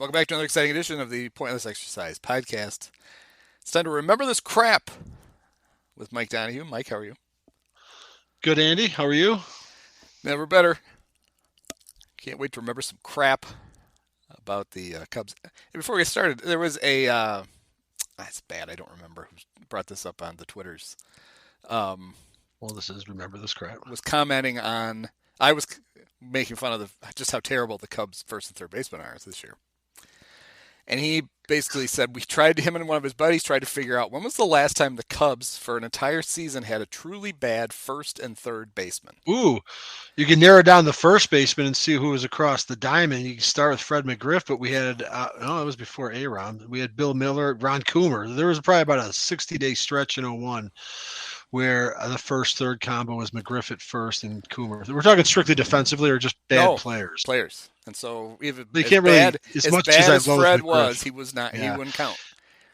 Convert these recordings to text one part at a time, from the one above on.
Welcome back to another exciting edition of the Pointless Exercise Podcast. It's time to remember this crap with Mike Donahue. Mike, how are you? Good, Andy. How are you? Never better. Can't wait to remember some crap about the Cubs. And before we get started, there was a. That's bad. I don't remember who brought this up on the Twitters. Um, Well, this is Remember This Crap. was commenting on. I was making fun of just how terrible the Cubs' first and third baseman are this year. And he basically said him and one of his buddies tried to figure out when was the last time the Cubs for an entire season had a truly bad first and third baseman. Ooh, you can narrow down the first baseman and see who was across the diamond. You can start with Fred McGriff, but we had, no, it was before A-Ron. We had Bill Miller, Ron Coomer. There was probably about a 60-day stretch in '01 where the first-third combo was McGriff at first and Coomer. We're talking strictly defensively or just bad players? Players. And so even they can't really, as much as Fred was, he was not. Yeah. He wouldn't count.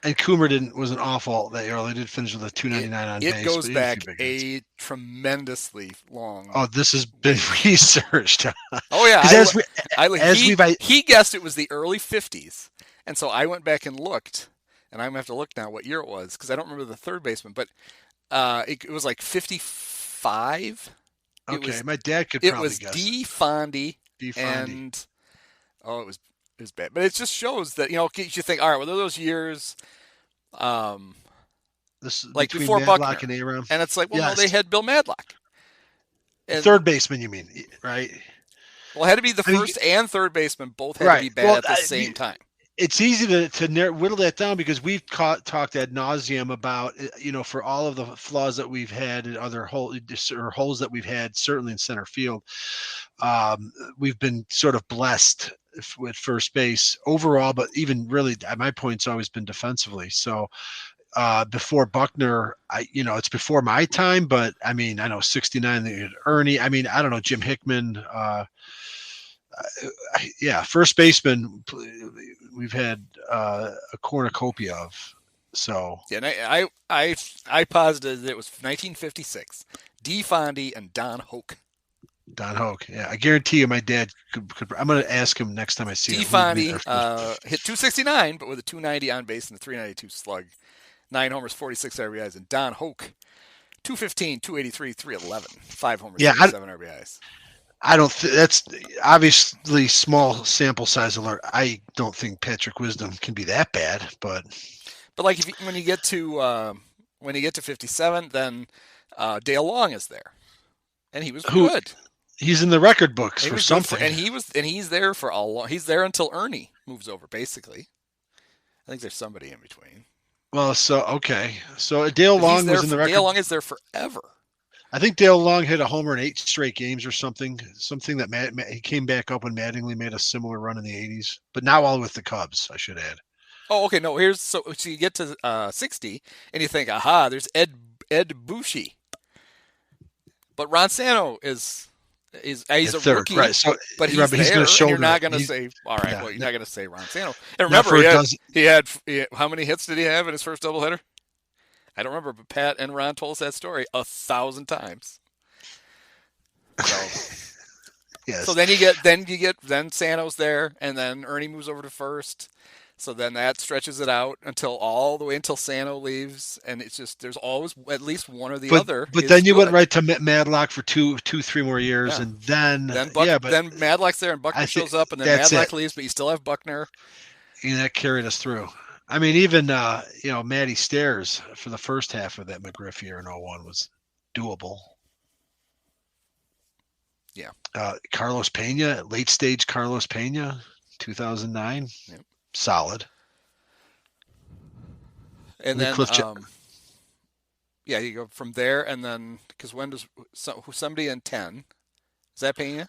And Coomer wasn't awful that year. They did finish with a 299 on base. It goes back a tremendously long. Oh, this has been researched. Oh yeah, he guessed it was the early 50s, and so I went back and looked, and I'm gonna have to look now what year it was because I don't remember the third baseman, but it was like 55. Okay, my dad could probably guess. It was D. Fondy. And it was bad, but it just shows that you think, all right, well, those years, this like before Buckner and A-Ram, and it's like, well, yes. No, they had Bill Madlock, and third baseman, you mean, right? Well, it had to be the first and third baseman both had to be bad at the same time. It's easy to whittle that down because we've talked ad nauseum about, for all of the flaws that we've had and other holes that we've had, certainly in center field. We've been sort of blessed with first base overall, but even really at my point's always been defensively. So before Buckner, it's before my time, but I mean, I know 69, they had Ernie. I mean, I don't know, Jim Hickman, first baseman we've had a cornucopia of. So yeah, and I posited that it was 1956. D. Fondy and Don Hoke. Don Hoke, yeah, I guarantee you, my dad could. I'm going to ask him next time I see him. D. Fondy hit 269, but with a 290 on base and a 392 slug, 9 homers, 46 RBIs, and Don Hoke, 215, 283, 311, 5 homers, 7 RBIs. I don't. That's obviously small sample size alert. I don't think Patrick Wisdom can be that bad, but like when you get to 57, then Dale Long is there, and he was good. He's in the record books for something, and he's there for all long. He's there until Ernie moves over. Basically, I think there's somebody in between. Well, so Dale Long was in the record. Dale Long is there forever. I think Dale Long hit a homer in 8 straight games or something. Something that he came back up when Mattingly made a similar run in the 80s, but now all with the Cubs, I should add. Oh, okay. No, so you get to 60, and you think, aha, there's Ed Bushy, but Ron Santo he's a third, rookie, right? So, but he's going to show. You're not going to say, all right, well, you're not going to say Ron Santo. And remember, he had how many hits did he have in his first doubleheader? I don't remember, but Pat and Ron told us that story 1,000 times. So, yes. So then Santo's there, and then Ernie moves over to first. So then that stretches it out until Santo leaves, and it's just there's always at least one or the other. But then you went right to Madlock for 3 more years, yeah. And then then Madlock's there, and Buckner shows up, and then Madlock leaves, but you still have Buckner. And that carried us through. I mean, even Matty Stairs for the first half of that McGriff year in '01 was doable. Yeah. Carlos Pena, late stage Carlos Pena, 2009, yep. Solid. And then you go from there, and then because when does somebody in 10? Is that Pena?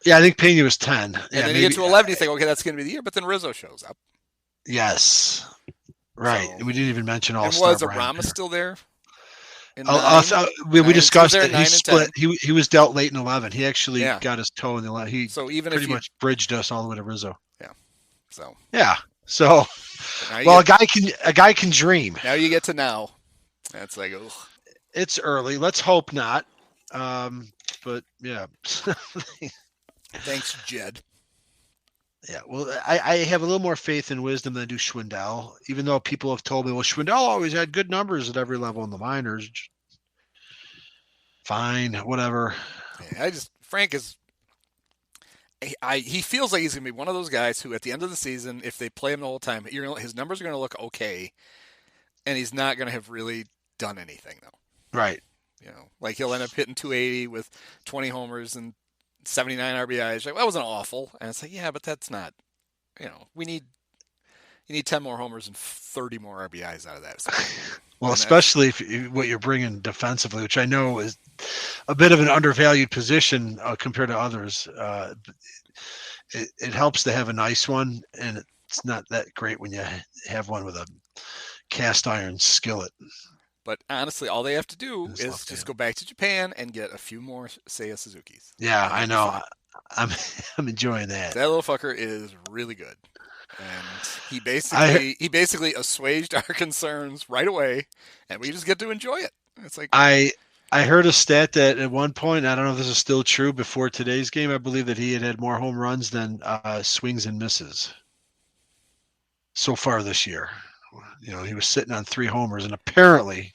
Yeah, I think Pena was 10. And then you get to 11, you think, okay, that's going to be the year, but then Rizzo shows up. Yes, right. So, we didn't even mention All-Star. Was Ramos still there? We discussed it. He split. He was dealt late in 11. He actually got his toe in the line. He pretty much bridged us all the way to Rizzo. Yeah. So. Yeah. So. Well, a guy can dream. Now you get to now. That's like, ugh. It's early. Let's hope not. But yeah. Thanks, Jed. Yeah, well, I have a little more faith in Wisdom than I do Schwindel, even though people have told me, well, Schwindel always had good numbers at every level in the minors. Fine, whatever. Yeah, Frank is. He feels like he's gonna be one of those guys who, at the end of the season, if they play him the whole time, his numbers are gonna look okay, and he's not gonna have really done anything though. Right. Like he'll end up hitting 280 with 20 homers and 79 RBIs. Like, that wasn't awful, and it's like, yeah, but that's not. We need you need 10 more homers and 30 more RBIs out of that. Well, especially if what you're bringing defensively, which I know is a bit of an undervalued position compared to others. It helps to have a nice one, and it's not that great when you have one with a cast iron skillet. But honestly, all they have to do is just go back to Japan and get a few more Seiya Suzuki's. Yeah, I know. I'm enjoying that. That little fucker is really good. And he basically assuaged our concerns right away, and we just get to enjoy it. It's like I heard a stat that at one point, I don't know if this is still true, before today's game, I believe that he had more home runs than swings and misses so far this year. He was sitting on 3 homers, and apparently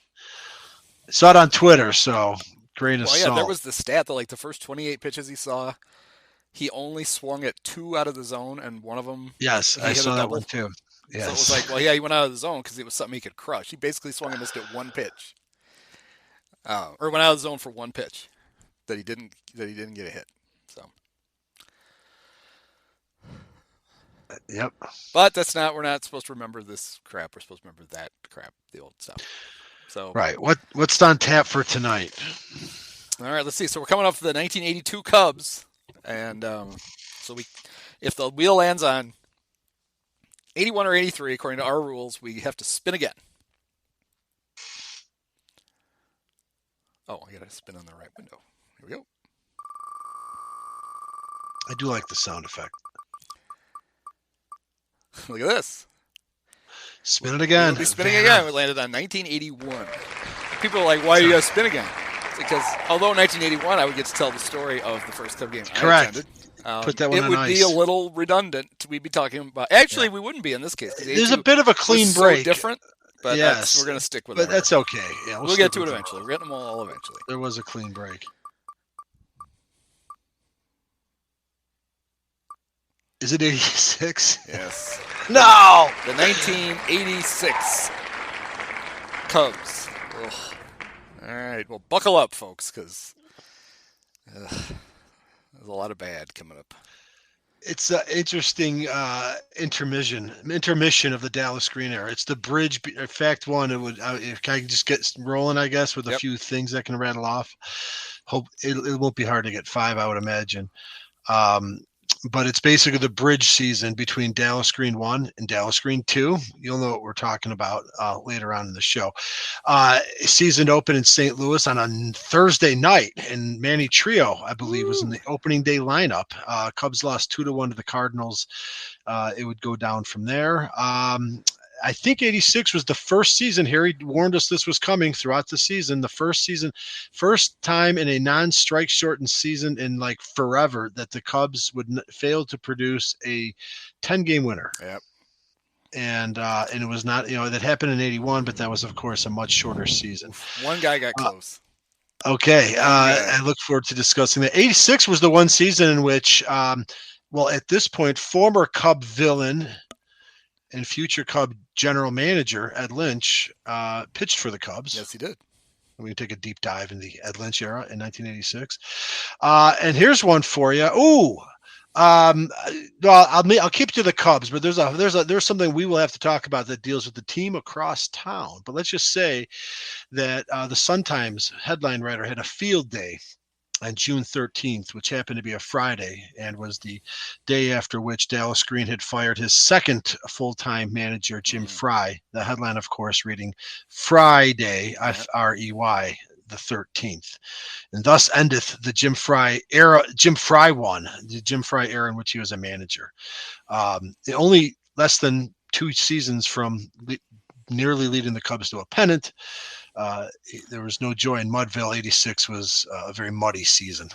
I saw it on Twitter, so grain of salt. There was the stat that like the first 28 pitches he saw, he only swung at 2 out of the zone, and one of them. Yes, I saw that one too. Yes. So it was like, well, yeah, he went out of the zone because it was something he could crush. He basically swung and missed at one pitch, or went out of the zone for one pitch that he didn't get a hit. So. Yep. But we're not supposed to remember this crap. We're supposed to remember that crap, the old stuff. So. Right. What's on tap for tonight? All right, let's see. So we're coming off the 1982 Cubs, and if the wheel lands on 81 or 83, according to our rules, we have to spin again. Oh, I got to spin on the right window. Here we go. I do like the sound effect. Look at this. Spin it again. We'll be spinning again. We landed on 1981. People are like, why do you guys spin again? Because although 1981, I would get to tell the story of the first Cub game I attended. Put that one on ice. It would be a little redundant. We'd be talking about. Actually, we wouldn't be in this case. There's a bit of a clean break. So different, but yes, we're going to stick with it. But that's okay. Yeah, we'll get to it eventually. We're getting them all eventually. There was a clean break. Is it 86? Yes. No! The 1986 Cubs. Ugh. All right, well, buckle up, folks, because there's a lot of bad coming up. It's an interesting intermission of the Dallas Green era. It's the bridge. In fact, one, it would, if I can just get rolling, I guess, with a few things that can rattle off. Hope it won't be hard to get 5, I would imagine. But it's basically the bridge season between Dallas Green 1 and Dallas Green 2. You'll know what we're talking about later on in the show. Season opened in St. Louis on a Thursday night, and Manny Trio, I believe, was in the opening day lineup. Cubs lost 2-1 to the Cardinals. It would go down from there. I think 86 was the first season. Harry warned us this was coming throughout the season. The first time in a non-strike shortened season in like forever that the Cubs would fail to produce a 10-game winner. Yep. And it was not, that happened in 81, but that was, of course, a much shorter season. One guy got close. Okay. I look forward to discussing that. 86 was the one season in which, at this point, former Cub villain and future Cub general manager Ed Lynch pitched for the Cubs. Yes, he did. We can take a deep dive in the Ed Lynch era in 1986. And here's one for you. I'll keep to the Cubs, but there's something we will have to talk about that deals with the team across town. But let's just say that the Sun-Times headline writer had a field day on June 13th, which happened to be a Friday, and was the day after which Dallas Green had fired his second full-time manager, Jim Frey. The headline, of course, reading Friday, F-R-E-Y, the 13th. And thus endeth the Jim Frey era, the Jim Frey era in which he was a manager. Only less than 2 seasons from nearly leading the Cubs to a pennant. There was no joy in Mudville. 86 was a very muddy season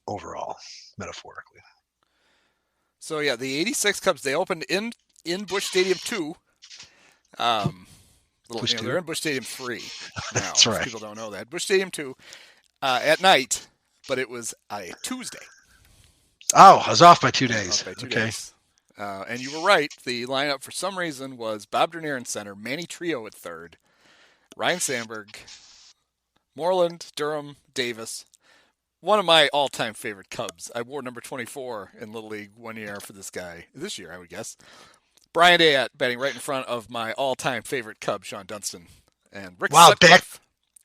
overall, metaphorically. So yeah, the '86 Cubs, they opened in Busch Stadium 2. Bush They're too. in Busch Stadium 3 now. That's If right. people don't know that, Busch Stadium 2 at night, but it was a Tuesday. Oh, I was off by 2 Off days. by 2 days. Okay. And you were right. The lineup for some reason was Bob Dernier in center, Manny Trio at third, Ryan Sandberg, Moreland, Durham, Davis. One of my all-time favorite Cubs. I wore number 24 in Little League one year for this guy. This year, I would guess. Brian Dayett batting right in front of my all-time favorite Cub, Shawon Dunston. And Rick Wow, Sutcliffe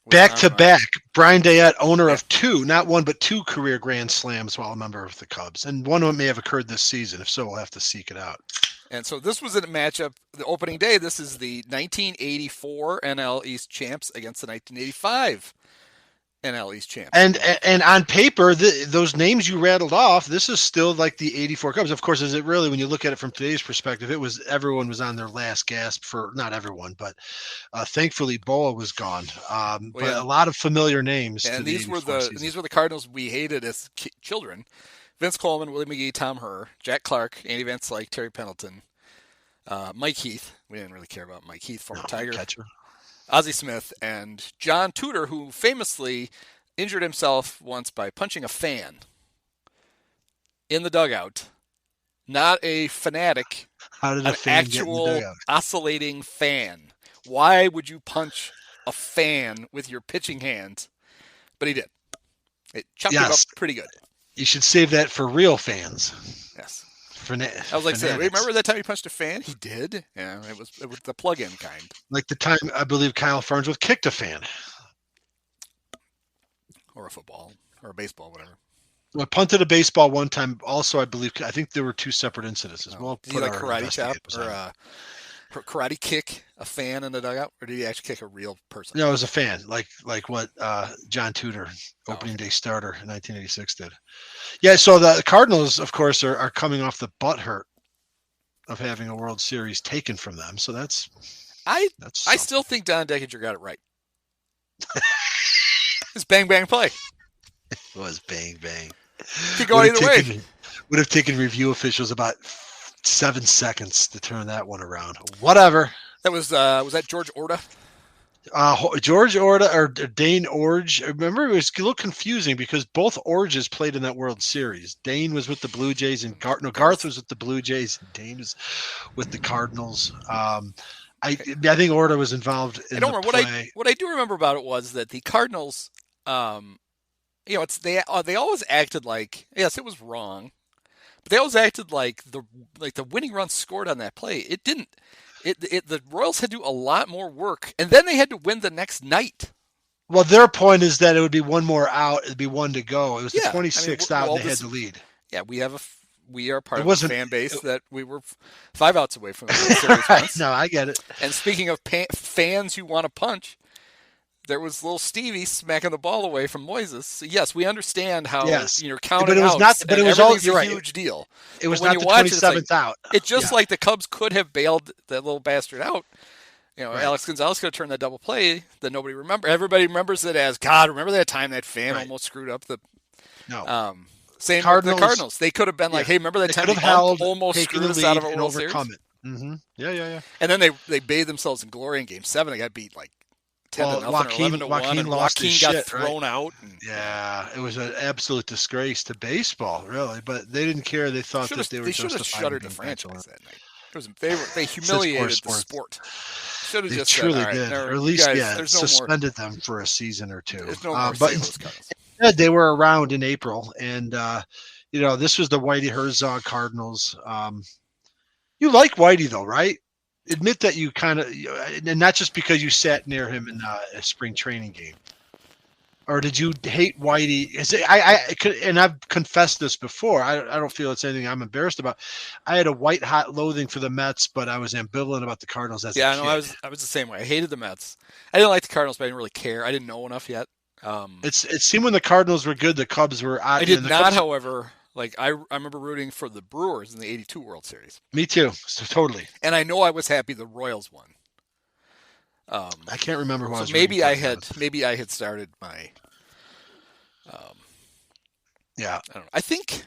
was back on to the mound. back. Brian Dayett, owner Yeah. of two, not one, but two career Grand Slams while a member of the Cubs. And one of them may have occurred this season. If so, we'll have to seek it out. And so this was a matchup, the opening day. This is the 1984 NL East champs against the 1985 NL East champs. And on paper, those names you rattled off, this is still like the '84 Cubs. Of course, is it really? When you look at it from today's perspective, everyone was on their last gasp for not everyone, but thankfully Boa was gone. A lot of familiar names. And these were the Cardinals we hated as children: Vince Coleman, Willie McGee, Tom Herr, Jack Clark, Andy Van Slyke, Terry Pendleton, Mike Heath. We didn't really care about Mike Heath, former Tiger. Catcher. Ozzie Smith, and John Tudor, who famously injured himself once by punching a fan in the dugout. Not a fanatic, How did a fan get in the dugout? Oscillating fan. Why would you punch a fan with your pitching hand? But he did. It chopped him up pretty good. You should save that for real fans. Yes. I was like saying, remember that time he punched a fan? He did. Yeah, it was the plug-in kind. Like the time I believe Kyle Farnsworth kicked a fan, or a football, or a baseball, whatever. Well, I punted a baseball one time. Also, I think there were two separate incidences. Well, did he like karate chop or karate kick a fan in the dugout, or did he actually kick a real person? No, it was a fan, like what John Tudor, opening day starter in 1986 did. Yeah, so the Cardinals, of course, are coming off the butt hurt of having a World Series taken from them. So that's I still think Don Deckinger got it right. It's bang bang play. It was bang bang. Could go either way. Would have taken review officials about 7 seconds to turn that one around. Whatever. That was that George Orta? George Orta or Dane Orge. Remember, it was a little confusing because both Orges played in that World Series. Dane was with the Blue Jays, and Garth was with the Blue Jays. And Dane was with the Cardinals. I think Orta was involved in the play. What I do remember about it was that the Cardinals, they always acted like, yes, it was wrong, but they always acted like the winning run scored on that play. It didn't. The Royals had to do a lot more work, and then they had to win the next night. Well, their point is that it would be one more out. It'd be one to go. It was the 26th out, and they had the lead. Yeah, we are part of a fan base that we were 5 outs away from the World Series once. No, I get it. And speaking of fans who want to punch, there was little Stevie smacking the ball away from Moises. So yes, we understand how you're counting but it was outs, not. But it was all. You're a right. huge deal. It was not the 27th out. It's just like the Cubs could have bailed that little bastard out. Alex Gonzalez could have turned that double play that nobody remember. Everybody remembers it as, God, remember that time that fan almost screwed up the. No. Same with the Cardinals. They could have been like, hey, remember that time they almost screwed us out of a World Series? Mm-hmm. Yeah. And then they bathed themselves in glory in Game 7. They got beat like 10-0 or 11-1, and Joaquin got thrown out. Yeah, it was an absolute disgrace to baseball, really. But they didn't care. They thought that they were justified. They should have shuttered the franchise that night. They humiliated the sport. Should have just truly said, did, or at least suspended them for a season or two. There's no more but they were around in April, and this was the Whitey Herzog Cardinals. You like Whitey though, right? Admit that you kind of, and not just because you sat near him in a spring training game. Or did you hate Whitey? And I've confessed this before. I don't feel it's anything I'm embarrassed about. I had a white hot loathing for the Mets, but I was ambivalent about the Cardinals as a kid. Yeah, no, I was the same way. I hated the Mets. I didn't like the Cardinals, but I didn't really care. I didn't know enough yet. It seemed when the Cardinals were good, the Cubs were. I did not, however. I remember rooting for the Brewers in the '82 World Series. Me too, totally. And I know I was happy the Royals won. I can't remember who I was. Maybe I had started my. Yeah, I don't know. I think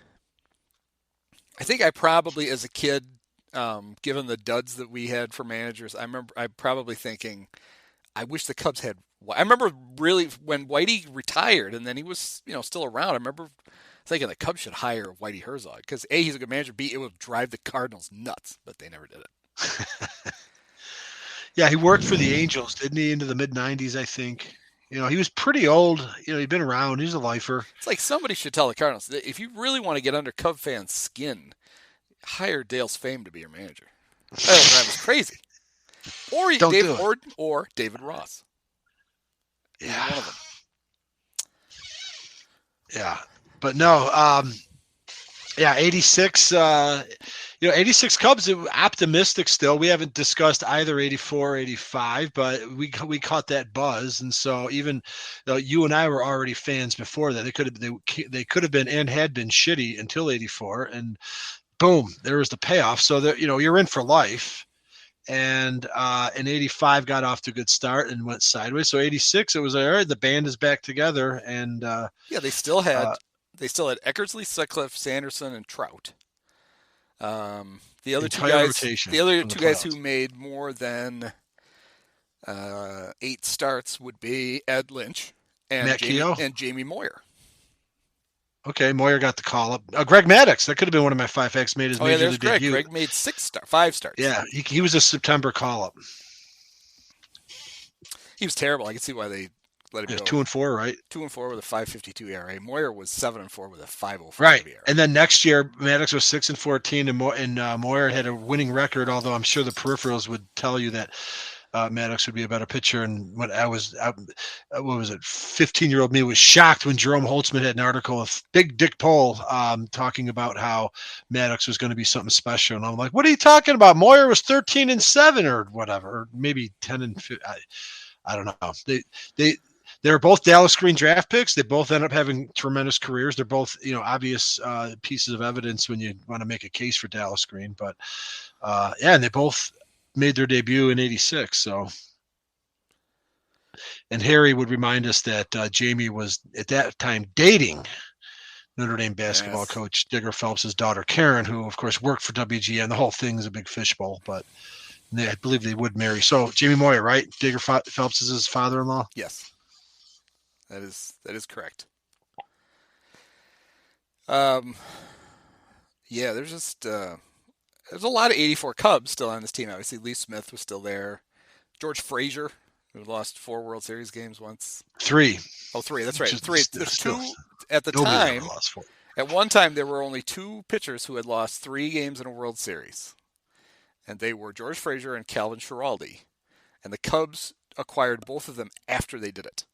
I think I probably, as a kid, given the duds that we had for managers, I'm probably thinking, I wish the Cubs had. I remember really when Whitey retired, and then he was, still around. I remember thinking the Cubs should hire Whitey Herzog because A, he's a good manager. B, it would drive the Cardinals nuts, but they never did it. Yeah, he worked for the Angels, didn't he, into the mid '90s? I think. He was pretty old. He'd been around. He's a lifer. It's like somebody should tell the Cardinals that if you really want to get under Cub fans' skin, hire Dale Fame to be your manager. That'll drive us crazy. Or Don't David do it. Orton or David Ross. Yeah. One of them. Yeah. But no, 86, 86 Cubs, optimistic still. We haven't discussed either 84 or 85, but we caught that buzz. And so even though you and I were already fans before that, they could have been and had been shitty until 84. And boom, there was the payoff. So that, you're in for life. And in 85 got off to a good start and went sideways. So 86, it was all right. The band is back together, and they still had Eckersley, Sutcliffe, Sanderson, and Trout. The other two guys who made more than 8 starts would be Ed Lynch and Jamie Moyer. Okay, Moyer got the call up. Greg Maddux, that could have been one of my 5X. Made his major league Greg. debut. Greg made 5 starts. Yeah, he was a September call up. He was terrible. I can see why they let him go. 2-4, right? 2-4 with a 5.52 ERA. Moyer was 7-4 with a 5.05 right. ERA. And then next year, Maddux was 6-14, and Moyer had a winning record. Although I'm sure the peripherals would tell you that Maddux would be a better pitcher. And when what was it? 15-year-old me was shocked when Jerome Holtzman had an article with Big Dick Pole talking about how Maddux was going to be something special. And I'm like, what are you talking about? Moyer was 13-7 or whatever, or maybe 10-5. I don't know. They were both Dallas Green draft picks. They both ended up having tremendous careers. They're both, obvious pieces of evidence when you want to make a case for Dallas Green. But and they both made their debut in 86. So, and Harry would remind us that Jamie was at that time dating Notre Dame basketball coach Digger Phelps' daughter Karen, who of course worked for WGN. The whole thing is a big fishbowl, but I believe they would marry. So Jamie Moyer, right? Digger Phelps is his father-in-law. Yes, that is correct. There's just there's a lot of 84 Cubs still on this team. Obviously, Lee Smith was still there. George Frazier, who lost 4 World Series games once. 3. Oh, 3. That's right. 3. There's 2 at the time. At one time, there were only 2 pitchers who had lost 3 games in a World Series, and they were George Frazier and Calvin Schiraldi. And the Cubs acquired both of them after they did it.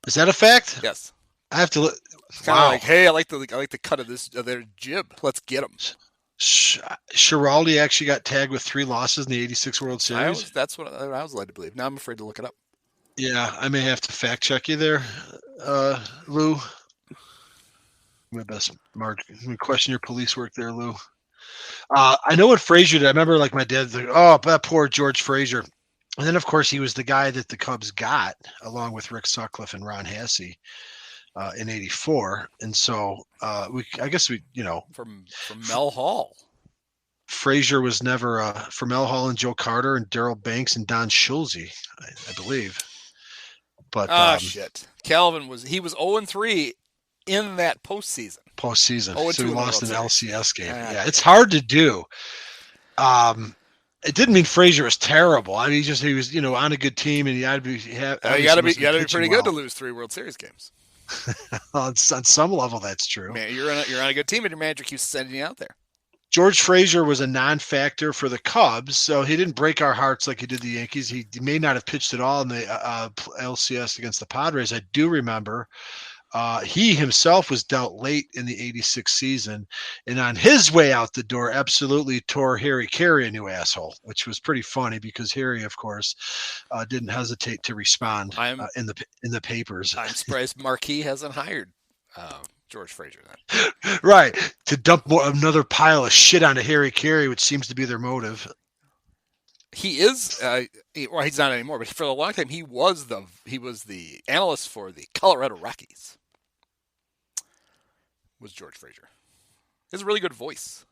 Is that a fact? Yes. I have to look. It's kind of like, hey, I like the cut of their jib. Let's get them. Schiraldi actually got tagged with 3 losses in the 86 World Series. That's what I was led to believe. Now I'm afraid to look it up. Yeah, I may have to fact check you there, Lou. My best, Mark. Let me question your police work there, Lou. I know what Frazier did. I remember, like, my dad's like, oh, that poor George Frazier. And then, of course, he was the guy that the Cubs got, along with Rick Sutcliffe and Ron Hasse, in '84. And so, from Mel Hall. Frazier was never from Mel Hall and Joe Carter and Darrell Banks and Don Schulze, I believe. But shit. Calvin was 0-3 in that postseason. So he lost an LCS game. Yeah, it's hard to do. It didn't mean Frazier was terrible. I mean, he was on a good team, and you got to be pretty good to lose 3 World Series games. On some level, that's true. Man, you're on a good team, and your manager keeps sending you out there. George Frazier was a non-factor for the Cubs, so he didn't break our hearts like he did the Yankees. He may not have pitched at all in the LCS against the Padres. I do remember he himself was dealt late in the 86 season, and on his way out the door, absolutely tore Harry Carey a new asshole, which was pretty funny because Harry, of course, didn't hesitate to respond in the papers. I'm surprised Marquis hasn't hired George Frazier then. Right, to dump another pile of shit onto Harry Carey, which seems to be their motive. He is, he's not anymore, but for a long time he was the analyst for the Colorado Rockies. Was George Frazier. He has a really good voice.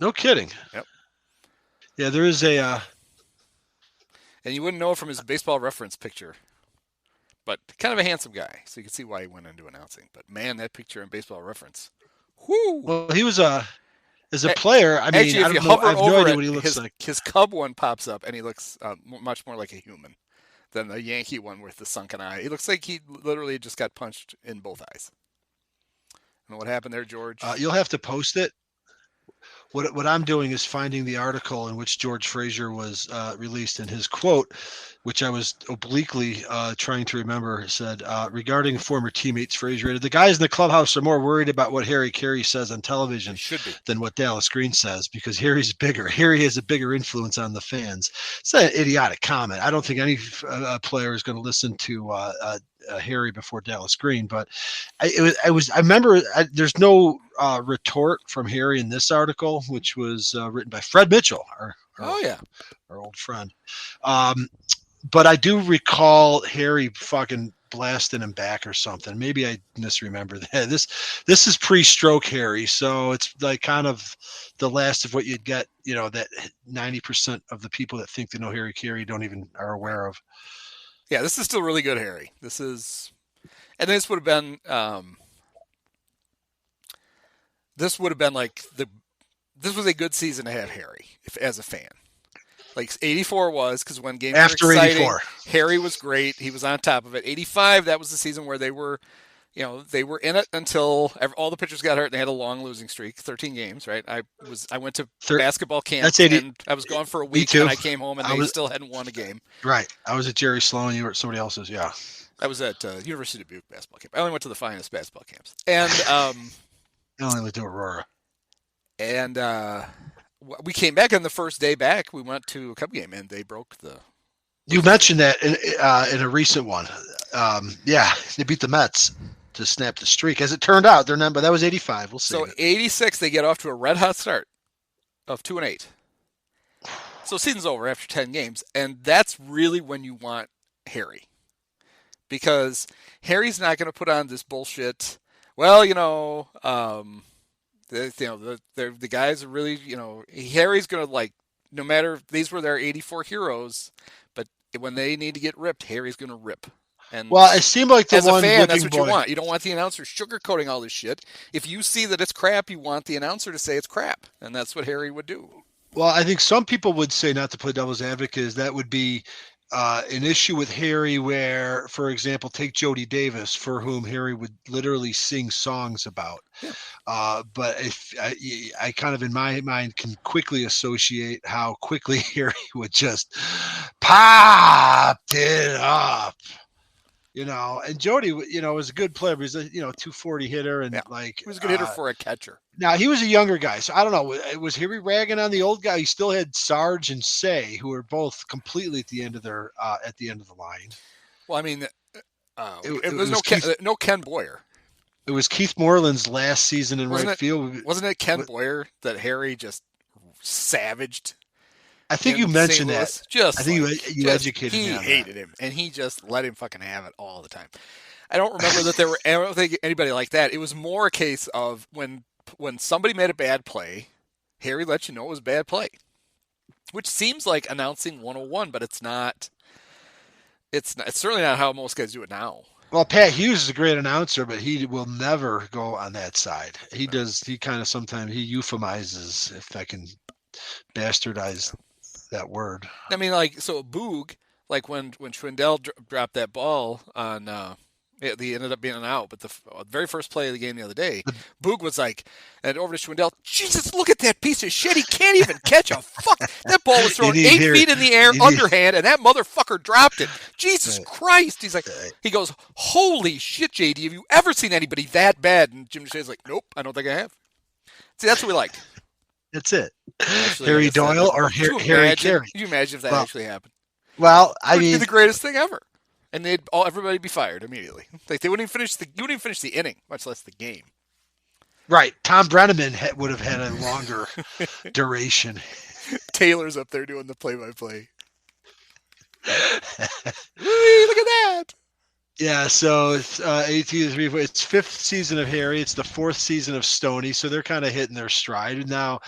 No kidding. Yep. Yeah, there is a. And you wouldn't know it from his baseball reference picture. But kind of a handsome guy, so you can see why he went into announcing. But man, that picture in baseball reference. Whoo! Well, he was as a player. I mean, Actually, I if you don't know. I hover have no over idea it, what he looks like. his Cub one pops up, and he looks much more like a human than the Yankee one with the sunken eye. He looks like he literally just got punched in both eyes. And what happened there, George? You'll have to post it. What I'm doing is finding the article in which George Frazier was released, and his quote, which I was obliquely trying to remember, said regarding former teammates Frazier, the guys in the clubhouse are more worried about what Harry Carey says on television than what Dallas Green says, because Harry's bigger. Harry has a bigger influence on the fans. It's an idiotic comment. I don't think any player is going to listen to Harry before Dallas Green, but I remember there's no retort from Harry in this article, which was written by Fred Mitchell, our old friend. But I do recall Harry fucking blasting him back or something. Maybe I misremember that. This is pre-stroke Harry, so it's like kind of the last of what you'd get. You know, that 90% of the people that think they know Harry Carey don't even are aware of. Yeah, this is still really good, Harry. This would have been like this was a good season to have Harry as a fan. Like 84 was, because when games after were exciting, 84, Harry was great. He was on top of it. 85, that was the season where they were in it until all the pitchers got hurt and they had a long losing streak, 13 games, right? I went to basketball camp and I was gone for a week and I came home and they still hadn't won a game. Right. I was at Jerry Sloan. You were at somebody else's. Yeah. I was at University of Dubuque basketball camp. I only went to the finest basketball camps. And I only went to Aurora. And we came back on the first day back. We went to a Cub game and they broke the. You mentioned that in a recent one. Yeah, they beat the Mets to snap the streak. As it turned out, their number that was 85. We'll see. So 86, they get off to a red hot start of 2-8. So season's over after 10 games, and that's really when you want Harry, because Harry's not going to put on this bullshit. Well, the guys are really, Harry's going to, like, no matter, these were their 84 heroes, but when they need to get ripped, Harry's going to rip. And well, it seemed like as a fan, that's what you want. You don't want the announcer sugarcoating all this shit. If you see that it's crap, you want the announcer to say it's crap, and that's what Harry would do. Well, I think some people would say, not to play devil's advocate, is that would be an issue with Harry where, for example, take Jody Davis, for whom Harry would literally sing songs about. Yeah. But if I kind of, in my mind, can quickly associate how quickly Harry would just pop it up. And Jody, was a good player. He was a, 240 hitter and he was a good hitter for a catcher. Now he was a younger guy, so I don't know. Was Harry ragging on the old guy? He still had Sarge and Say, who were both completely at the end of the line. Well, I mean, it was no Ken Boyer. It was Keith Moreland's last season in right field. Wasn't it Ken Boyer that Harry just savaged? I think you mentioned that. I think you educated me on that. He hated him, and he just let him fucking have it all the time. I don't remember that I don't think anybody like that. It was more a case of when somebody made a bad play, Harry let you know it was a bad play, which seems like announcing 101, but it's not. It's certainly not how most guys do it now. Well, Pat Hughes is a great announcer, but he will never go on that side. He does. He kind of sometimes he euphemizes, if I can bastardize that word. I mean, so Boog, like when Schwindel dropped that ball on, he ended up being an out, but the very first play of the game the other day, Boog was like, and over to Schwindel, Jesus, look at that piece of shit. He can't even catch a fuck. That ball was thrown 8 feet in the air, underhand, and that motherfucker dropped it. Jesus Christ. He's like, he goes, holy shit, JD, have you ever seen anybody that bad? And Jim Shay's like, nope, I don't think I have. See, that's what we like. That's it. Actually, Harry Doyle or Harry Carey. Can you imagine if that actually happened? Well, I mean, it would be the greatest thing ever, and everybody be fired immediately. Like they wouldn't even finish the inning, much less the game. Right. Tom Brenneman would have had a longer duration. Taylor's up there doing the play-by-play. Look at that. Yeah, so it's 18 it's 5th season of Harry. It's the 4th season of Stoney, so they're kind of hitting their stride. Now,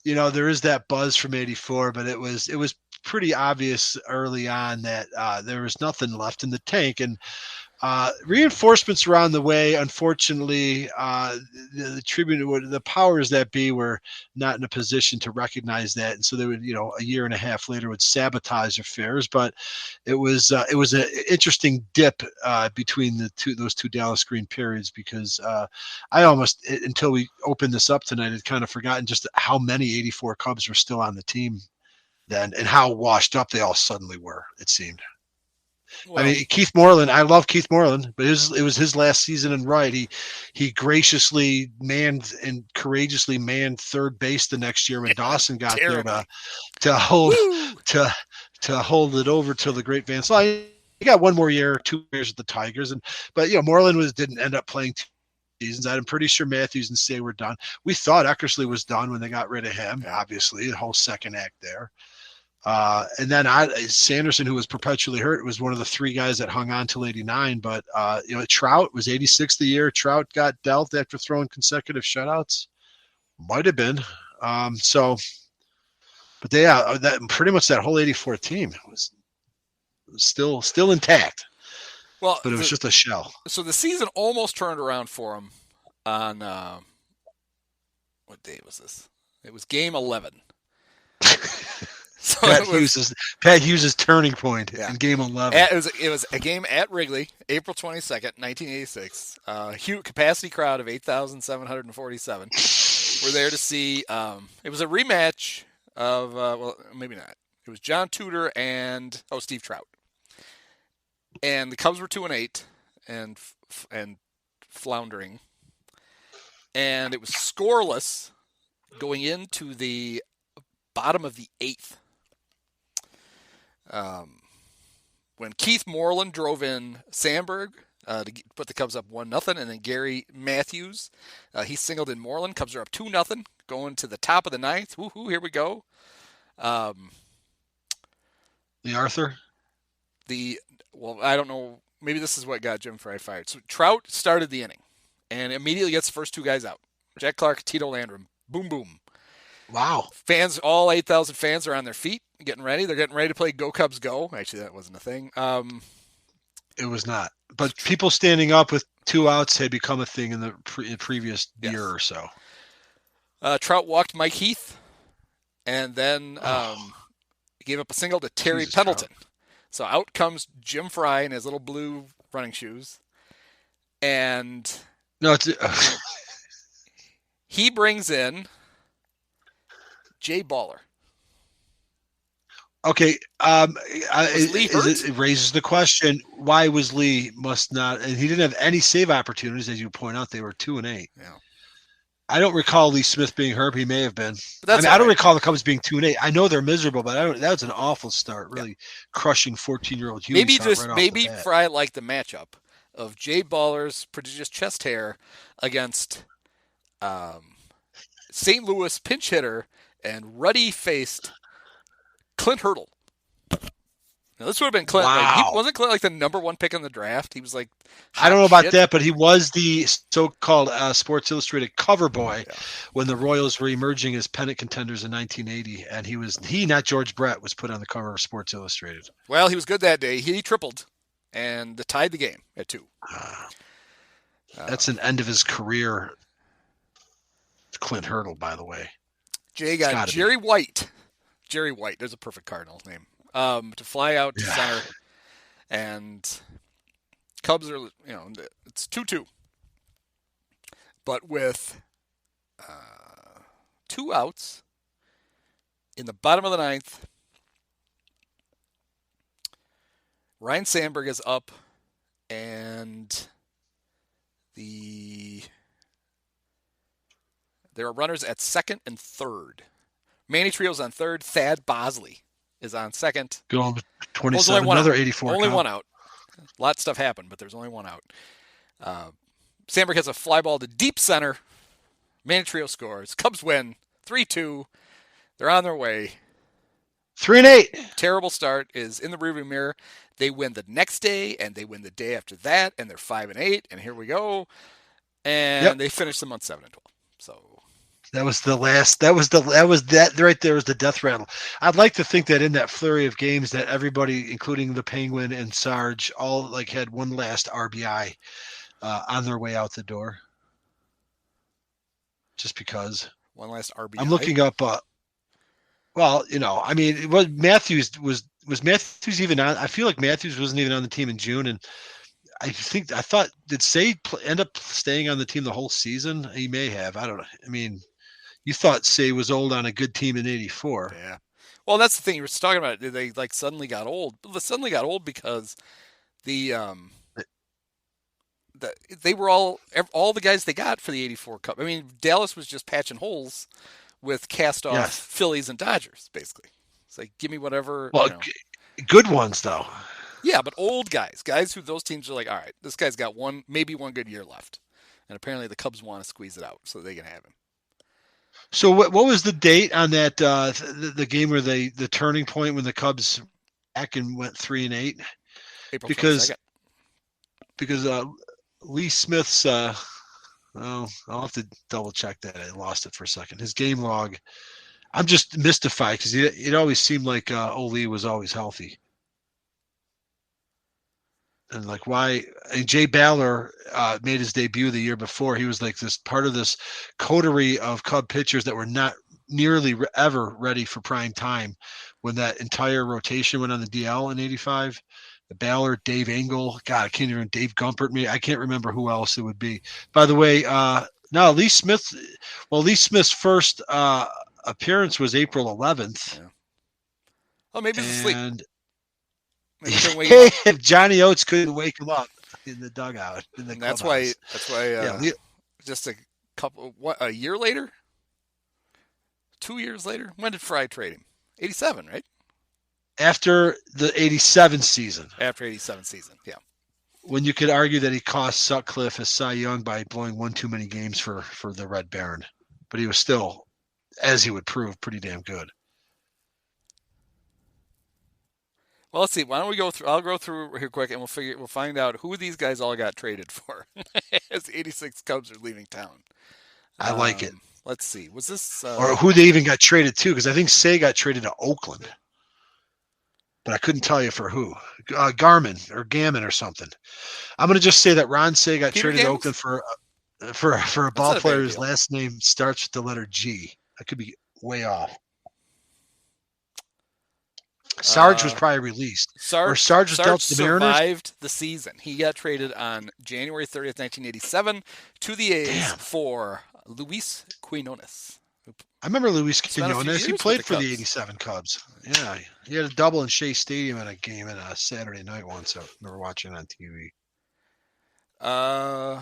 there is that buzz from '84, but it was pretty obvious early on that there was nothing left in the tank, and reinforcements were on the way. Unfortunately, the powers that be were not in a position to recognize that, and so they would, a year and a half later, would sabotage affairs. But it was an interesting dip between those two Dallas Green periods, because I almost, until we opened this up tonight, had kind of forgotten just how many '84 Cubs were still on the team then, and how washed up they all suddenly were. It seemed. I Well, mean, Keith Moreland. I love Keith Moreland, but it was his last season in right. He graciously manned and courageously manned third base the next year when Dawson got there terribly. to hold Woo! to hold it over till the great Van Slyke. He got one more year, 2 years with the Tigers, but Moreland didn't end up playing 2 seasons. I'm pretty sure Matthews and Say were done. We thought Eckersley was done when they got rid of him. Yeah. Obviously, the whole second act there. And then Sanderson, who was perpetually hurt, was one of the three guys that hung on till '89. But Trout was 86th the year. Trout got dealt after throwing consecutive shutouts. Might have been. But that pretty much that whole '84 team was still intact. Well, But it was just a shell. So the season almost turned around for him on what day was this? It was Game 11. So Pat Hughes' turning point in Game 11. It was a game at Wrigley, April 22nd, 1986. Capacity crowd of 8,747. We're there to see. It was a rematch of well, maybe not. It was John Tudor and Steve Trout. And the Cubs were 2-8 and floundering. And it was scoreless going into the bottom of the eighth. When Keith Moreland drove in Sandberg to put the Cubs up 1-0, and then Gary Matthews, he singled in Moreland. Cubs are up 2-0, going to the top of the ninth. Woohoo! Here we go. The Arthur. I don't know. Maybe this is what got Jim Frey fired. So Trout started the inning, and immediately gets the first two guys out. Jack Clark, Tito Landrum. Boom, boom. Wow. Fans, all 8,000 fans are on their feet, getting ready. They're getting ready to play Go Cubs Go. Actually, that wasn't a thing. It was not. But people standing up with 2 outs had become a thing in the previous year or so. Trout walked Mike Heath, and then gave up a single to Terry Pendleton. Trout. So out comes Jim Frey in his little blue running shoes. And he brings in Jay Baller. Okay, it raises the question: why was Lee must not? And he didn't have any save opportunities, as you point out. They were 2-8. Yeah, I don't recall Lee Smith being hurt. He may have been. I don't recall the Cubs being 2-8. I know they're miserable, but that was an awful start. Really crushing 14-year-old Huey. Maybe Frey liked the matchup of Jay Baller's prodigious chest hair against St. Louis pinch hitter and ruddy-faced Clint Hurdle. Now, this would have been Clint. Wow. Wasn't Clint like the number 1 pick in the draft? He was like, I don't know about that, but he was the so-called Sports Illustrated cover boy when the Royals were emerging as pennant contenders in 1980, and not George Brett, was put on the cover of Sports Illustrated. Well, he was good that day. He tripled and tied the game at 2. That's an end of his career. Clint Hurdle, by the way. Jay got Jerry White. Jerry White, there's a perfect Cardinals name. To fly out to center, and Cubs are, it's 2-2. But with 2 outs in the bottom of the ninth, Ryne Sandberg is up, and there are runners at second and third. Manny Trio's on third. Thad Bosley is on second. Going 27, another 84. Only 1 out. A lot of stuff happened, but there's only 1 out. Sandberg has a fly ball to deep center. Manny Trio scores. Cubs win 3-2. They're on their way. 3-8. Terrible start is in the rearview mirror. They win the next day, and they win the day after that, and they're 5-8. And here we go. And they finish the month 7-12. So That was the last. That right there was the death rattle. I'd like to think that in that flurry of games, that everybody, including the Penguin and Sarge, all like had one last RBI on their way out the door. Just because One last I'm RBI. looking up. Well, I mean, it was Matthews was Matthews even on? I feel like Matthews wasn't even on the team in June, and I thought did Say end up staying on the team the whole season? He may have. I don't know. I mean, you thought Say was old on a good team in '84. Yeah. Well, that's the thing you were talking about. They like suddenly got old. They suddenly got old because the they were all the guys they got for the '84 Cup. I mean, Dallas was just patching holes with cast off Yes. Phillies and Dodgers, basically. It's like give me whatever. Well, good ones though. Yeah, but old guys who those teams are like, all right, this guy's got maybe one good year left, and apparently the Cubs want to squeeze it out so they can have him. So what was the date on that the game where the turning point when the Cubs back and went 3-8? April 22nd. Because Lee Smith's I'll have to double check that. I lost it for a second. His game log. I'm just mystified because it always seemed like Lee was always healthy. And like why Jay Baller made his debut the year before. He was like this part of this coterie of Cub pitchers that were not nearly ever ready for prime time when that entire rotation went on the DL in '85. The Baller, Dave Engel, God, I can't even Dave Gumpert. I can't remember who else it would be. By the way, no, Lee Smith. Well, Lee Smith's first appearance was April 11th. Yeah. Oh, maybe he's asleep. If Johnny Oates couldn't wake him up in the dugout, in the that's clubhouse. why. Just a year later, 2 years later. When did Frey trade him? '87, right? After the '87 season. After '87 season, yeah. When you could argue that he cost Sutcliffe as Cy Young by blowing one too many games for the Red Baron, but he was still, as he would prove, pretty damn good. Well, let's see. Why don't we go through? I'll go through here quick, and we'll find out who these guys all got traded for as the '86 Cubs are leaving town. I like it. Let's see. Was this or who they even got traded to? Because I think Say got traded to Oakland, but I couldn't tell you for who. Gammon or something. I'm going to just say that Ron Say got traded to Oakland for a ball player whose last name starts with the letter G. I could be way off. Sarge was probably released. Sarge was dealt to the Mariners. Survived the season. He got traded on January 30th, 1987 to the A's for Luis Quinones. I remember Luis Quinones. He played for the '87 Cubs. Yeah, he had a double in Shea Stadium in a game on a Saturday night once. I remember watching it on TV. I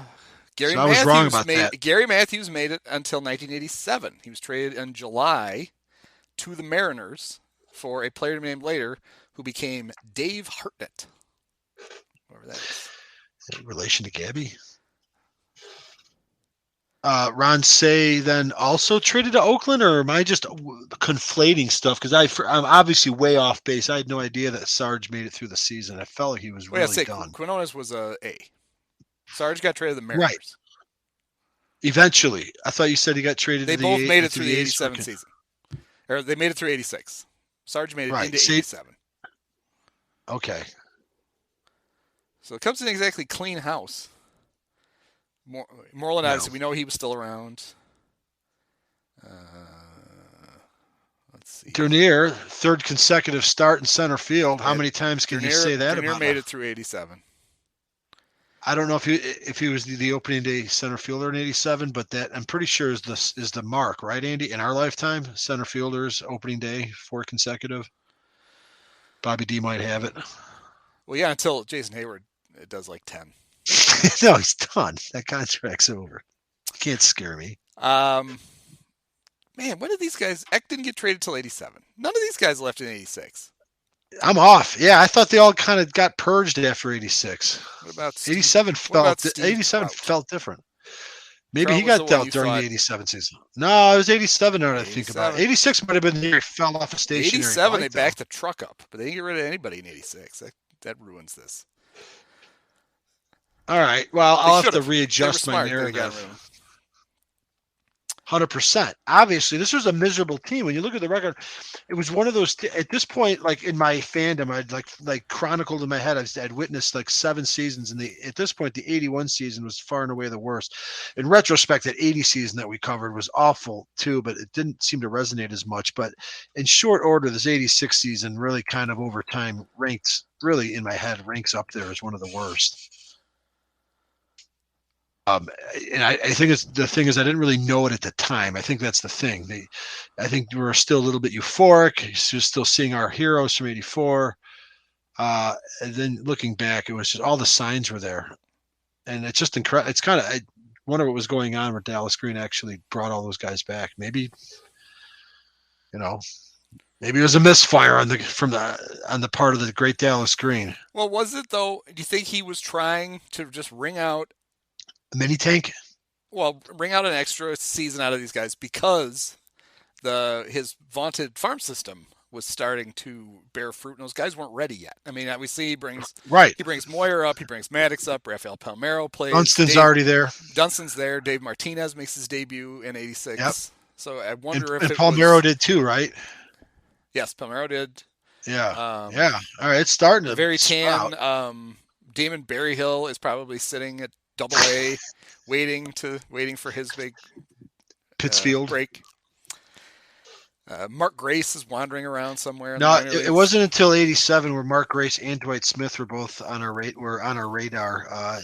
was wrong about that. Gary Matthews made it until 1987. He was traded in July to the Mariners for a player named later who became Dave Hartnett. Whoever that is. In relation to Gabby? Ron Say then also traded to Oakland, or am I just conflating stuff? Because I'm obviously way off base. I had no idea that Sarge made it through the season. I felt like he was really done. Quinones was a A. Sarge got traded to the Mariners. Right. Eventually. I thought you said he got traded to the They both made it through the '87 season. Or they made it through '86. Sarge made it into '87. Okay. So the Cubs didn't exactly clean house. Moreland, obviously, we know he was still around. Let's see. Dernier, third consecutive start in center field. How many times can you say that Dernier about made it through '87. I don't know if he was the opening day center fielder in '87, but that I'm pretty sure is the mark, right, Andy? In our lifetime, center fielders opening day 4 consecutive. Bobby D might have it. Well, yeah, until Jason Hayward does like 10. No, he's done. That contract's over. Can't scare me. Man, when did these guys? Eck didn't get traded till '87. None of these guys left in '86. I'm off. Yeah, I thought they all kind of got purged after '86. What about '87? Felt different. Maybe he got dealt during the '87 season. No, it was '87. Now that I think about it, '86 might have been the year he fell off a stationary. '87, they backed the truck up, but they didn't get rid of anybody in '86. That ruins this. All right. Well, I'll have to readjust my narrative. 100%. Obviously, this was a miserable team. When you look at the record, it was one of those. At this point, like in my fandom, I'd like chronicled in my head. I'd witnessed like 7 seasons, and at this point, the '81 season was far and away the worst. In retrospect, that '80 season that we covered was awful too, but it didn't seem to resonate as much. But in short order, this '86 season really kind of over time ranks really in my head ranks up there as one of the worst. And I think the thing is I didn't really know it at the time. I think that's the thing. I think we were still a little bit euphoric. You're still seeing our heroes from '84. And then looking back, it was just all the signs were there, and it's just incredible. It's kind of I wonder what was going on where Dallas Green actually brought all those guys back. Maybe maybe it was a misfire on the part of the great Dallas Green. Well, was it though? Do you think he was trying to just wring out a mini tank? Well, ring out an extra season out of these guys because his vaunted farm system was starting to bear fruit, and those guys weren't ready yet. I mean, we see he brings Moyer up, he brings Maddox up, Rafael Palmeiro plays. Dunston's already there. Dunston's there. Dave Martinez makes his debut in '86. Yep. So I wonder if Palmeiro did too, right? Yes, Palmeiro did. Yeah. Yeah. All right, it's starting to very tan. Damon Berryhill is probably sitting at Double-A, waiting for his big Pittsfield break. Mark Grace is wandering around somewhere. No, it wasn't until '87 where Mark Grace and Dwight Smith were both on our radar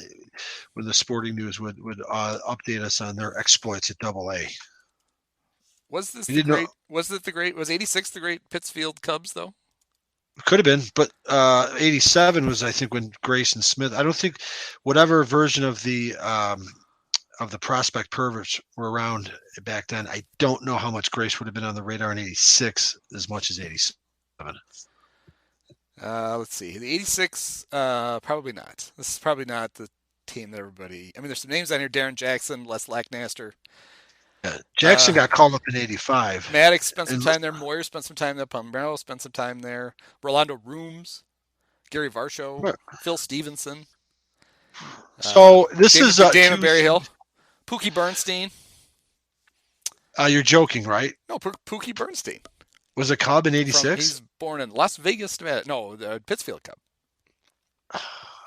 when the Sporting News would update us on their exploits at Double-A. Was this the great? Was it the great? Was '86 the great Pittsfield Cubs though? Could have been, but '87 was, I think, when Grace and Smith. I don't think whatever version of the prospect perverts were around back then. I don't know how much Grace would have been on the radar in '86 as much as '87. Let's see. The '86, probably not. This is probably not the team that everybody. I mean, there's some names on here: Darren Jackson, Les Lacknaster. Jackson got called up in '85. Maddox spent some time there. Moyer spent some time there. Palmeiro spent some time there. Rolando Rooms, Gary Varsho, Phil Stevenson. So this is Damon Berryhill, Pookie Bernstein. You're joking, right? No, Pookie Bernstein. Was a Cub in '86? He's born in Las Vegas, Nevada. No, the Pittsfield Cub.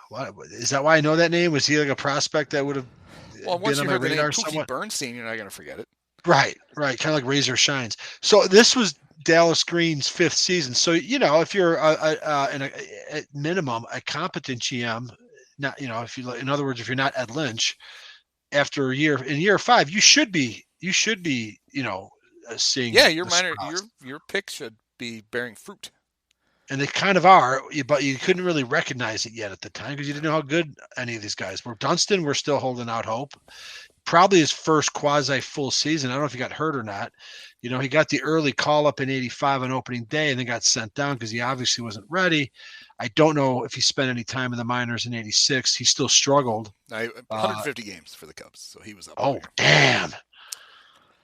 What, is that why I know that name? Was he like a prospect that would have? Well, once you heard the name Pookie Bernstein, you're not going to forget it. Right. Kind of like Razor Shines. So this was Dallas Green's 5th season. So, if you're at minimum a competent GM, not, in other words, if you're not Ed Lynch, after in year 5, you should be, seeing. Yeah, your pick should be bearing fruit. And they kind of are, but you couldn't really recognize it yet at the time because you didn't know how good any of these guys were. Dunston, we're still holding out hope. Probably his first quasi full season. I don't know if he got hurt or not. He got the early call up in '85 on opening day and then got sent down because he obviously wasn't ready. I don't know if he spent any time in the minors in '86. He still struggled. 150 games for the Cubs, so he was up. Oh, damn.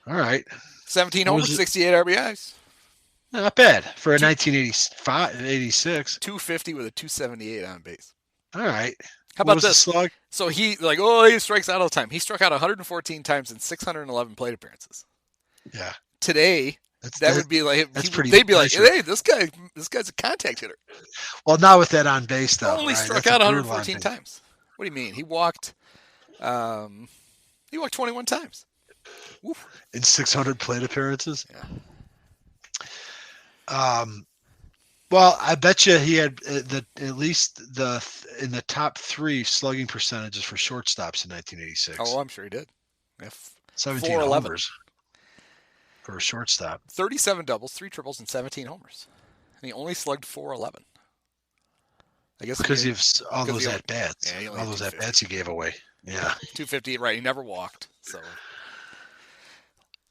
All right. 17 homers, 68 RBIs. Not bad for a 1986. 250 with a 278 on base. All right. How about this? Slug? So he strikes out all the time. He struck out 114 times in 611 plate appearances. Yeah. Today, would be like they'd be like, hey, this guy's a contact hitter. Well, not with that on base though. Only struck out 114 times. What do you mean? He walked 21 times. Oof. In 600 plate appearances. Yeah. Well, I bet you he had at least in the top 3 slugging percentages for shortstops in 1986. Oh, I'm sure he did. Yeah, 17 homers for a shortstop. 37 doubles, 3 triples, and 17 homers. And he only slugged 411. I guess because of all those at bats. Yeah, all those at bats he gave away. Yeah, 250. Right, he never walked. So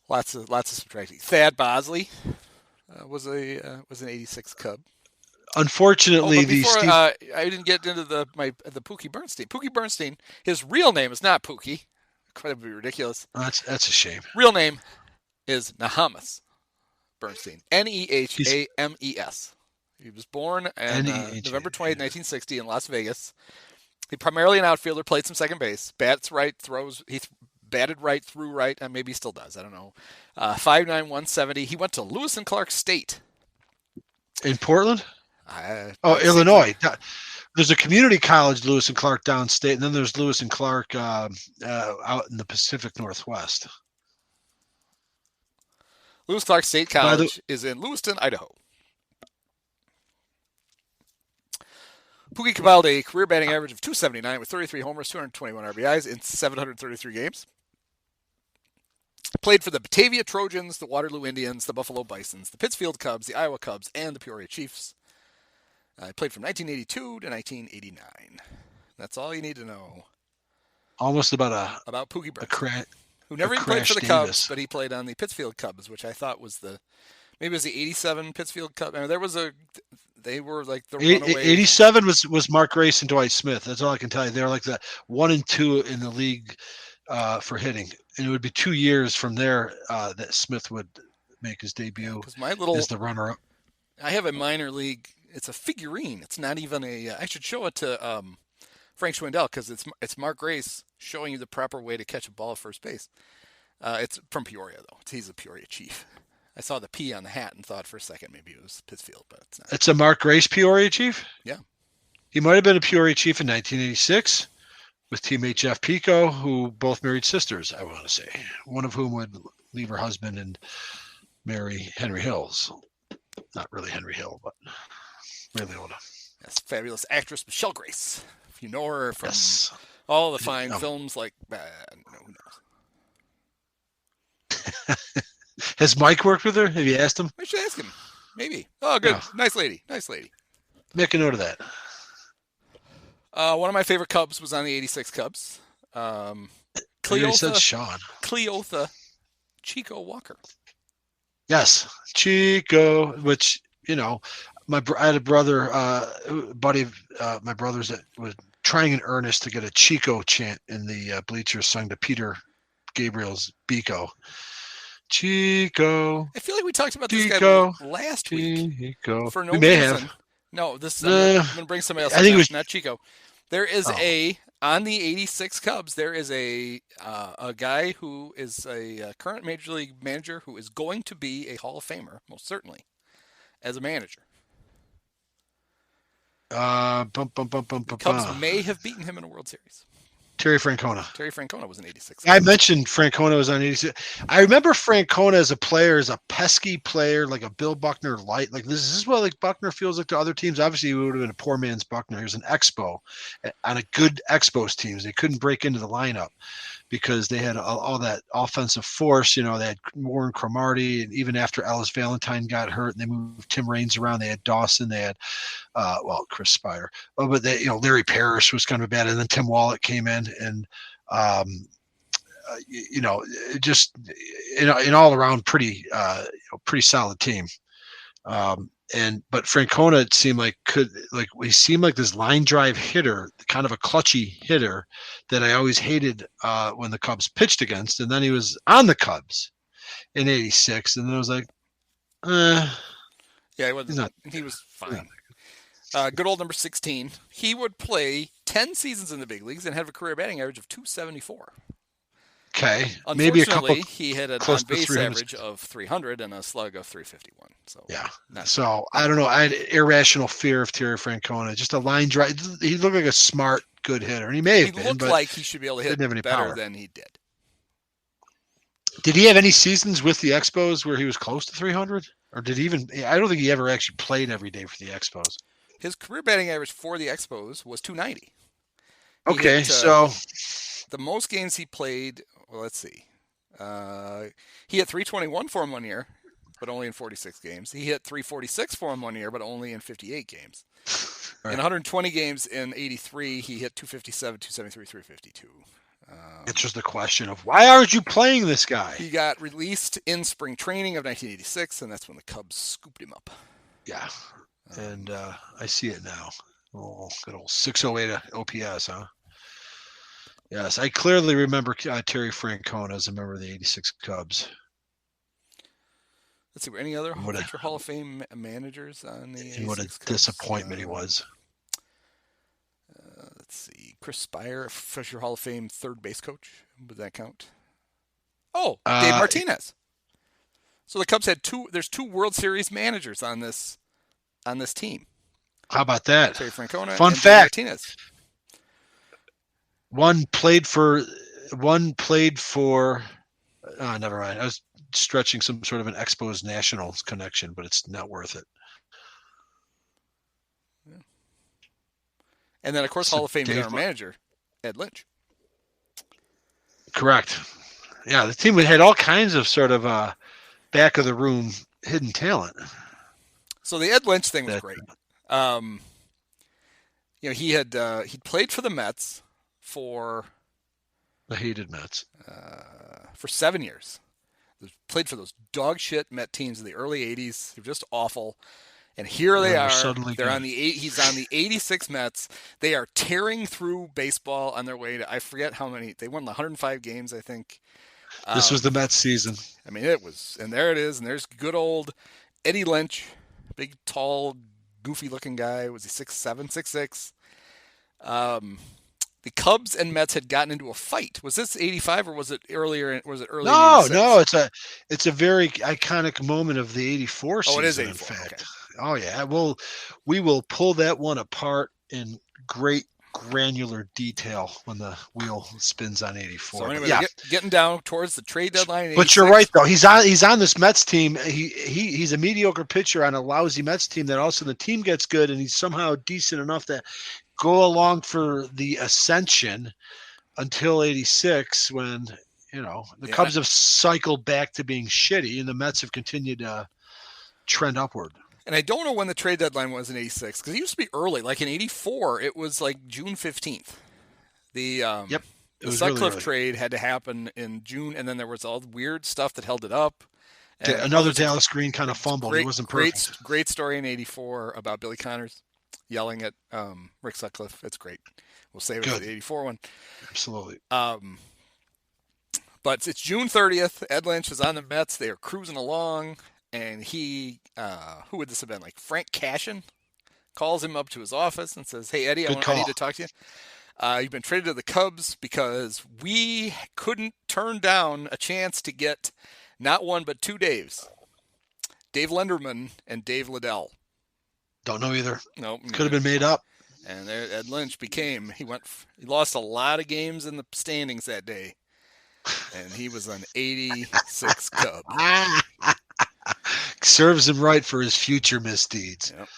lots of subtracting. Thad Bosley was an '86 Cub. Unfortunately, I didn't get into the Pookie Bernstein. Pookie Bernstein. His real name is not Pookie. That would be ridiculous. That's a shame. Real name is Nehames Bernstein. Nehames. He was born on November 20th, 1960 in Las Vegas. He primarily an outfielder, played some second base. Bats right, batted right, threw right, and maybe he still does. I don't know. 5'9", 170. He went to Lewis and Clark State. In Portland? It seems Illinois. like There's a community college, Lewis and Clark downstate, and then there's Lewis and Clark out in the Pacific Northwest. Lewis Clark State College is in Lewiston, Idaho. Pookie compiled a career batting average of .279 with 33 homers, 221 RBIs in 733 games. Played for the Batavia Trojans, the Waterloo Indians, the Buffalo Bisons, the Pittsfield Cubs, the Iowa Cubs, and the Peoria Chiefs. Played from 1982 to 1989. That's all you need to know. Almost about Pookie Brent, who never even played for the Cubs, but he played on the Pittsfield Cubs, which I thought was maybe it was the '87 Pittsfield Cubs. I mean, they were like the runaway. '87 was Mark Grace and Dwight Smith. That's all I can tell you. They were like the 1 and 2 in the league for hitting, and it would be 2 years from there that Smith would make his debut as the runner-up. I have a minor league. It's a figurine. It's not even I should show it to Frank Schwindel because it's Mark Grace showing you the proper way to catch a ball at first base. It's from Peoria though. He's a Peoria Chief. I saw the P on the hat and thought for a second maybe it was Pittsfield, but it's not. It's a Mark Grace Peoria Chief? Yeah. He might have been a Peoria Chief in 1986 with teammate Jeff Pico, who both married sisters, I want to say. One of whom would leave her husband and marry Henry Hills. Not really Henry Hill, but Ray Liotta. That's fabulous actress Michelle Grace. If you know her from all the fine films like who knows? Has Mike worked with her? Have you asked him? We should ask him. Maybe. Oh, good. Yeah. Nice lady. Make a note of that. One of my favorite Cubs was on the '86 Cubs. Cleotha Chico Walker. Yes, Chico. Which I had a brother, buddy of my brother's that was trying in earnest to get a Chico chant in the bleachers sung to Peter Gabriel's Biko. Chico. I feel like we talked about this guy last week. For no reason. May have. No, I'm going to bring somebody else. I think it was not Chico. There is on the '86 Cubs. There is a guy who is a current major league manager who is going to be a Hall of Famer, most certainly, as a manager. The Cubs may have beaten him in a World Series. Terry Francona. Terry Francona was an '86. I mentioned Francona was on '86. I remember Francona as a player, as a pesky player, like a Bill Buckner light. Like this is what like Buckner feels like to other teams. Obviously, he would have been a poor man's Buckner. He was an expo on a good Expos teams. They couldn't break into the lineup because they had all that offensive force. They had Warren Cromartie, and even after Ellis Valentine got hurt, and they moved Tim Raines around. They had Dawson. They had Chris Spire. But they, Larry Parrish was kind of bad, and then Tim Wallach came in, and just an all around pretty solid team. But Francona, it seemed like he seemed like this line drive hitter, kind of a clutchy hitter that I always hated when the Cubs pitched against. And then he was on the Cubs in '86, and then I was like, yeah, he was fine. Good old number 16. He would play 10 seasons in the big leagues and have a career batting average of .274. Okay, maybe a couple. He had an on-base average of 300 and a slug of 351. So yeah. So I don't know. I had irrational fear of Terry Francona. Just a line drive. He looked like a smart, good hitter, and he may have been. He looked like he should be able to hit better power than he did. Did he have any seasons with the Expos where he was close to 300, or did he even? I don't think he ever actually played every day for the Expos. His career batting average for the Expos was 290. Okay, so the most games he played. Well, let's see. He hit 321 for him 1 year, but only in 46 games. He hit 346 for him 1 year, but only in 58 games. Right. In 120 games in '83, he hit 257, 273, 352. It's just a question of why aren't you playing this guy? He got released in spring training of 1986, and that's when the Cubs scooped him up. Yeah, and I see it now. Oh, good old 608 OPS, huh? Yes, I clearly remember Terry Francona as a member of the '86 Cubs. Let's see, were any other future Hall of Fame managers on the '86 And what a Cubs? disappointment he was. Let's see, Chris Spire, future Hall of Fame third base coach. Would that count? Oh, Dave Martinez. So the Cubs had there's two World Series managers on this team. How about that? Terry Francona Fun and fact. Dave Martinez. One played for. Never mind. I was stretching some sort of an Expos Nationals connection, but it's not worth it. Yeah. And then, of course, Hall of Fame general manager, Ed Lynch. Correct. Yeah, the team had all kinds of sort of back of the room hidden talent. So the Ed Lynch thing was great. He'd played for the Mets for the hated Mets for 7 years. Played for those dog shit Met teams in the early '80s. They're just awful. And here they are. They're on he's on the '86 Mets. They are tearing through baseball on their way to, I forget how many. They won 105 games, I think. This was the Mets season. I mean, it was. And there it is. And there's good old Eddie Lynch, big, tall, goofy-looking guy. Was he 6'7", 6'6"? The Cubs and Mets had gotten into a fight. Was this '85 or was it earlier? Was it early? No. It's a very iconic moment of the '84 season. Oh, it is '84. In fact. Okay. Oh yeah. We will pull that one apart in great granular detail when the wheel spins on '84. So anyway, getting down towards the trade deadline. But you're right though. He's on this Mets team. He's a mediocre pitcher on a lousy Mets team. That also the team gets good, and he's somehow decent enough to go along for the ascension until '86, when the Cubs have cycled back to being shitty, and the Mets have continued to trend upward. And I don't know when the trade deadline was in '86 because it used to be early. Like in '84, it was like June 15th. The Sutcliffe really trade had to happen in June, and then there was all the weird stuff that held it up. Another Dallas Green kind of fumble. It wasn't perfect. Great story in '84 about Billy Connors yelling at Rick Sutcliffe. It's great. We'll save it for the '84 one. Absolutely. But it's June 30th. Ed Lynch is on the Mets. They are cruising along. And he, who would this have been? Like Frank Cashin calls him up to his office and says, "Hey, Eddie, I need to talk to you. You've been traded to the Cubs because we couldn't turn down a chance to get not one but two Daves. Dave Lenderman and Dave Liddell." Don't know either. No. Could have been made up. And there Ed Lynch he lost a lot of games in the standings that day. And he was an '86 Cub. Serves him right for his future misdeeds. Yep.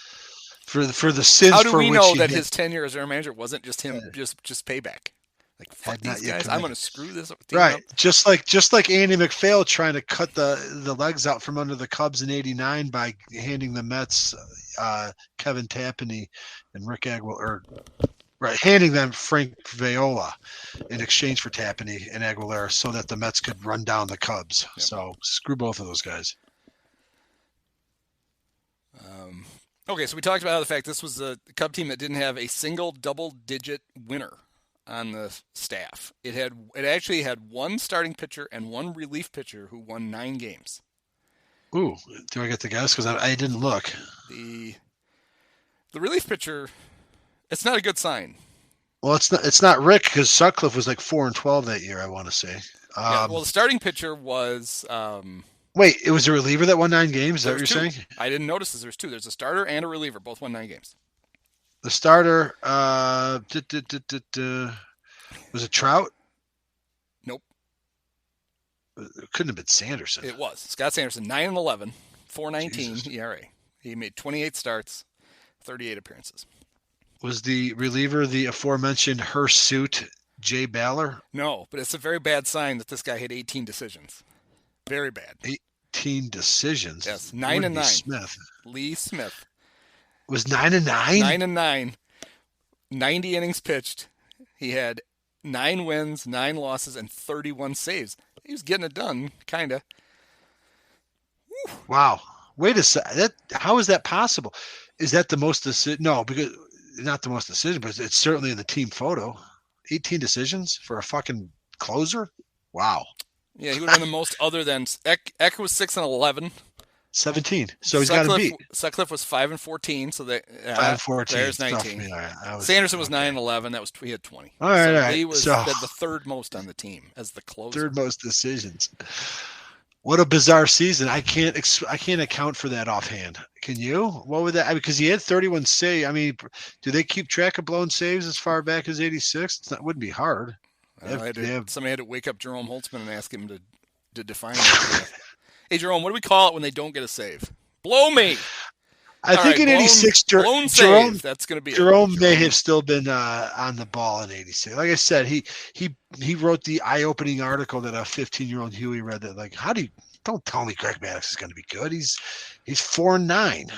For the sins. How do we know that his tenure as their manager wasn't just him just payback? Like, fuck these guys, I'm going to screw this team up. Just like Andy McPhail trying to cut the legs out from under the Cubs in '89 by handing the Mets Kevin Tapani and Rick Aguilera. Handing them Frank Viola in exchange for Tapani and Aguilera so that the Mets could run down the Cubs. Yep. So screw both of those guys. Okay, so we talked about the fact this was a Cub team that didn't have a single double-digit winner on the staff. It actually had one starting pitcher and one relief pitcher who won 9 games. Ooh, do I get the guess? Because I didn't look. The relief pitcher, it's not a good sign. Well, it's not Rick, because Sutcliffe was like 4-12 that year, I want to say. The starting pitcher was. Wait, it was a reliever that won 9 games? Is that what you're saying? I didn't notice this. There's 2. There's a starter and a reliever. Both won 9 games. The starter was it Trout? Nope. It couldn't have been Sanderson. It was. Scott Sanderson, 9-11, 4.19 ERA. He made 28 starts, 38 appearances. Was the reliever the aforementioned hirsute Jay Baller? No, but it's a very bad sign that this guy had 18 decisions. Very bad. 18 decisions? Yes, 9-9. Smith. Lee Smith. Was 9-9? 9-9. 90 innings pitched. He had 9 wins, 9 losses, and 31 saves. He was getting it done, kind of. Wow. Wait a second. How is that possible? Is that the most decision? No, because not the most decision, but it's certainly in the team photo. 18 decisions for a fucking closer? Wow. Yeah, he would have been the most other than Eck was 6-11. 17. So he's got to beat. Sutcliffe was 5-14, so that 5-14. There's 19. Sanderson was 9-11. That was he had 20. All right, so all right. Lee was so, the third most on the team as the closer. Third most decisions. What a bizarre season! I can't account for that offhand. Can you? What would that? Because he had 31 saves. I mean, do they keep track of blown saves as far back as 86? That wouldn't be hard. Somebody had to wake up Jerome Holtzman and ask him to define it. Hey, Jerome, what do we call it when they don't get a save? Blow me. I think in 86, blown save. That's going to be Jerome may have still been on the ball in 86. Like I said, he wrote the eye-opening article that a 15-year-old Huey read that, like, don't tell me Greg Maddux is going to be good. He's 4-9.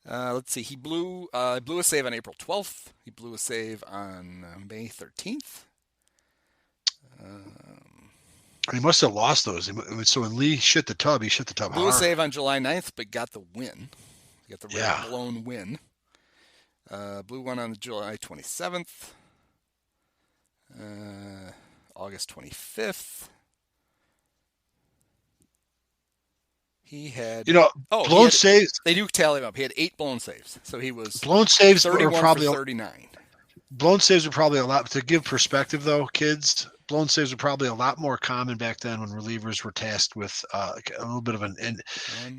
Let's see. He blew a save on April 12th. He blew a save on May 13th. He must have lost those. So when Lee shit the tub, he shit the tub hard. Blew a save on July 9th, but got the win. He got the red blown win. Blew one on July 27th. August 25th. He had blown saves. They do tally him up. He had 8 blown saves, so he was blown saves 31 were probably for 39. Blown saves were probably a lot. To give perspective, though, kids, blown saves were probably a lot more common back then when relievers were tasked with a little bit of an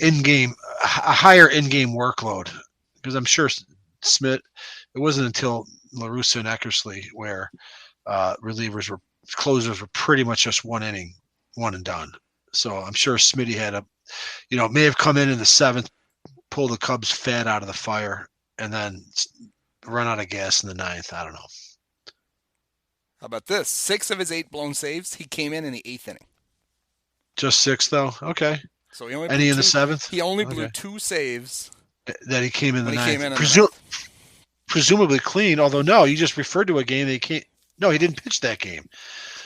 in-game, a higher in-game workload. Because I'm sure Smith, it wasn't until La Russa and Eckersley where closers were pretty much just one inning, one and done. So I'm sure Smitty had may have come in the 7th, pull the Cubs fat out of the fire, and then run out of gas in the 9th. I don't know. How about this? 6 of his 8 blown saves, he came in the 8th inning. Just 6, though? Okay. So he only blew in the 7th? He only blew 2 saves. That he came in the 9th. Presumably clean, although no, you just referred to a game he didn't pitch that game.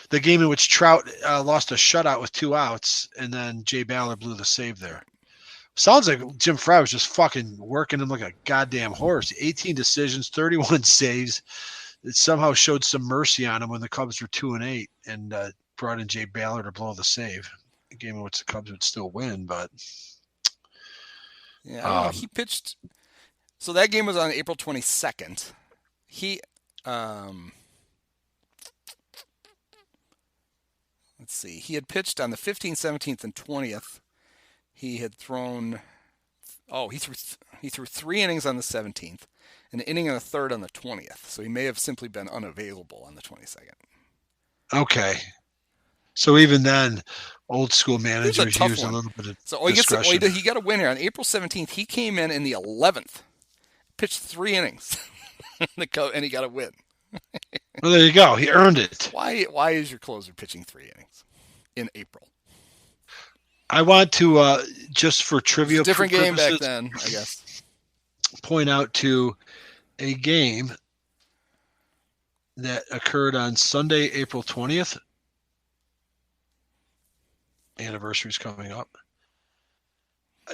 The game in which Trout lost a shutout with 2 outs, and then Jay Ballard blew the save there. Sounds like Jim Frey was just fucking working him like a goddamn horse. 18 decisions, 31 saves. It somehow showed some mercy on him when the Cubs were 2-8 and brought in Jay Ballard to blow the save. A game in which the Cubs would still win, but yeah, I don't know. He pitched. So that game was on April 22nd. He let's see. He had pitched on the 15th, 17th, and 20th. He had thrown. He threw 3 innings on the 17th, an inning and a third on the 20th. So he may have simply been unavailable on the 22nd. Okay. So even then, old school managers use a little bit of discretion. He got a win here on April 17th. He came in the 11th, pitched 3 innings, and he got a win. Well, there you go. He earned it. Why is your closer pitching 3 innings in April? I want to, just for trivia purposes, different game back then, I guess, point out to a game that occurred on Sunday, April 20th. Anniversary's coming up.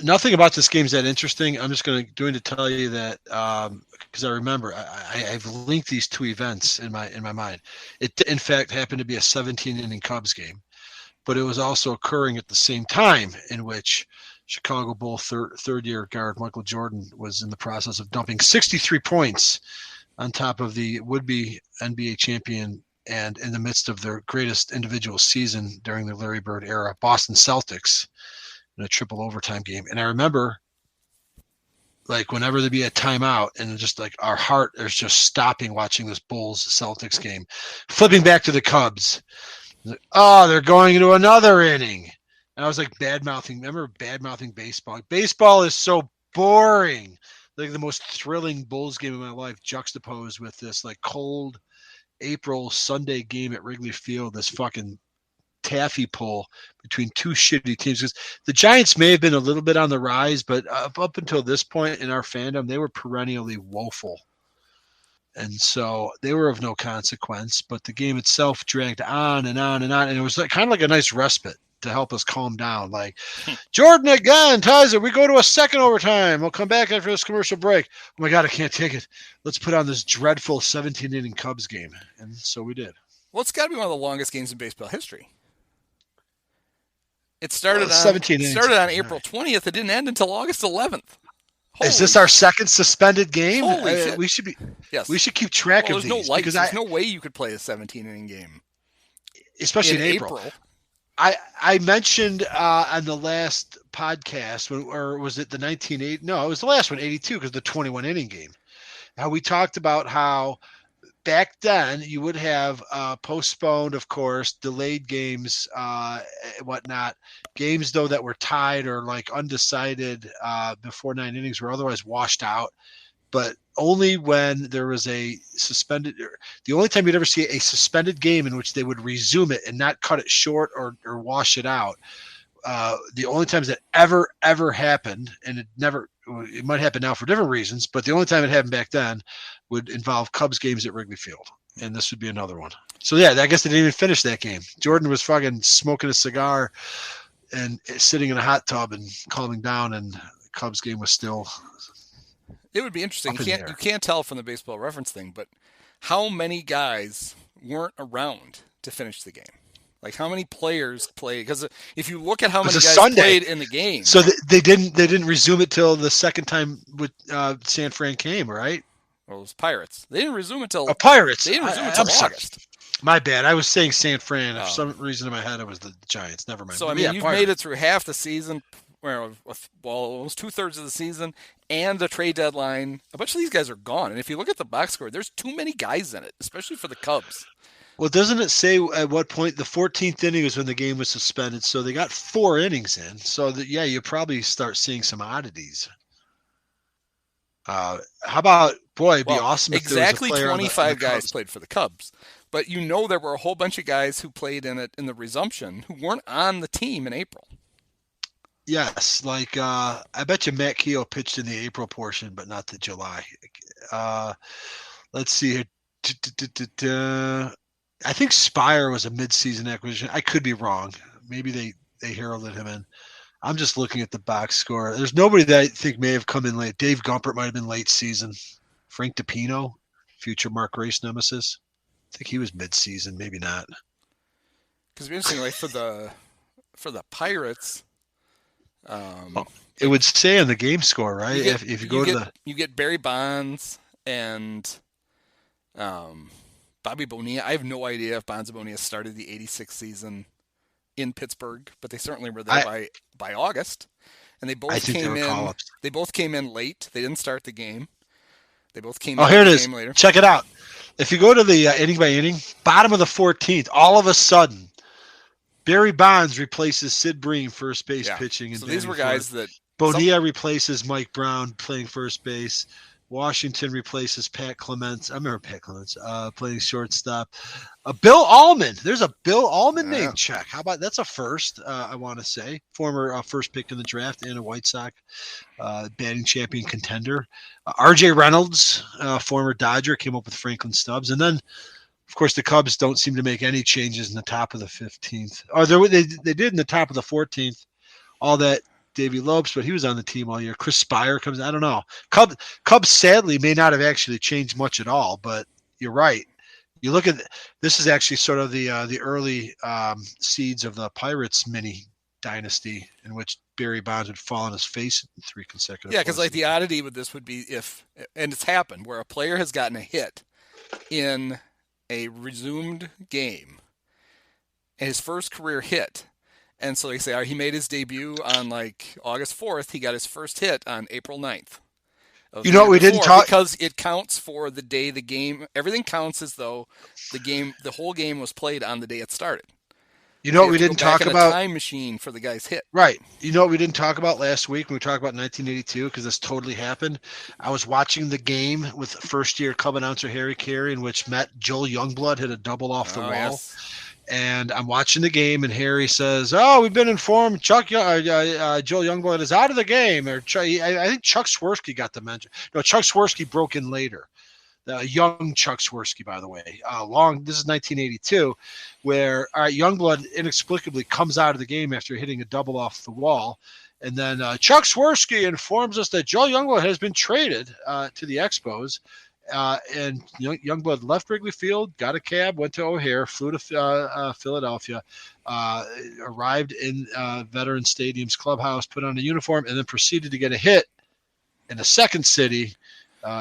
Nothing about this game is that interesting. I'm just going to tell you that because I remember I've linked these 2 events in my mind. It in fact happened to be a 17-inning Cubs game, but it was also occurring at the same time in which Chicago Bull third-year guard Michael Jordan was in the process of dumping 63 points on top of the would-be NBA champion and in the midst of their greatest individual season during the Larry Bird era, Boston Celtics, in a triple overtime game. And I remember, like, whenever there'd be a timeout and just like our heart is just stopping watching this Bulls Celtics game, flipping back to the Cubs. Like, oh, they're going into another inning. And I was like remember bad-mouthing baseball. Baseball is so boring. Like the most thrilling Bulls game of my life juxtaposed with this like cold April Sunday game at Wrigley Field, this fucking taffy pull between 2 shitty teams. Because the Giants may have been a little bit on the rise, but up until this point in our fandom, they were perennially woeful. And so they were of no consequence, but the game itself dragged on and on and on. And it was kind of like a nice respite to help us calm down. Like, Jordan again ties it. We go to a second overtime. We'll come back after this commercial break. Oh my God, I can't take it. Let's put on this dreadful 17-inning Cubs game. And so we did. Well, it's got to be one of the longest games in baseball history. It started on 17 innings. Started on April 20th. It didn't end until August 11th. Is this our second suspended game? Holy shit. We should be. Yes. We should keep track of there's these. No lights. There's no way you could play a 17-inning game. Especially in April. I mentioned on the last podcast, or was it the 1980? No, it was the last one, 82, because the 21-inning game. How we talked about how back then you would have postponed, of course, delayed games, whatnot. Games, though, that were tied or like undecided before 9 innings were otherwise washed out. But only when there was a suspended – the only time you'd ever see a suspended game in which they would resume it and not cut it short or wash it out. The only times that ever happened, and it might happen now for different reasons, but the only time it happened back then would involve Cubs games at Wrigley Field, and this would be another one. So, yeah, I guess they didn't even finish that game. Jordan was fucking smoking a cigar and sitting in a hot tub and calming down, and the Cubs game was still – it would be interesting. You can't tell from the Baseball Reference thing, but how many guys weren't around to finish the game? Like how many players played? Because if you look at how many guys played in the game, so they didn't resume it till the second time with San Fran came, right? Well, it was Pirates. They didn't resume until Pirates. They didn't resume until August. My bad. I was saying San Fran. For some reason in my head, it was the Giants. Never mind. So I mean, you've made it through half the season. Well, almost 2/3 of the season and the trade deadline. A bunch of these guys are gone. And if you look at the box score, there's too many guys in it, especially for the Cubs. Well, doesn't it say at what point the 14th inning was when the game was suspended? So they got 4 innings in. So you probably start seeing some oddities. How about, it'd be awesome if exactly there was a player 25 guys played for the Cubs. But there were a whole bunch of guys who played in it in the resumption who weren't on the team in April. Yes, like I bet you Matt Keogh pitched in the April portion, but not the July. Let's see here. I think Spire was a mid-season acquisition. I could be wrong. Maybe they heralded him in. I'm just looking at the box score. There's nobody that I think may have come in late. Dave Gumpert might have been late season. Frank DiPino, future Mark Race nemesis. I think he was mid-season, maybe not. Because it'd be interesting, like for the Pirates. It would say on the game score, right? If you go to you get Barry Bonds and Bobby Bonilla. I have no idea if Bonds and Bonilla started the 86 season in Pittsburgh, but they certainly were there by August. And they both came in. Call-ups. They both came in late. They didn't start the game. They both came in here it is. Game later. Check it out. If you go to the inning by inning, bottom of the 14th, all of a sudden, Barry Bonds replaces Sid Bream first base pitching. So these were guys that Bonilla replaces Mike Brown playing first base. Washington replaces Pat Clements. I remember Pat Clements playing shortstop. Bill Allman. There's a Bill Allman name check. How about that's a first? I want to say former first pick in the draft and a White Sox batting champion contender. R.J. Reynolds, former Dodger, came up with Franklin Stubbs, and then. Of course, the Cubs don't seem to make any changes in the top of the 15th. Or they did in the top of the 14th. All that Davey Lopes, but he was on the team all year. Chris Spire comes. I don't know. Cubs sadly may not have actually changed much at all. But you're right. You look at this is actually sort of the early seeds of the Pirates mini dynasty in which Barry Bonds would fall on his face in 3 consecutive. Yeah, because like the oddity with this would be and it's happened where a player has gotten a hit in a resumed game, his first career hit, and so they say he made his debut on like August 4th. He got his first hit on April 9th. You know what we didn't talk because it counts for the day the game. Everything counts as though the whole game was played on the day it started. You know what we didn't talk about? A time machine for the guy's hit. Right. You know what we didn't talk about last week when we talked about 1982 because this totally happened. I was watching the game with first-year Cub announcer Harry Carey in which Joel Youngblood hit a double off the wall. Yes. And I'm watching the game and Harry says, we've been informed Joel Youngblood is out of the game. Or I think Chuck Swirsky got the mention. No, Chuck Swirsky broke in later. The young Chuck Swirsky, by the way. This is 1982, where Youngblood inexplicably comes out of the game after hitting a double off the wall. And then Chuck Swirsky informs us that Joel Youngblood has been traded to the Expos. And Youngblood left Wrigley Field, got a cab, went to O'Hare, flew to Philadelphia, arrived in Veterans Stadium's clubhouse, put on a uniform, and then proceeded to get a hit in the second city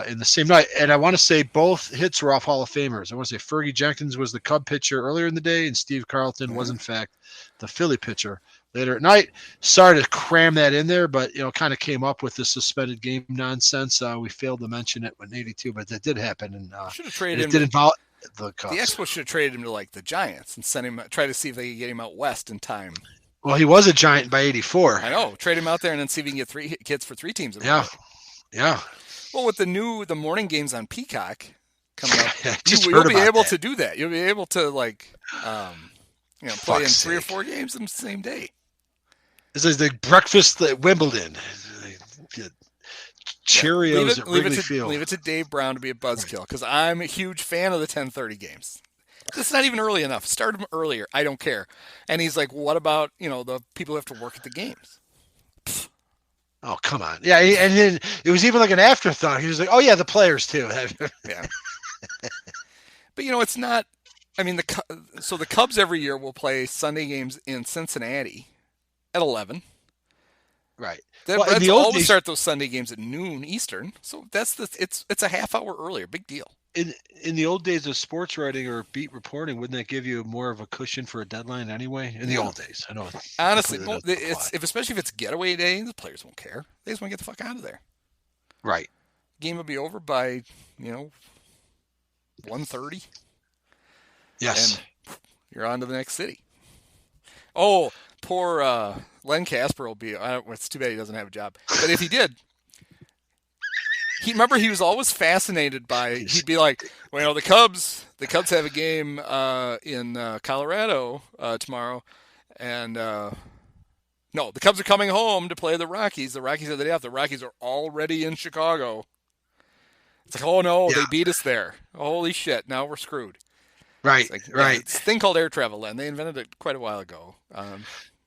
in the same night. And I want to say both hits were off Hall of Famers. I want to say Fergie Jenkins was the Cub pitcher earlier in the day, and Steve Carlton was, in fact, the Philly pitcher later at night. Sorry to cram that in there, but kind of came up with the suspended game nonsense. We failed to mention it in '82, but that did happen, and should have traded him. It did involve the Cubs. The Expos should have traded him to like the Giants and send him, try to see if they could get him out west in time. Well, he was a Giant by '84. I know. Trade him out there and then see if we can get 3 kids for 3 teams. Yeah. Well, with the morning games on Peacock coming up, you'll be able to do that. You'll be able to play in 3 or 4 games in the same day. This is the breakfast at Wimbledon. Cheerios at Wrigley Field. Leave it to Dave Brown to be a buzzkill, because I'm a huge fan of the 10:30 games. It's not even early enough. Start them earlier. I don't care. And he's like, what about the people who have to work at the games? Oh, come on. Yeah, and then it was even like an afterthought. He was like, oh, yeah, the players, too. Yeah. But, it's not – I mean, the Cubs every year will play Sunday games in Cincinnati at 11. Right. The Reds always start those Sunday games at noon Eastern. So it's a half hour earlier. Big deal. In the old days of sports writing or beat reporting, wouldn't that give you more of a cushion for a dedeadline anyway? In the old days, I know. Honestly, especially if it's getaway day, the players won't care. They just want to get the fuck out of there. Right. Game will be over by 1:30. Yes. And you're on to the next city. Oh, poor Len Casper will be. It's too bad he doesn't have a job. But if he did. He was always fascinated by. He'd be like, well, the Cubs have a game in Colorado tomorrow, and no, the Cubs are coming home to play the Rockies. The Rockies have the day off. The Rockies are already in Chicago. It's like, oh no, They beat us there. Holy shit! Now we're screwed. Right, right. It's a thing called air travel, Len. They invented it quite a while ago.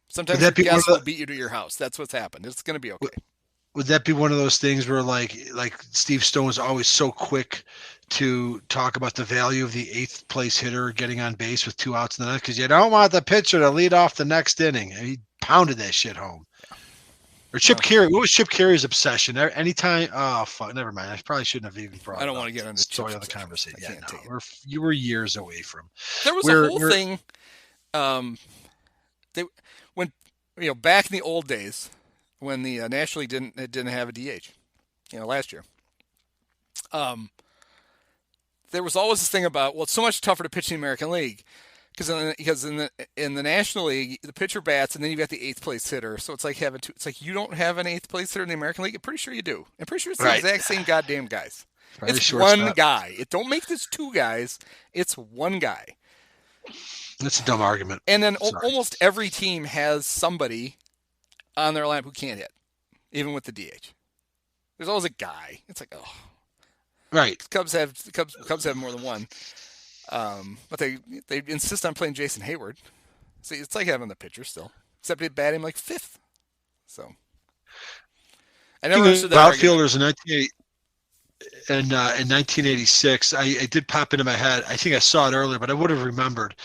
Sometimes your guests will beat you to your house. That's what's happened. It's going to be okay. Would that be one of those things where like Steve Stone was always so quick to talk about the value of the 8th place hitter getting on base with 2 outs in the ninth, because you don't want the pitcher to lead off the next inning? And he pounded that shit home. Or Chip Carey. What was Chip Carey's obsession? Anytime. Oh fuck. Never mind. I probably shouldn't have even brought. I don't want to get into the story of the conversation. Yeah, no. You were years away from. There was a whole thing. Back in the old days, when the National League didn't have a DH, last year. There was always this thing about, well, it's so much tougher to pitch in the American League because in the National League the pitcher bats and then you got the 8th place hitter, so it's like having two. It's like you don't have an 8th place hitter in the American League. I'm pretty sure you do. I'm pretty sure it's the exact same goddamn guys. It's one guy. Don't make this 2 guys. It's one guy. That's a dumb argument. And then almost every team has somebody on their lineup who can't hit, even with the DH. There's always a guy. It's like, oh, right. Cubs have more than one, but they insist on playing Jason Hayward. See, it's like having the pitcher still, except they bat him like 5th. So I never understood that. Outfielders in 1986, I did pop into my head. I think I saw it earlier, but I would have remembered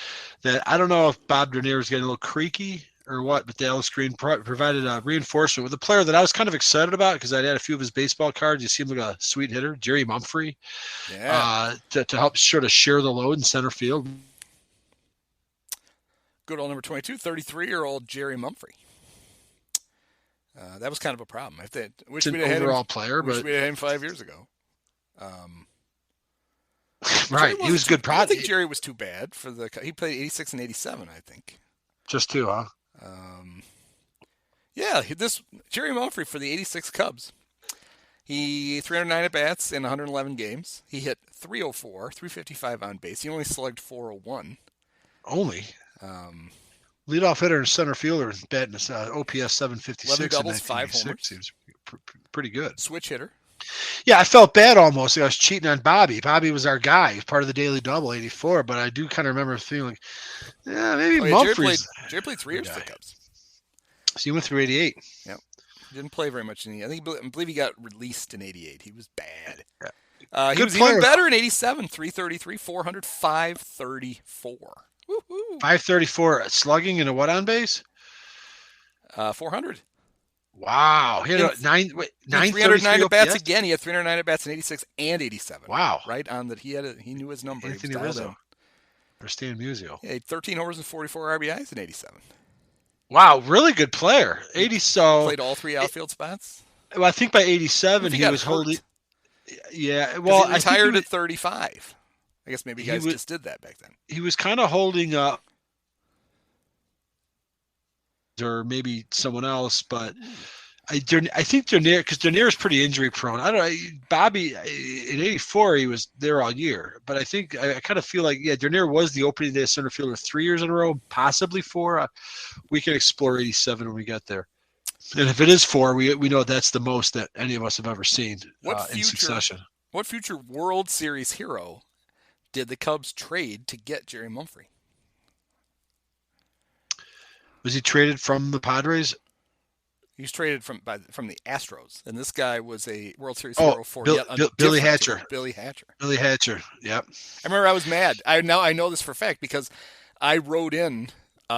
that. I don't know if Bob Dernier was getting a little creaky or what, but Dallas Green provided a reinforcement with a player that I was kind of excited about because I'd had a few of his baseball cards. He seemed like a sweet hitter, Jerry Mumphrey, to help sort of share the load in center field. Good old number 22, 33-year-old Jerry Mumphrey. That was kind of a problem. Wish we'd have overall player, but we'd had him 5 years ago. Right, he was a good product. I don't think Jerry was too bad for he played 86 and 87, I think. Just 2, huh? This Jerry Mumphrey for the 86 Cubs. He 309 at bats in 111 games. He hit 304, 355 on base. He only slugged 401. Only. Leadoff hitter and center fielder batting OPS 756. 11 doubles, 5 homers. Seems pretty good. Switch hitter. Yeah, I felt bad almost. I was cheating on Bobby. Bobby was our guy. He was part of the Daily Double, 84. But I do kind of remember feeling, maybe Mumphrey. Jerry played 3 years for the Cubs. So you went through 88. Yep. He didn't play very much in I believe he got released in 88. He was bad. Yeah. He was player. even better in 87. 333, 400, 534. Woo-hoo. 534 slugging and a what on base? 400. Wow. He had 309 at bats again. He had 309 at bats in 86 and 87. Wow. Right on that. He knew his number. Anthony Rizzo. Or Stan Musial. He had 13 homers and 44 RBIs in 87. Wow, really good player. 80 so played all three outfield spots. Well, I think by 87 he was holding. Yeah, well, he retired at 35. I guess maybe guys just did that back then. He was kind of holding up, or maybe someone else, but I think Dernier, because Dernier is pretty injury prone. I don't know. Bobby in '84 he was there all year, but I think I kind of feel like Dernier was the opening day center fielder 3 years in a row, possibly 4. We can explore '87 when we get there. And if it is 4, we know that's the most that any of us have ever seen in succession. What future World Series hero did the Cubs trade to get Jerry Mumphrey? Was he traded from the Padres? He was traded from the Astros, and this guy was a World Series hero for Billy Hatcher. Billy Hatcher. Billy Hatcher. Yep. I remember I was mad. I know this for a fact because I wrote in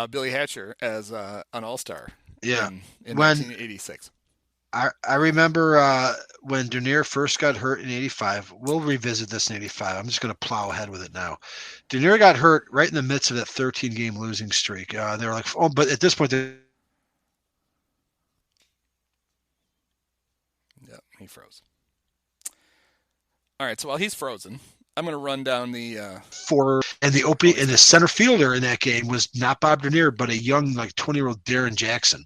Billy Hatcher as an All-Star. Yeah. In 1986. I remember when Dernier first got hurt in 85. We'll revisit this in 85. I'm just going to plow ahead with it now. Dernier got hurt right in the midst of that 13-game losing streak. They were like, oh, but at this point, yeah, he froze. All right, so while he's frozen, I'm going to run down the the center fielder in that game was not Bob Dernier, but a young, like 20-year-old Darren Jackson.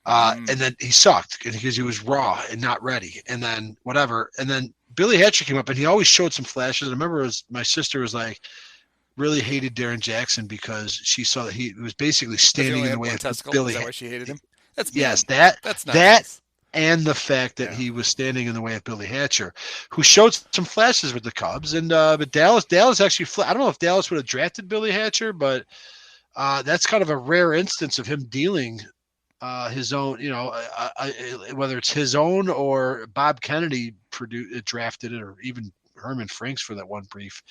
And then he sucked because he was raw and not ready. And then whatever. And then Billy Hatcher came up and he always showed some flashes. I remember my sister was like, really hated Darren Jackson because she saw that he was basically standing in the way of Billy. Is that why she hated him? That's mean. Yes, that's not nice. And the fact that he was standing in the way of Billy Hatcher, who showed some flashes with the Cubs. And but Dallas actually, I don't know if Dallas would have drafted Billy Hatcher, but that's kind of a rare instance of him dealing his own, whether it's his own or Bob Kennedy drafted it, or even Herman Franks for that one brief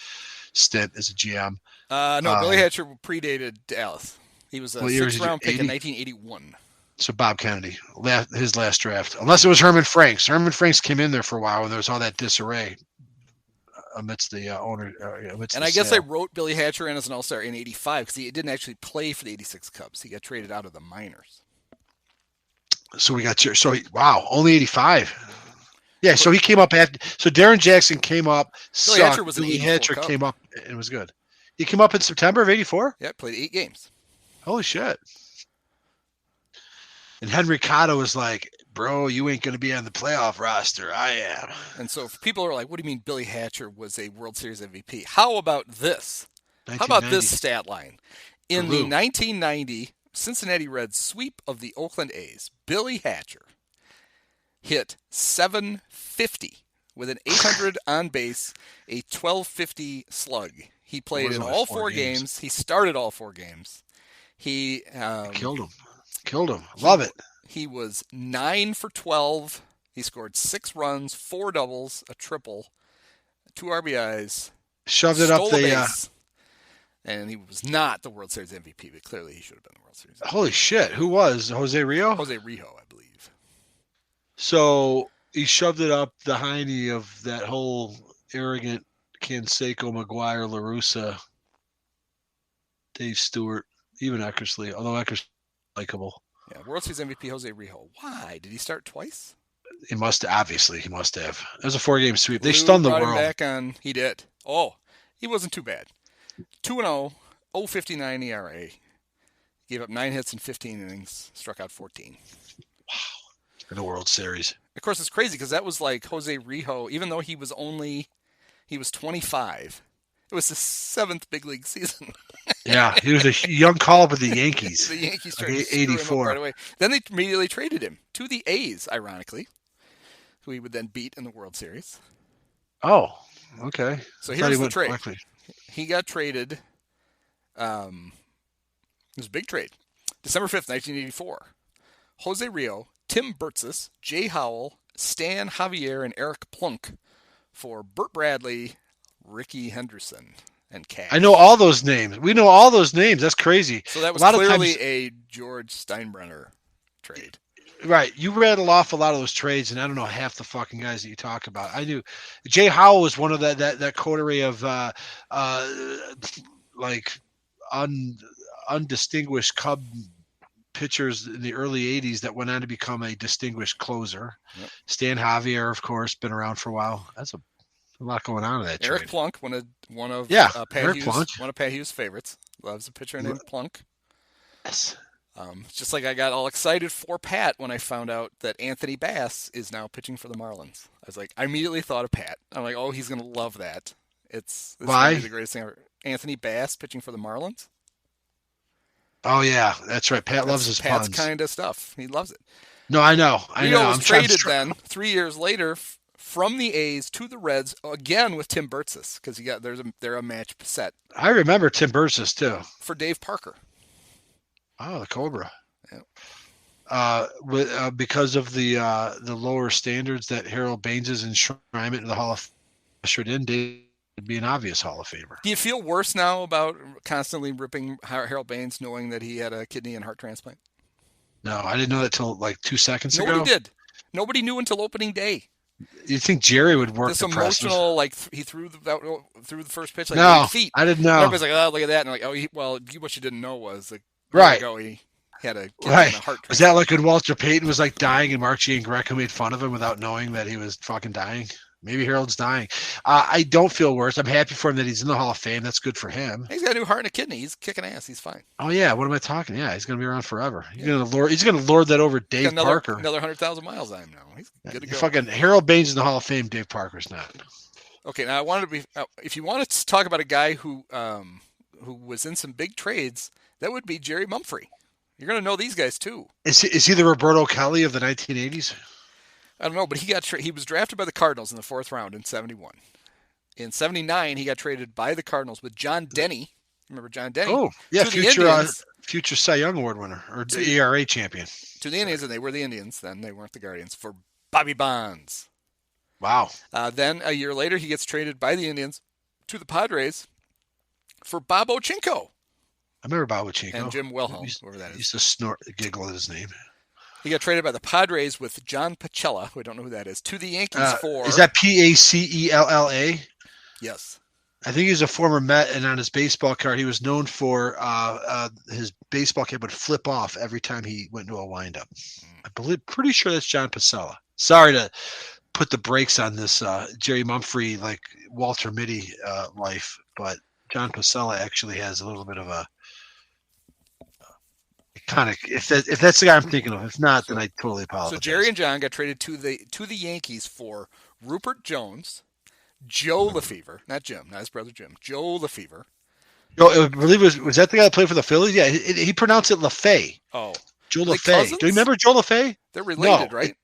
stint as a GM. No, Billy Hatcher predated Dallas. He was a 6th-round pick in 1981. So Bob Kennedy, his last draft, unless it was Herman Franks. Herman Franks came in there for a while, and there was all that disarray amidst the owner. And I guess I wrote Billy Hatcher in as an All-Star in '85 because he didn't actually play for the '86 Cubs. He got traded out of the minors. So we got only 85. Yeah, so he came up after. So Darren Jackson came up. Billy Hatcher was Billy Hatcher came up and was good. He came up in September of '84. Yeah, played 8 games. Holy shit! And Henry Cotto was like, "Bro, you ain't going to be on the playoff roster. I am." And so people are like, "What do you mean Billy Hatcher was a World Series MVP?" How about this? How about this stat line? In the 1990 Cincinnati Reds sweep of the Oakland A's, Billy Hatcher hit .750 with an 800 on base, a .1250 slug. He played in all 4 games. He started all 4 games. He killed him. Love it. He was 9 for 12. He scored 6 runs, 4 doubles, a triple, 2 RBIs. Shoved it up the. And he was not the World Series MVP, but clearly he should have been the World Series MVP. Holy shit! Who was Jose Rio? Jose Rio, I believe. So he shoved it up the hiney of that whole arrogant Canseco, McGuire, La Russa, Dave Stewart, even Eckersley. Although Eckersley likable. Yeah, World Series MVP Jose Rio. Why did he start twice? He must have. It was a 4-game sweep. They stunned the world. He did. Oh, he wasn't too bad. 2-0, 0.59 ERA. Gave up 9 hits in 15 innings, struck out 14. Wow. In the World Series. Of course, it's crazy because that was like Jose Rio, even though he was 25. It was his 7th big league season. Yeah, he was a young call-up with the Yankees. The Yankees started like 84 right away. Then they immediately traded him to the A's, ironically, who he would then beat in the World Series. Oh, okay. So here's the trade. Quickly. He got traded. It was a big trade. December 5th, 1984. Jose Rio, Tim Burtsis, Jay Howell, Stan Javier, and Eric Plunk for Burt Bradley, Ricky Henderson, and Cash. I know all those names. We know all those names. That's crazy. So that was a lot clearly of times, a George Steinbrenner trade. Right. You rattle off a lot of those trades, and I don't know half the fucking guys that you talk about. I knew Jay Howell was one of that coterie of like undistinguished Cub pitchers in the early 80s that went on to become a distinguished closer. Yep. Stan Javier, of course, been around for a while. That's a lot going on in that Eric trade. Plunk, one of Pat Hughes' favorites. Loves a pitcher named Plunk. Yes. Just like I got all excited for Pat when I found out that Anthony Bass is now pitching for the Marlins. I immediately thought of Pat. I'm like, oh, he's going to love that. It's Why? the greatest thing ever. Anthony Bass pitching for the Marlins. Oh, yeah, that's right. Pat loves his Pat's puns. kind of stuff. He loves it. No, I know. Rio was traded then 3 years later from the A's to the Reds again with Tim Burtsis because they're a match set. I remember Tim Burtsis too. For Dave Parker. Oh, the Cobra. Yeah. Because of the lower standards that Harold Baines's enshrinement in the Hall of Fame ushered in, Dave would be an obvious Hall of Famer. Do you feel worse now about constantly ripping Harold Baines, knowing that he had a kidney and heart transplant? No, I didn't know that till like 2 seconds ago. Nobody did. Nobody knew until opening day. You think Jerry would work this the emotional, he threw the first pitch like no, 8 feet. I didn't know. Everybody's like, oh, look at that, and like, oh, what you didn't know was like, right. He had a kidney right. and a heart transplant. Was that like when Walter Payton was like dying and Marchie and Greco made fun of him without knowing that he was fucking dying? Maybe Harold's dying. I don't feel worse. I'm happy for him that he's in the Hall of Fame. That's good for him. He's got a new heart and a kidney. He's kicking ass. He's fine. Oh yeah, what am I talking? Yeah, he's gonna be around forever. He's gonna lord that over Dave Parker. Another 100,000 miles on him now. He's good to go. Fucking Harold Baines in the Hall of Fame. Dave Parker's not. Okay, now I wanted to be. If you wanted to talk about a guy who was in some big trades, that would be Jerry Mumphrey. You're gonna know these guys too. Is he the Roberto Kelly of the 1980s? I don't know, but he was drafted by the Cardinals in the 4th round in 71. In 79, he got traded by the Cardinals with John Denny. Remember John Denny? Oh, yeah, future Cy Young Award winner or ERA champion. To the Indians, and they were the Indians then. They weren't the Guardians. For Bobby Bonds. Wow. Then a year later, he gets traded by the Indians to the Padres for Bob Ochinko. I remember Bob Ochinko. And Jim Wilhelm, whoever that is. He used to giggle at his name. He got traded by the Padres with John Pacella, who I don't know who that is, to the Yankees for... Is that Pacella? Yes. I think he's a former Met, and on his baseball card, he was known for his baseball cap would flip off every time he went into a windup. Pretty sure that's John Pacella. Sorry to put the brakes on this Jerry Mumphrey, like Walter Mitty life, but John Pacella actually has a little bit of a if that's the guy I'm thinking of. If not, then I totally apologize. So Jerry and John got traded to the Yankees for Rupert Jones, Joe Lefevre, not Jim, not his brother Jim, Joe Lefevre. I believe was that the guy that played for the Phillies? Yeah, he pronounced it LaFay. Oh, Joe LaFay. Do you remember Joe LaFay? They're related, right?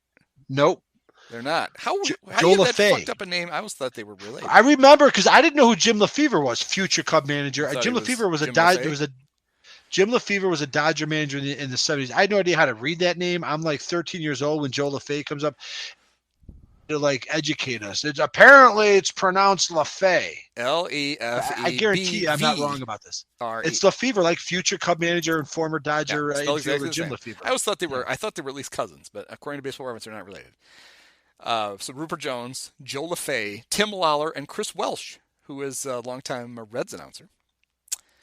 Nope. They're not. How Joe do you have LaFay. that fucked up a name? I always thought they were related. I remember because I didn't know who Jim Lefevre was, future Cub manager. Jim Lefevre was Jim Lefevre was a Dodger manager in the 70s. I had no idea how to read that name. I'm like 13 years old when Joe LaFay comes up to like educate us. Apparently it's pronounced LaFay. Lefebvre. I guarantee you I'm not wrong about this. It's Lefevre, like future Cub manager and former Dodger infielder Jim Lefevre. I always thought they were at least cousins, but according to Baseball Reference, they're not related. So Rupert Jones, Joe LaFay, Tim Lawler, and Chris Welsh, who is a longtime Reds announcer.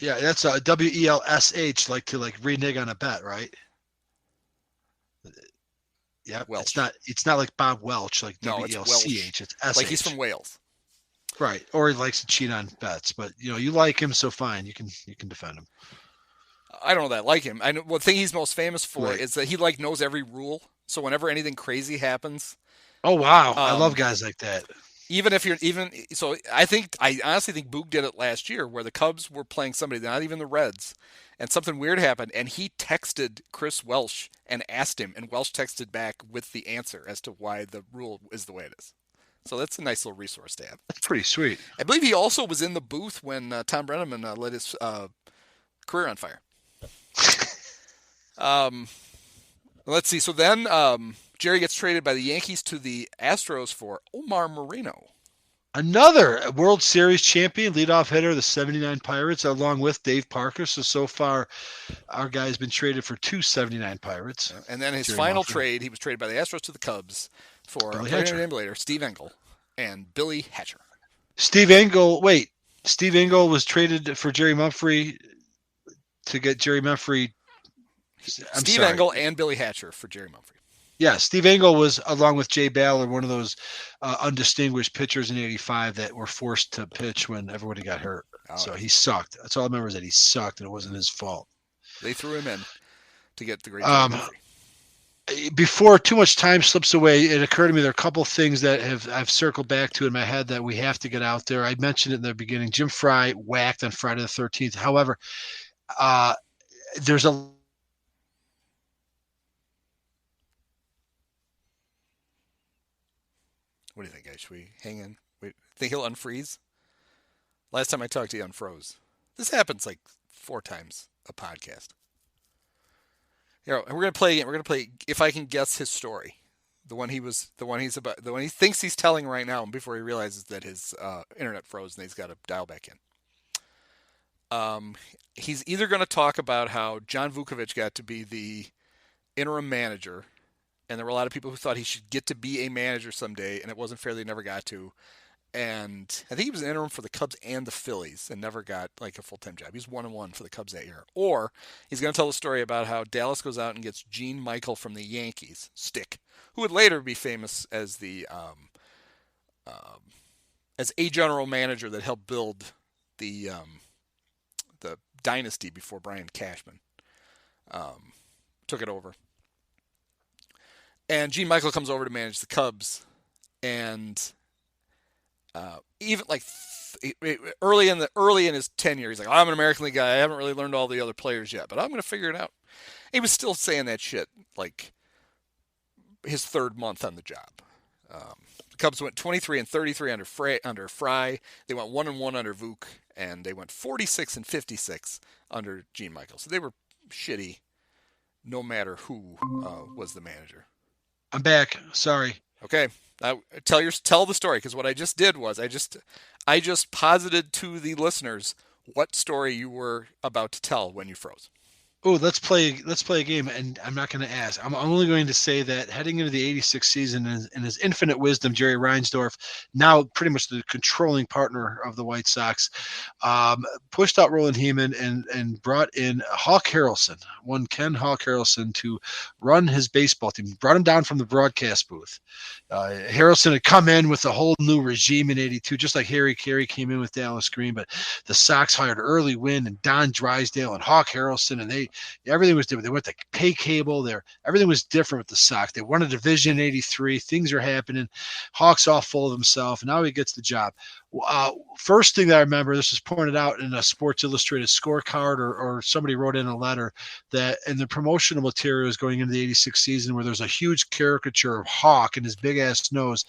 Yeah, that's a WELSH, like to renege on a bet, right? Yeah, Welch. It's not like Bob Welch, like WELCH. It's SH. Like he's from Wales, right? Or he likes to cheat on bets, but you like him, so fine, you can defend him. I don't know that I like him. I know the thing he's most famous for is that he knows every rule. So whenever anything crazy happens, oh wow, I love guys like that. I honestly think Boog did it last year where the Cubs were playing somebody, not even the Reds, and something weird happened, and he texted Chris Welsh and asked him, and Welsh texted back with the answer as to why the rule is the way it is. So that's a nice little resource to have. That's pretty sweet. I believe he also was in the booth when Tom Brenneman lit his career on fire. Let's see. So then Jerry gets traded by the Yankees to the Astros for Omar Moreno. Another World Series champion, leadoff hitter, the 79 Pirates, along with Dave Parker. So far, our guy's been traded for two 79 Pirates. And then his Jerry final Mumphrey. trade, he was traded by the Astros to the Cubs for, Billy I'll tell you Hatcher. name later, Steve Engel and Billy Hatcher. Steve Engel was traded for Jerry Mumphrey to get Jerry Mumphrey. Steve Engel and Billy Hatcher for Jerry Mumphrey. Yeah, Steve Engel was, along with Jay Ballard, one of those undistinguished pitchers in '85 that were forced to pitch when everybody got hurt. So he sucked. That's all I remember, is that he sucked, and it wasn't his fault. They threw him in to get the great Jerry Mumphrey. Before too much time slips away, it occurred to me there are a couple of things that I've circled back to in my head that we have to get out there. I mentioned it in the beginning. Jim Frey whacked on Friday the 13th. However, there's a What do you think, guys? Should we hang in? Wait, think he'll unfreeze? Last time I talked to you, unfroze. This happens like 4 times a podcast. Here, we're gonna play again. We're gonna play if I can guess his story. The one he thinks he's telling right now, before he realizes that his internet froze and he's got to dial back in. He's either going to talk about how John Vukovic got to be the interim manager, and there were a lot of people who thought he should get to be a manager someday, and it wasn't fair that he never got to. And I think he was an interim for the Cubs and the Phillies and never got like a full-time job. He's 1-1 for the Cubs that year. Or he's going to tell the story about how Dallas goes out and gets Gene Michael from the Yankees, Stick, who would later be famous as the as a general manager that helped build the dynasty before Brian Cashman took it over. And Gene Michael comes over to manage the Cubs, and even like early in his tenure, he's like, I'm an American League guy. I haven't really learned all the other players yet, but I'm going to figure it out. He was still saying that shit like his 3rd month on the job. The Cubs went 23-33 under Frey. They went 1-1 under Vuk, and they went 46-56 under Gene Michael. So they were shitty, no matter who was the manager. I'm back. Sorry. Okay. Tell the story, because what I just did was I just posited to the listeners what story you were about to tell when you froze. Oh, let's play a game, and I'm not going to ask. I'm only going to say that heading into the '86 season, in his infinite wisdom, Jerry Reinsdorf, now pretty much the controlling partner of the White Sox, pushed out Roland Heumann and brought in Hawk Harrelson, one Ken Hawk Harrelson, to run his baseball team. Brought him down from the broadcast booth. Harrelson had come in with a whole new regime in '82, just like Harry Carey came in with Dallas Green. But the Sox hired Early Wynn and Don Drysdale and Hawk Harrelson, and everything was different. They went to pay cable. Everything was different with the Sox. They won a division in '83. Things are happening. Hawk's all full of himself, and now he gets the job. First thing that I remember, this was pointed out in a Sports Illustrated scorecard, or somebody wrote in a letter, that in the promotional materials going into the '86 season, where there's a huge caricature of Hawk and his big ass nose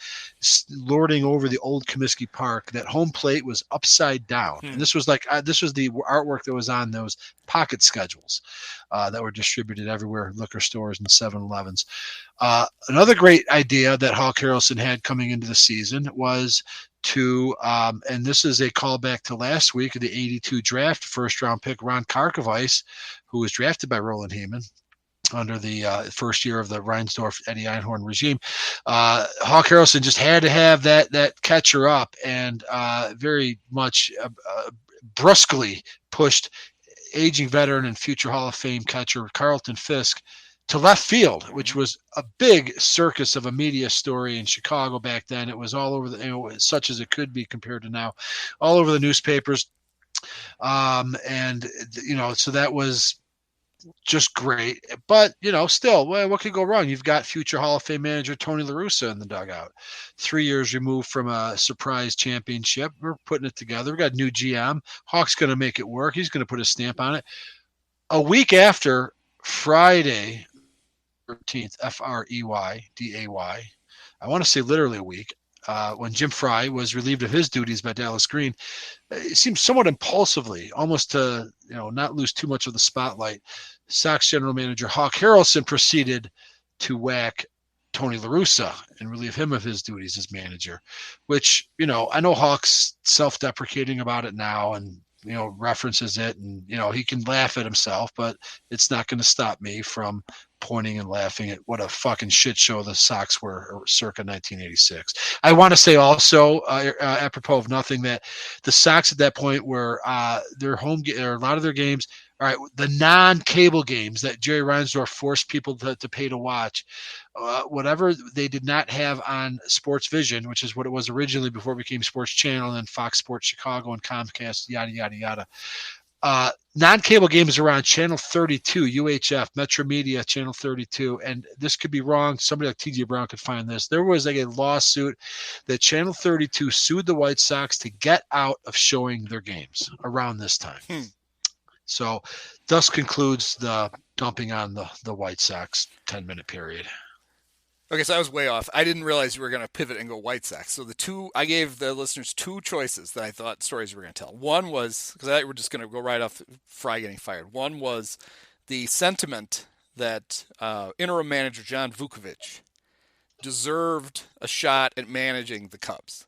lording over the old Comiskey Park, that home plate was upside down. And this was the artwork that was on those pocket schedules that were distributed everywhere, liquor stores and 7-Elevens. Another great idea that Hawk Harrelson had coming into the season was to, and this is a callback to last week, the '82 draft, first-round pick Ron Karkovice, who was drafted by Roland Heumann under the first year of the Reinsdorf Eddie Einhorn regime. Hawk Harrelson just had to have that catcher up, and very much brusquely pushed aging veteran and future Hall of Fame catcher Carlton Fisk to left field, which was a big circus of a media story in Chicago back then. It was all over such as it could be compared to now, all over the newspapers. So that was just great. But, still, what could go wrong? You've got future Hall of Fame manager Tony La Russa in the dugout. 3 years removed from a surprise championship. We're putting it together. We got new GM. Hawk's going to make it work. He's going to put a stamp on it. A week after Friday, 13th, Freyday. I want to say literally a week. when Jim Frey was relieved of his duties by Dallas Green, it seems somewhat impulsively, almost to not lose too much of the spotlight. Sox general manager Hawk Harrelson proceeded to whack Tony La Russa and relieve him of his duties as manager, which, I know Hawk's self-deprecating about it now and, references it and, he can laugh at himself, but it's not going to stop me from pointing and laughing at what a fucking shit show the Sox were circa 1986. I want to say also, apropos of nothing, that the Sox at that point were their home or a lot of their games. All right, the non-cable games that Jerry Reinsdorf forced people to pay to watch, whatever they did not have on Sports Vision, which is what it was originally before it became Sports Channel, and then Fox Sports Chicago and Comcast, yada, yada, yada. Non-cable games are on Channel 32, UHF, Metro Media, Channel 32. And this could be wrong. Somebody like TJ Brown could find this. There was like a lawsuit that Channel 32 sued the White Sox to get out of showing their games around this time. So thus concludes the dumping on the White Sox 10-minute period. Okay, so I was way off. I didn't realize you were going to pivot and go White Sox. So I gave the listeners two choices that I thought stories you were going to tell. One was, because I thought we were just going to go right off Frey getting fired. One was the sentiment that interim manager John Vukovic deserved a shot at managing the Cubs.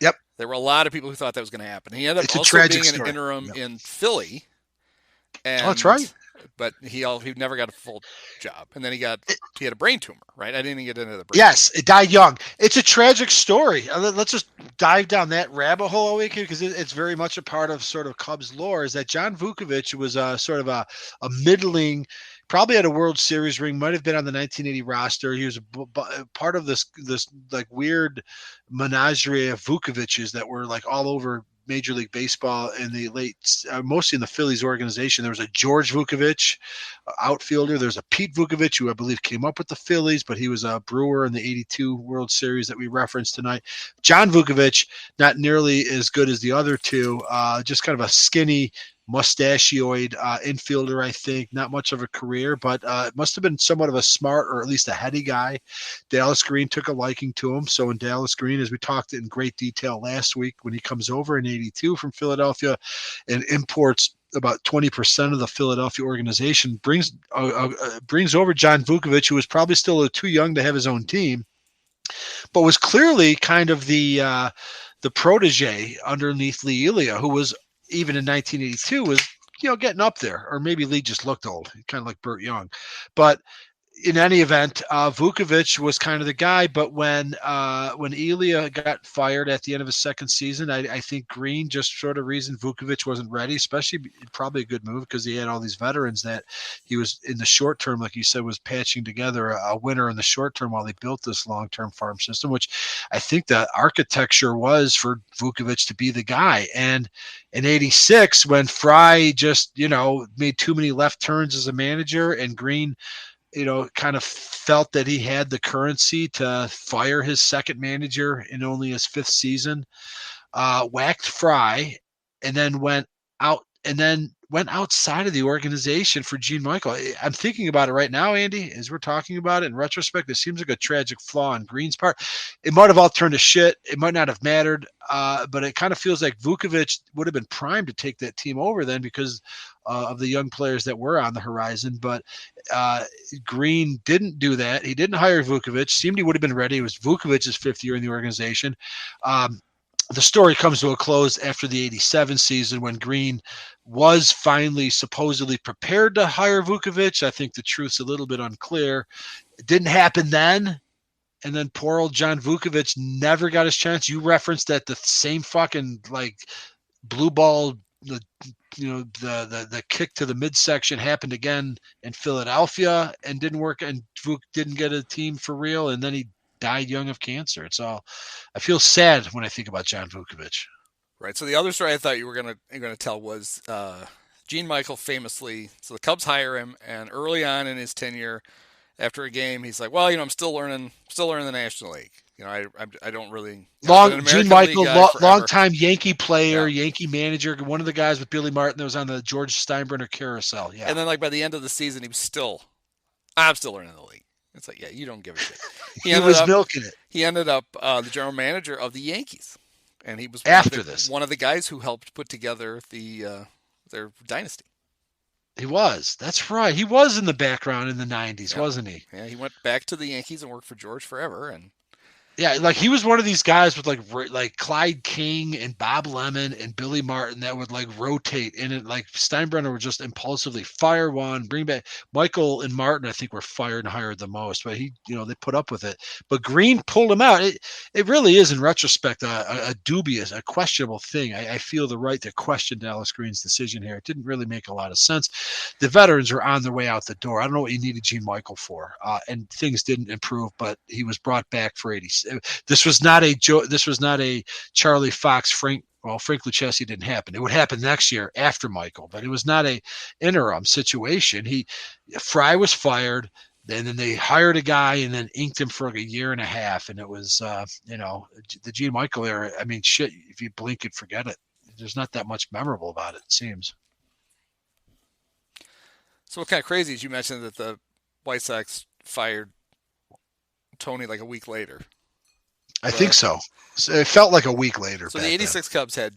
Yep. There were a lot of people who thought that was going to happen. He ended up It's also being an interim in Philly. And, that's right. But he never got a full job, and then he had a brain tumor, right? I didn't get into the brain. Yes, it died young. It's a tragic story. Let's just dive down that rabbit hole because it's very much a part of sort of Cubs lore. Is that John Vukovic was sort of a middling, probably had a World Series ring, might have been on the 1980 roster. He was part of this like weird menagerie of Vukovic's that were like all over Major League Baseball in the late, mostly in the Phillies organization. There was a George Vukovic, outfielder. There's a Pete Vukovic, who I believe came up with the Phillies, but he was a Brewer in the 82 World Series that we referenced tonight. John Vukovic, not nearly as good as the other two, just kind of a skinny, mustachioid infielder, I think. Not much of a career, but it must have been somewhat of a smart or at least a heady guy. Dallas Green took a liking to him. So in Dallas Green, as we talked in great detail last week, when he comes over in 82 from Philadelphia and imports about 20% of the Philadelphia organization, brings over John Vukovic, who was probably still too young to have his own team, but was clearly kind of the protege underneath Lee Elia, who was, even in 1982, was, getting up there. Or maybe Lee just looked old, kind of like Burt Young. But in any event, Vukovic was kind of the guy. But when Elia got fired at the end of his second season, I think Green just sort of reasoned Vukovic wasn't ready, especially probably a good move because he had all these veterans that he was in the short term, like you said, was patching together a winner in the short term while they built this long-term farm system, which I think the architecture was for Vukovic to be the guy. And in 86, when Frey just, made too many left turns as a manager and Green, kind of felt that he had the currency to fire his second manager in only his fifth season, whacked Frey, and then went outside of the organization for Gene Michael. I'm thinking about it right now, Andy, as we're talking about it in retrospect. It seems like a tragic flaw on Green's part. It might have all turned to shit. It might not have mattered, but it kind of feels like Vukovic would have been primed to take that team over then because of the young players that were on the horizon. But Green didn't do that. He didn't hire Vukovic. Seemed he would have been ready. It was Vukovic's fifth year in the organization. The story comes to a close after the 87 season when Green was finally supposedly prepared to hire Vukovic. I think the truth's a little bit unclear. It didn't happen then. And then poor old John Vukovic never got his chance. You referenced that the same fucking blue ball, the kick to the midsection happened again in Philadelphia and didn't work, and Vuk didn't get a team for real. And then he died young of cancer. I feel sad when I think about John Vukovic. Right. So the other story I thought you were gonna tell was Gene Michael famously. So the Cubs hire him, and early on in his tenure, after a game, he's like, "Well, I'm still learning the National League. I don't really." Gene Michael, long-time Yankee player, yeah. Yankee manager, one of the guys with Billy Martin that was on the George Steinbrenner carousel. Yeah. And then by the end of the season, he was I'm still learning the league. It's like, yeah, you don't give a shit. He was milking it. He ended up the general manager of the Yankees, and he was one of the guys who helped put together their dynasty. He was. That's right. He was in the background in the 90s, wasn't he? Yeah, he went back to the Yankees and worked for George forever. And yeah, like he was one of these guys with like Clyde King and Bob Lemon and Billy Martin that would like rotate in it. Like Steinbrenner would just impulsively fire one, bring back. Michael and Martin, I think, were fired and hired the most, but they put up with it. But Green pulled him out. It really is, in retrospect, a dubious, a questionable thing. I feel the right to question Dallas Green's decision here. It didn't really make a lot of sense. The veterans are on their way out the door. I don't know what you needed Gene Michael for, and things didn't improve, but he was brought back for 86. This was not a Charlie Fox Frank Lucchesi didn't happen. It would happen next year after Michael, but it was not a interim situation. Frey was fired, and then they hired a guy and then inked him for like a year and a half. And it was the Gene Michael era. I mean, shit, if you blink and forget it. There's not that much memorable about it seems. So what kind of crazy is you mentioned that the White Sox fired Tony like a week later. I think so. It felt like a week later. So the 86 Cubs had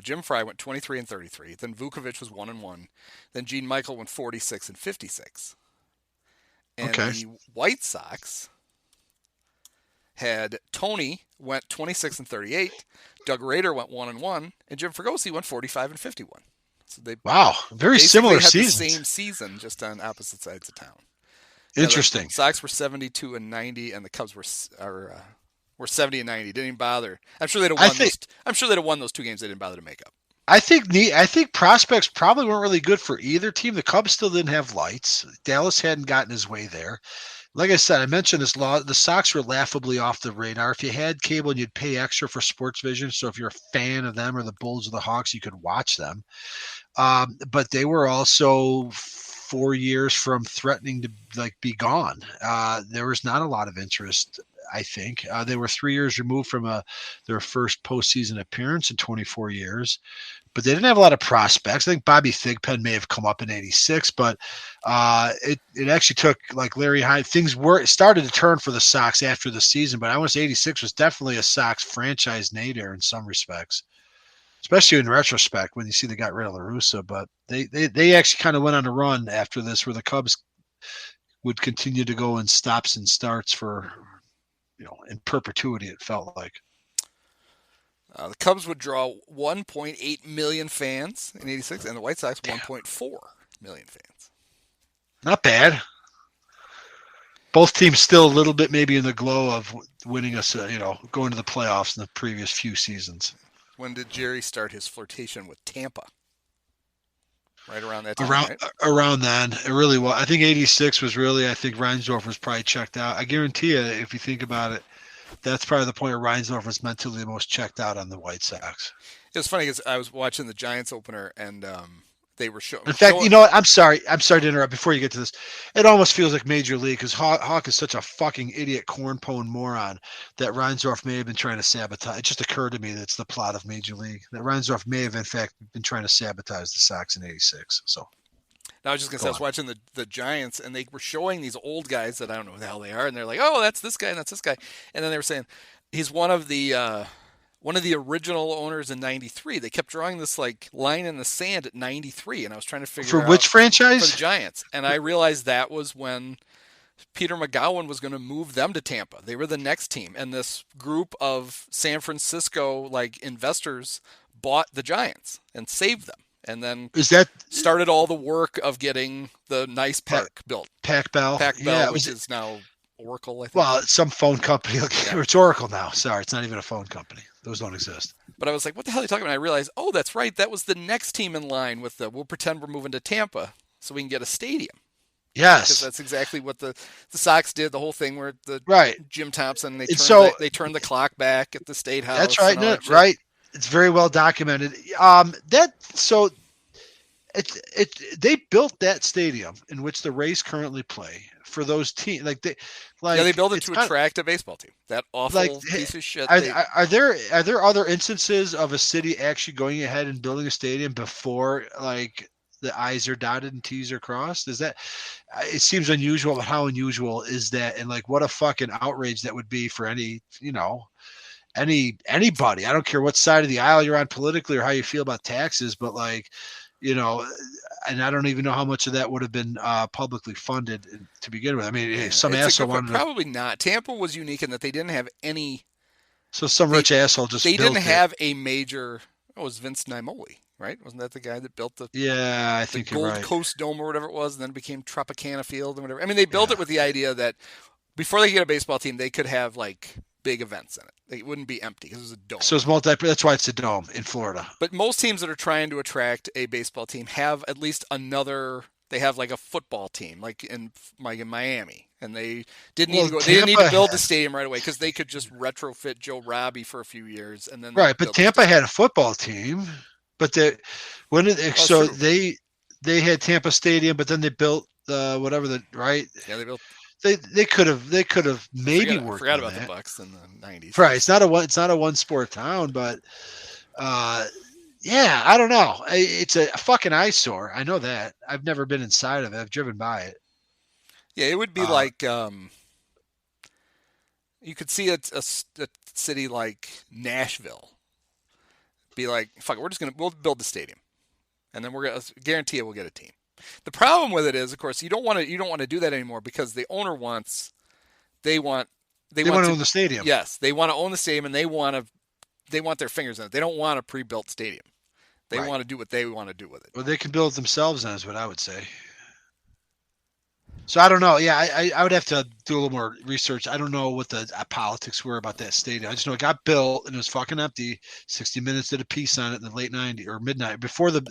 Jim Frey went 23 and 33. Then Vukovich was 1-1. Then Gene Michael went 46 and 56. And the White Sox had Tony went 26 and 38. Doug Rader went 1-1, and Jim Fregosi went 45 and 51. So they very similar seasons. The same season, just on opposite sides of town. Interesting. The Sox were 72 and 90, and the Cubs were 70 and 90. Didn't even bother. I'm sure they'd have won those two games. They didn't bother to make up. I think prospects probably weren't really good for either team. The Cubs still didn't have lights. Dallas hadn't gotten his way there. Like I said, I mentioned this law. The Sox were laughably off the radar. If you had cable and you'd pay extra for Sports Vision, so if you're a fan of them or the Bulls or the Hawks, you could watch them. But they were also 4 years from threatening to be gone. There was not a lot of interest, I think. They were 3 years removed from their first postseason appearance in 24 years, but they didn't have a lot of prospects. I think Bobby Thigpen may have come up in 86, but it actually took Larry Hine. Things started to turn for the Sox after the season, but I want to say 86 was definitely a Sox franchise nadir in some respects, especially in retrospect when you see they got rid of La Russa. But they actually kind of went on a run after this where the Cubs would continue to go in stops and starts for, in perpetuity, it felt like. The Cubs would draw 1.8 million fans in 86, and the White Sox 1.4 million fans. Not bad. Both teams still a little bit maybe in the glow of winning us, going to the playoffs in the previous few seasons. When did Jerry start his flirtation with Tampa? Right around that time, Around then. It really was. I think 86 was really, I think Reinsdorf was probably checked out. I guarantee you, if you think about it, that's probably the point where Reinsdorf was mentally the most checked out on the White Sox. It was funny because I was watching the Giants opener, and they were showing. In fact, you know what? I'm sorry to interrupt. Before you get to this, it almost feels like Major League because Hawk is such a fucking idiot, corn-pone moron that Reinsdorf may have been trying to sabotage. It just occurred to me that it's the plot of Major League that Reinsdorf may have, in fact, been trying to sabotage the Sox in '86. So. Now, I was just going to say, I was watching the Giants, and they were showing these old guys that I don't know who the hell they are, and they're like, oh, that's this guy, and that's this guy. And then they were saying, he's one of the original owners in 93. They kept drawing this line in the sand at 93, and I was trying to figure out. For which franchise? For the Giants. And I realized that was when Peter McGowan was going to move them to Tampa. They were the next team, and this group of San Francisco investors bought the Giants and saved them. And then started all the work of getting the nice pack built. Pac Bell, which is now Oracle, I think. Well, it's some phone company. It's Oracle now. Sorry, it's not even a phone company. Those don't exist. But I was like, what the hell are you talking about? And I realized, oh, that's right. That was the next team in line with we'll pretend we're moving to Tampa so we can get a stadium. Yes. Because that's exactly what the Sox did, the whole thing where Jim Thompson, they turned the clock back at the State House. That's right. Right. It's very well documented. They built that stadium in which the Rays currently play for those teams. They built it to attract a baseball team. That awful piece of shit. Are there other instances of a city actually going ahead and building a stadium before the I's are dotted and T's are crossed? Is that? It seems unusual, but how unusual is that? And like, what a fucking outrage that would be for any, anybody. I don't care what side of the aisle you're on politically or how you feel about taxes, but like, and I don't even know how much of that would have been publicly funded to begin with. I mean, some asshole wanted probably not. Tampa was unique in that they didn't have any. So some rich asshole just they built didn't have a major. It was Vince Naimoli, right? Wasn't that the guy that built the I think Gold right. Coast Dome or whatever it was, and then became Tropicana Field and whatever. I mean, they built it with the idea that before they get a baseball team, they could have like big events in it. It wouldn't be empty because it was a dome. So it's that's why it's a dome in Florida. But most teams that are trying to attract a baseball team have at least another. They have like a football team, like in Miami, and they didn't need to go. They didn't need to build the stadium right away because they could just retrofit Joe Robbie for a few years, and then but Tampa had a football team, but they had Tampa Stadium, but then they built right. Yeah, they built. They could have maybe worked. Forgot about the Bucks in the 90s. Right, it's not a one sport town, but yeah, I don't know. It's a fucking eyesore. I know that. I've never been inside of it. I've driven by it. Yeah, it would be like you could see a city like Nashville. Be like, fuck it, we'll build the stadium, and then we're gonna guarantee we'll get a team. The problem with it is, of course, you don't want to do that anymore because the owner they want to own the stadium. Yes, they want to own the stadium, and they want their fingers in it. They don't want a pre-built stadium. They want to do what they want to do with it. Well, they can build it themselves, then, is what I would say. So I don't know. Yeah, I would have to do a little more research. I don't know what the politics were about that stadium. I just know it got built and it was fucking empty. 60 Minutes did a piece on it in the late 90s or midnight before the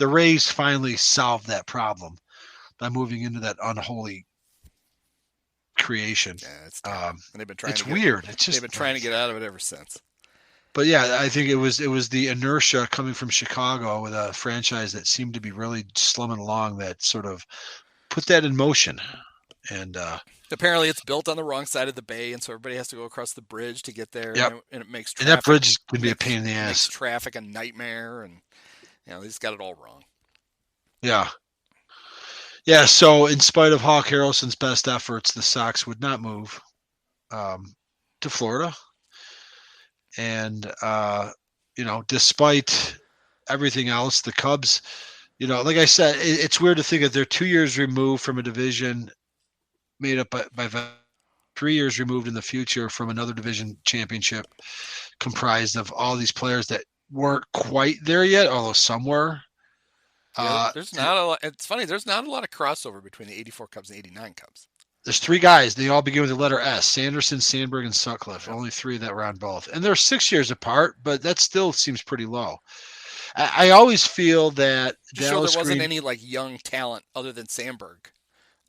Rays finally solved that problem by moving into that unholy creation. Yeah, and they've been trying. It's weird. It's just they've been trying to get out of it ever since. But yeah, I think it was the inertia coming from Chicago with a franchise that seemed to be really slumming along that sort of put that in motion. And apparently it's built on the wrong side of the bay, and so everybody has to go across the bridge to get there. Yep. And it makes traffic, and that bridge can be a pain in the ass. Makes traffic a nightmare, and they just got it all wrong. Yeah. Yeah, so in spite of Hawk Harrelson's best efforts, the Sox would not move to Florida. And, despite everything else, the Cubs, like I said, it's weird to think that they're 2 years removed from a division made up by 3 years removed in the future from another division championship comprised of all these players that weren't quite there yet, although some were. Yeah, there's not a lot. It's funny. There's not a lot of crossover between the 84 Cubs and 89 Cubs. There's three guys. They all begin with the letter S: Sanderson, Sandberg, and Sutcliffe. Only three that were on both. And they're 6 years apart, but that still seems pretty low. I always feel that there wasn't any like young talent other than Sandberg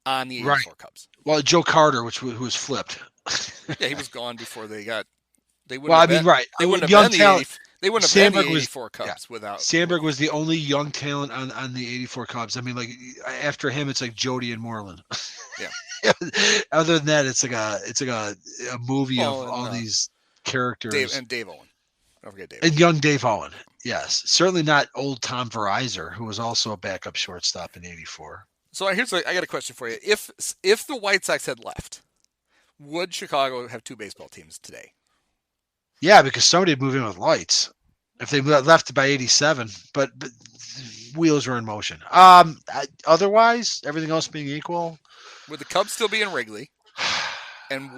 on the 84 Cubs. Well, Joe Carter, who was flipped. Yeah, he was gone before they got. They wouldn't. Well, have been, right. They wouldn't young have been talent. They wouldn't have been the 84 Cubs without. Sandberg was the only young talent on the 84 Cubs. I mean, like after him, it's like Jody and Moreland. Yeah. Other than that, it's like a movie of all these characters. Dave Owen. Don't forget Dave. And young Dave Owen. Yes, certainly not old Tom Verizon, who was also a backup shortstop in '84. So I got a question for you. If the White Sox had left, would Chicago have two baseball teams today? Yeah, because somebody would move in with lights. If they left by '87, but wheels were in motion. Otherwise, everything else being equal, would the Cubs still be in Wrigley? And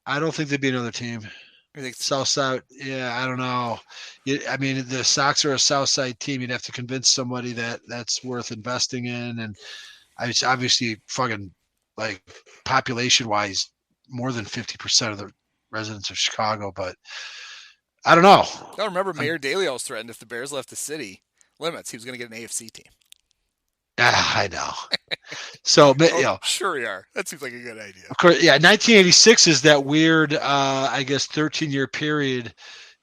I don't think there'd be another team. South Side, yeah, I don't know. I mean, the Sox are a South Side team. You'd have to convince somebody that's worth investing in, and it's obviously fucking like population-wise, more than 50% of the residents of Chicago. But I don't know. I remember Mayor Daley always threatened if the Bears left the city limits, he was going to get an AFC team. I know. So, sure you are. That seems like a good idea. Of course, yeah. 1986 is that weird, 13-year period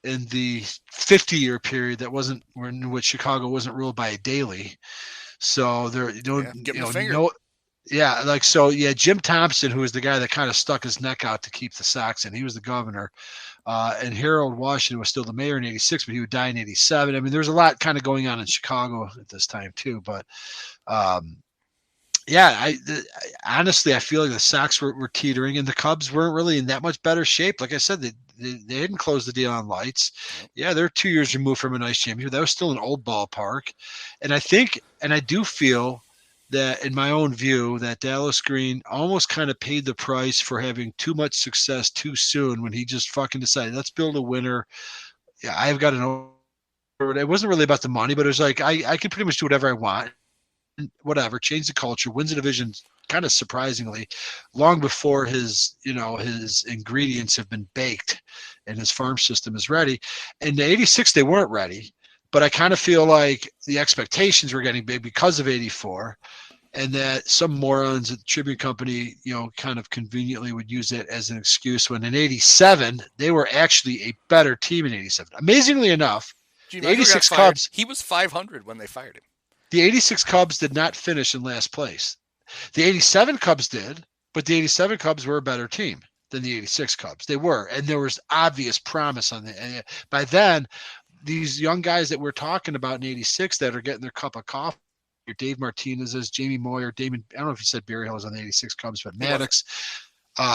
in the 50-year period that wasn't in which Chicago wasn't ruled by a Daley. So Jim Thompson, who was the guy that kind of stuck his neck out to keep the Sox in, he was the governor. And Harold Washington was still the mayor in '86, but he would die in '87. I mean, there's a lot kind of going on in Chicago at this time too. But yeah, honestly, I feel like the Sox were teetering, and the Cubs weren't really in that much better shape. Like I said, they didn't close the deal on Lights. Yeah, they're 2 years removed from a nice championship. That was still an old ballpark, and I do feel that, in my own view, that Dallas Green almost kind of paid the price for having too much success too soon when he just fucking decided, let's build a winner. Yeah, I've got an. It wasn't really about the money, but it was like I can pretty much do whatever I want. Whatever, change the culture, wins the division kind of surprisingly, long before his ingredients have been baked and his farm system is ready. In the '86, they weren't ready, but I kind of feel like the expectations were getting big because of '84, and that some morons at the Tribune Company, kind of conveniently would use it as an excuse when in '87 they were actually a better team in '87. Amazingly enough, the '86 Cubs. He was 500 when they fired him. The '86 Cubs did not finish in last place. The '87 Cubs did, but the '87 Cubs were a better team than the '86 Cubs. They were, and there was obvious promise on it. And by then, these young guys that we're talking about in '86 that are getting their cup of coffee, Dave Martinez's, Jamie Moyer, Damon. I don't know if you said Barry Hill was on the '86 Cubs, but Maddox.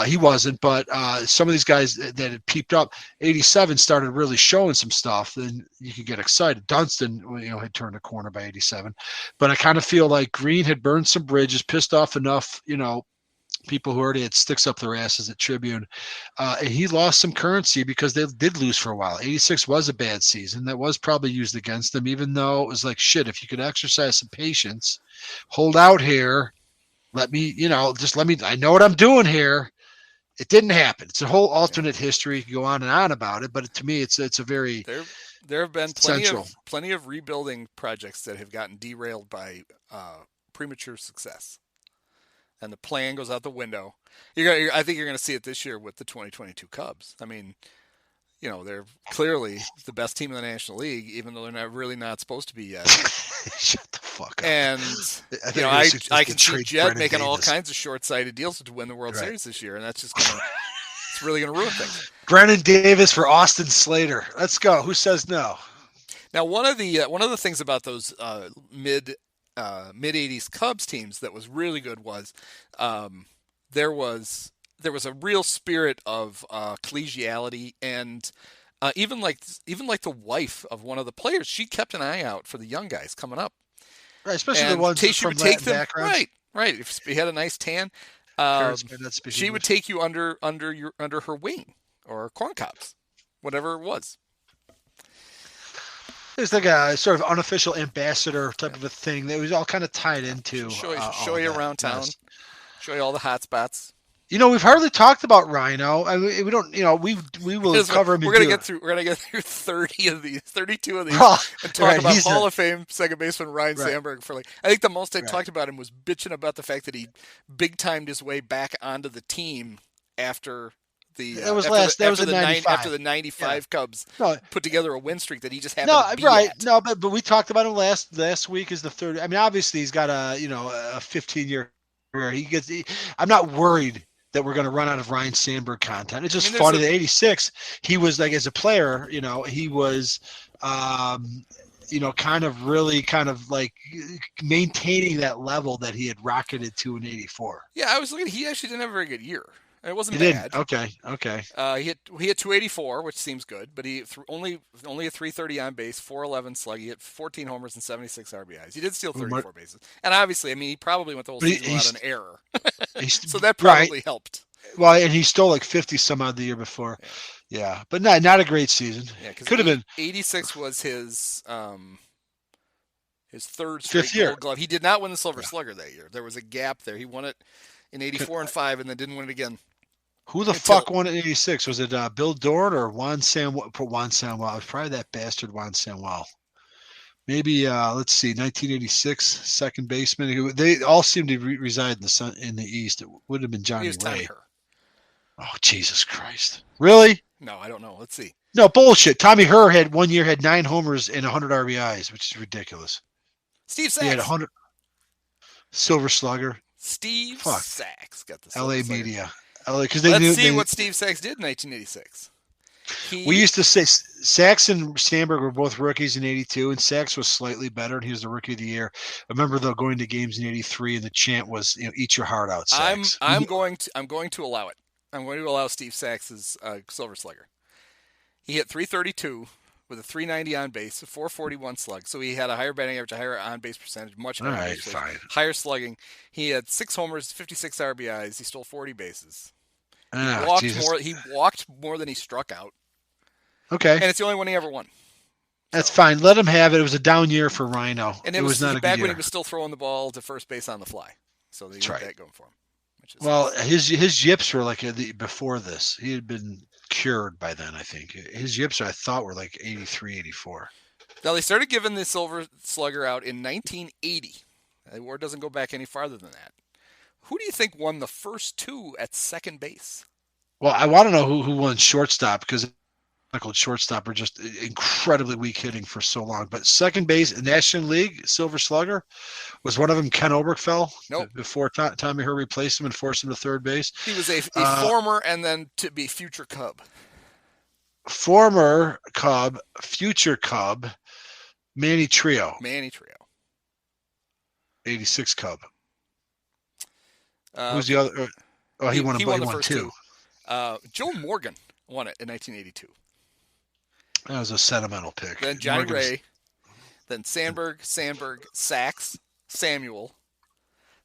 He wasn't, but some of these guys that had peeped up, '87 started really showing some stuff. Then you could get excited. Dunston, had turned a corner by '87, but I kind of feel like Green had burned some bridges, pissed off enough, people who already had sticks up their asses at Tribune, and he lost some currency because they did lose for a while. '86 was a bad season that was probably used against them, even though it was like shit. If you could exercise some patience, hold out here. Let me, I know what I'm doing here. It didn't happen. It's a whole alternate history. You can go on and on about it, but to me, it's a very there have been plenty of rebuilding projects that have gotten derailed by premature success, and the plan goes out the window. I think you're going to see it this year with the 2022 Cubs. I mean, they're clearly the best team in the National League, even though they're really not supposed to be yet. Shut the fuck up. And I can see Jed making all kinds of short-sighted deals to win the World Series this year, and that's just it's really going to ruin things. Brennan Davis for Austin Slater. Let's go. Who says no? Now, one of the things about those mid '80s Cubs teams that was really good was there was a real spirit of collegiality, and even like the wife of one of the players, she kept an eye out for the young guys coming up. Right, especially the ones from Latin backgrounds. Right. If you had a nice tan, she would take you under her wing or corn cobs, whatever it was. It's like a sort of unofficial ambassador type of a thing that was all kind of tied into. Show you around town, show you all the hot spots. We've hardly talked about Rhino. I mean, we don't. We will cover him. We're gonna get through 32 of these, and talk about Hall of Fame second baseman Ryan Sandberg for I think the most I talked about him was bitching about the fact that he big timed his way back onto the team after the after the '95 Cubs put together a win streak that he just happened to be at. No, but we talked about him last week as the third. I mean, obviously he's got a 15-year career. I'm not worried that we're going to run out of Ryan Sandberg content. It's just funny that '86 he was as a player, he was kind of maintaining that level that he had rocketed to in '84. Yeah, I was looking. He actually didn't have a very good year. It wasn't bad. Okay. He hit 284, which seems good, but he only a 330 on base, 411 slug. He hit 14 homers and 76 RBIs. He did steal 34 bases, and obviously, he probably went the whole season without an error, so that probably helped. Well, and he stole 50 some odd the year before. Yeah, but not a great season. Yeah, could have been. '86 was his third straight Gold Glove. He did not win the Silver Slugger that year. There was a gap there. He won it in '84 and '5, and then didn't win it again. Who the fuck won it in '86? Was it Bill Dorn or Juan Samuel? Juan Samuel. It was probably that bastard Juan Samuel. Maybe let's see, 1986 second baseman. They all seem to reside in the East. It would have been Johnny Ray. Oh, Jesus Christ! Really? No, I don't know. Let's see. No bullshit. Tommy Herr had 1 year had 9 homers and 100 RBIs, which is ridiculous. Steve Sachs. He had 100 Silver Slugger. Steve Sachs got the L.A. Silver media. Slugger. Let's see what Steve Sachs did in 1986. We He used to say Sachs and Sandberg were both rookies in '82, and Sachs was slightly better, and he was the rookie of the year. I remember though going to games in '83, and the chant was, "Eat your heart out, I'm Sachs." I'm going to allow it. I'm going to allow Steve Sachs's Silver Slugger. He hit 332 with a 390 on base, a 441 slug. So he had a higher batting average, a higher on base percentage, much All higher right, base fine. higher slugging. He had 6 homers, 56 RBIs. He stole 40 bases. He Ah, walked Jesus. more. He walked more than he struck out, Okay, and it's the only one he ever won. that's So, fine. Let him have it. It was a down year for Rhino. and It was not a good back when he year. was still throwing the ball to first base on the fly. So they That's had right. that going for him. Which is Well, nice. his yips were like before this. He had been cured by then, I think. His yips, I thought, were like 83, 84. Now they started giving the Silver Slugger out in 1980. The award doesn't go back any farther than that. Who do you think won the first 2 at second base? Well, I want to know who won shortstop because shortstop are just incredibly weak hitting for so long. But second base, National League, Silver Slugger, was one of them Ken Oberkfell Nope. before Tommy Her replaced him and forced him to third base. He was a former and then to be future Cub. Former Cub, future Cub, Manny Trio, Manny Trio. 86 Cub. Who's the other? Oh, he won the first 2. Joe Morgan won it in 1982. That was a sentimental pick. Then Johnny Ray. Then Sandberg, Sachs, Samuel.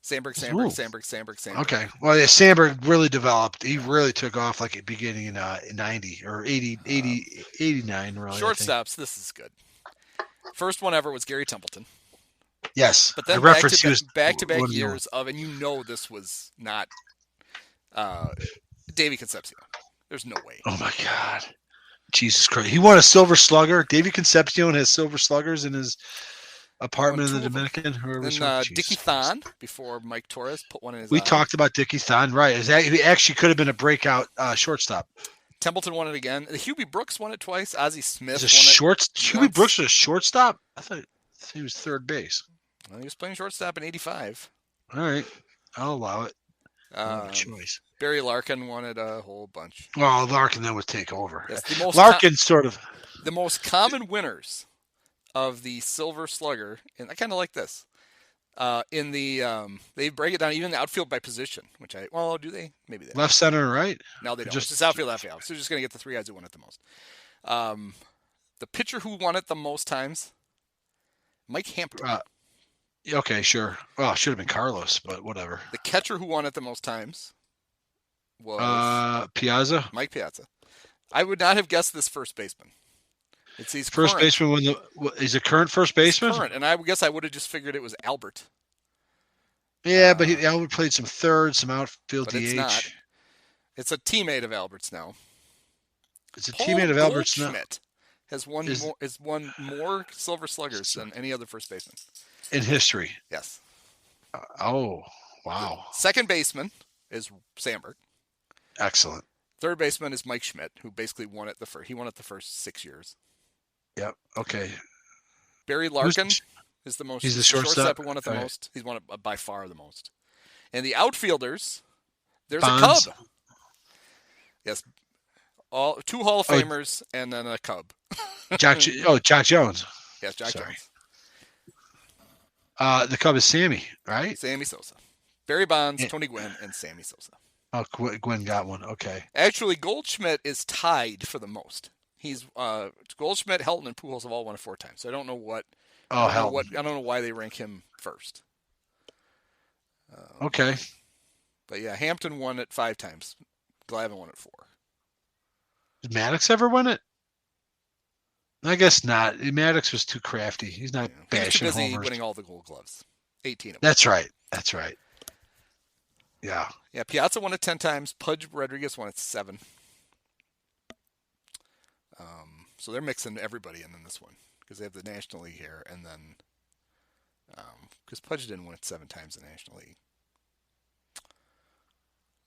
Sandberg. Okay. Well, yeah, Sandberg really developed. He really took off like at beginning in 90 or 80, 89. Really. Shortstops, this is good. First one ever was Gary Templeton. Yes. But then back-to-back years of, and you know this was not Davey Concepcion. There's no way. Oh, my God. Jesus Christ. He won a Silver Slugger. Davey Concepcion has Silver Sluggers in his apartment in the Dominican. Then Dickie Thon, before Mike Torres put one in his We eye. talked about Dickie Thon, right. He actually could have been a breakout shortstop. Templeton won it again. Hubie Brooks won it twice. Ozzie Smith won it. Hubie Brooks was a shortstop? I thought he was third base. Well, he was playing shortstop in 85. All right. I'll allow it. Choice. Barry Larkin won it a whole bunch. Well, Larkin then would take over. Yes, the most common winners of the Silver Slugger, and I kind of like this. They break it down even the outfield by position, do they? Maybe they left, center, and right. No, they don't. It's just outfield, left field. So they're just going to get the 3 guys who won it the most. The pitcher who won it the most times, Mike Hampton. Okay, sure. Well, it should have been Carlos, but whatever. The catcher who won it the most times was Piazza. Mike Piazza. I would not have guessed this first baseman. He's first current. Baseman. He's a current first baseman. He's current, and I guess I would have just figured it was Albert. Yeah, but Albert played some third, some outfield DH. It's not. It's a teammate of Albert's now. It's a teammate of Albert's now. Goldschmidt has won more Silver Sluggers than any other first baseman in history. Yes. Oh, wow. Second baseman is Sandberg. Excellent. Third baseman is Mike Schmidt, who basically won it he won it the first 6 years. Yep. Okay. Barry Larkin is the most. He's the shortstop who won it the most. He's won it by far the most. And the outfielders, there's Bonds. a Cub. Yes. 2 Hall of Famers and then a Cub. Jock Jones. Yes, Jock Jones. The Cub is Sammy, right? Sammy Sosa. Barry Bonds, Tony Gwynn, and Sammy Sosa. Oh, Gwynn got one. Okay. Actually, Goldschmidt is tied for the most. He's Goldschmidt, Helton, and Pujols have all won it 4 times. So I don't know what. I don't know why they rank him first. Okay. But yeah, Hampton won it 5 times. Glavine won it 4. Did Maddox ever win it? I guess not. Maddox was too crafty. He's not bashing homers. He was too busy winning all the Gold Gloves. 18 of them. That's right. Yeah. Yeah, Piazza won it 10 times. Pudge Rodriguez won it 7. So they're mixing everybody in this one because they have the National League here, and then because Pudge didn't win it 7 times in the National League.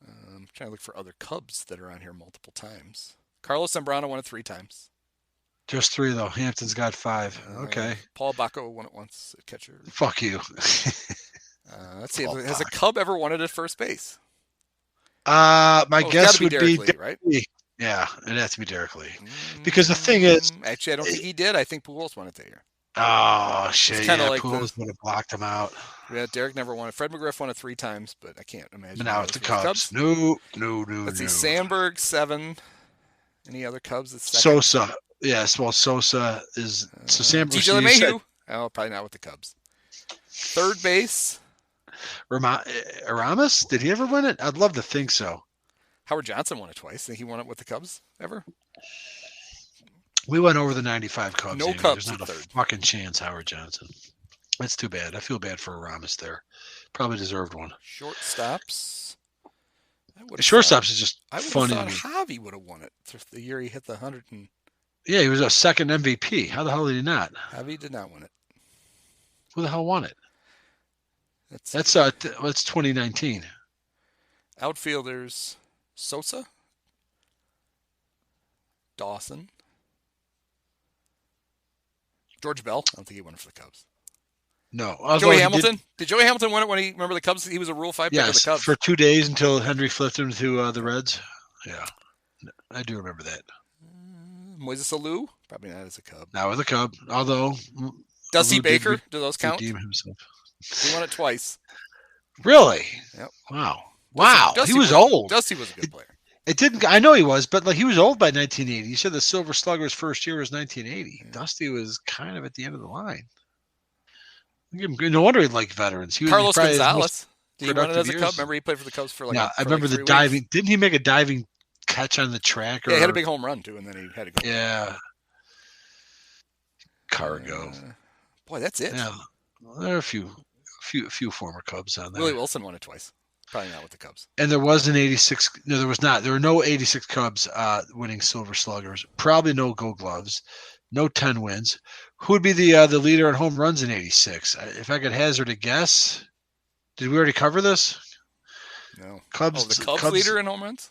I'm trying to look for other Cubs that are on here multiple times. Carlos Zambrano won it 3 times. Just 3 though. Hampton's got 5. Okay. Paul Bacco won it once at catcher. Fuck you. Let's see. Has a Cub ever won it at first base? My guess would be Lee, right? Yeah, it'd have to be Derek Lee. Because the thing is, Actually, I don't think he did. I think Pujols won it that year. oh shit, kinda yeah, like Pujols would have blocked him out. Yeah, Derek never won it. Fred McGriff won it 3 times, but I can't imagine. But now Those it's the were Cubs. No. Let's see, Sandberg 7. Any other Cubs? That's second. Sosa. Yes, well, Sosa is so Sandberg. TJ LeMahieu. Oh, probably not with the Cubs. Third base. Aramis? Did he ever win it? I'd love to think so. Howard Johnson won it twice. Think he won it with the Cubs ever? We went over the 95 Cubs. No Andy. Cubs. There's not at a third. fucking chance, Howard Johnson. That's too bad. I feel bad for Aramis there. Probably deserved one. Shortstops. Shortstops is just funny. I would have thought Javi would have won it the year he hit the 100. Yeah, he was a second MVP. How the hell did he not? Javi did not win it. Who the hell won it? That's 2019. Outfielders: Sosa, Dawson, George Bell. I don't think he won it for the Cubs. No. Joey Hamilton. Did Joey Hamilton win it when remember the Cubs? He was a Rule 5 pick of the Cubs. For 2 days until Henry flipped him to the Reds. Yeah, I do remember that. Moises Alou, probably not as a Cub. Not with a Cub, although Dusty Baker, do those count? Redeem himself. He won it twice. Really? Yep. Wow. He was old. Dusty was a good player. It didn't. I know he was, but he was old by 1980. You said the Silver Slugger's first year was 1980. Yeah. Dusty was kind of at the end of the line. No wonder he liked veterans. Carlos Gonzalez. Did he win it as a Cub? Remember he played for the Cubs for I remember the diving. Weeks? Didn't he make a diving catch on the track? Yeah, he had a big home run too, and then he had to go. Yeah. Cargo. Boy, that's it. Yeah, there are a few former Cubs on there. Willie Wilson won it twice. Probably not with the Cubs. And there was an 86. No, there was not. There were no 86 Cubs winning Silver Sluggers. Probably no Gold Gloves. No 10 wins. Who would be the leader in home runs in 86? If I could hazard a guess. Did we already cover this? No. Cubs. The Cubs leader in home runs?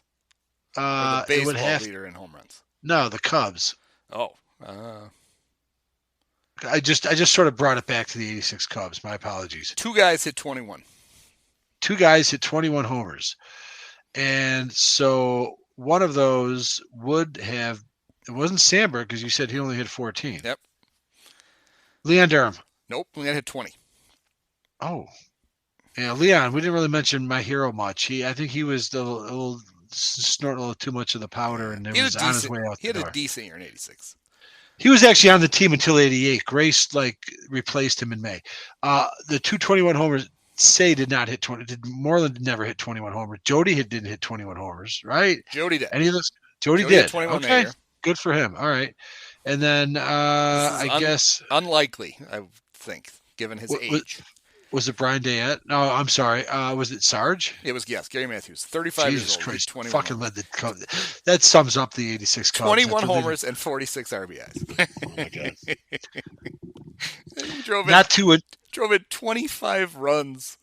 Or the baseball leader in home runs? No, the Cubs. Oh. I just sort of brought it back to the 86 Cubs. My apologies. 2 guys hit 21. 2 guys hit 21 homers. And so one of those would have, it wasn't Sandberg because you said he only hit 14. Yep. Leon Durham. Nope. Leon hit 20. Oh. Yeah, Leon, we didn't really mention my hero much. I think he was a little snorting a little too much of the powder and it was on his way out. He had a decent year in 86. He was actually on the team until 88. Grace replaced him in May. The 221 homers, Say did not hit 20. Moreland never hit 21 homers. Jody didn't hit 21 homers, right? Jody did. Any of this? Jody did. 21 okay, good for him. All right. And then I guess unlikely, I think, given his age. Was it Brian Dayett? No, I'm sorry. Was it Sarge? It was, yes, Gary Matthews. 35 Jesus years old. Christ, 21 fucking led the Cubs. That sums up the 86 Cubs. 21 homers and 46 RBIs. Oh, my God. Drove in 25 runs.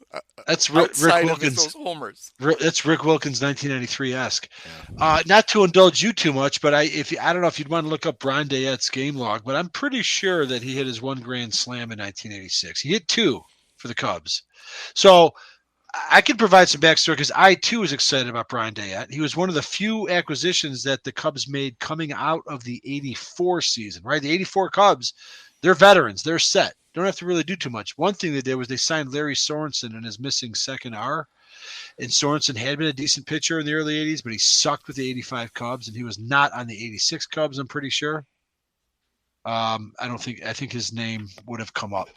That's Rick Wilkins. Those homers. That's Rick Wilkins, 1993-esque. Yeah. Not to indulge you too much, but I don't know if you'd want to look up Brian Dayett's game log, but I'm pretty sure that he hit his 1 grand slam in 1986. He hit 2 for the Cubs. So I can provide some backstory because I, too, was excited about Brian Dayett. He was one of the few acquisitions that the Cubs made coming out of the 84 season, right? The 84 Cubs, they're veterans. They're set. Don't have to really do too much. One thing they did was they signed Larry Sorensen and his missing second R. And Sorensen had been a decent pitcher in the early 80s, but he sucked with the 85 Cubs, and he was not on the 86 Cubs, I'm pretty sure. I think his name would have come up.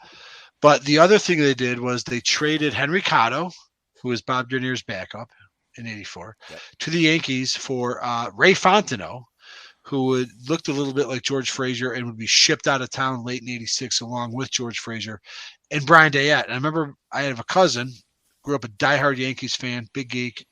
But the other thing they did was they traded Henry Cotto, who was Bob Dernier's backup in 84, to the Yankees for Ray Fontenot, who looked a little bit like George Frazier and would be shipped out of town late in 86 along with George Frazier and Brian Dayett. And I remember I have a cousin, grew up a diehard Yankees fan, big geek,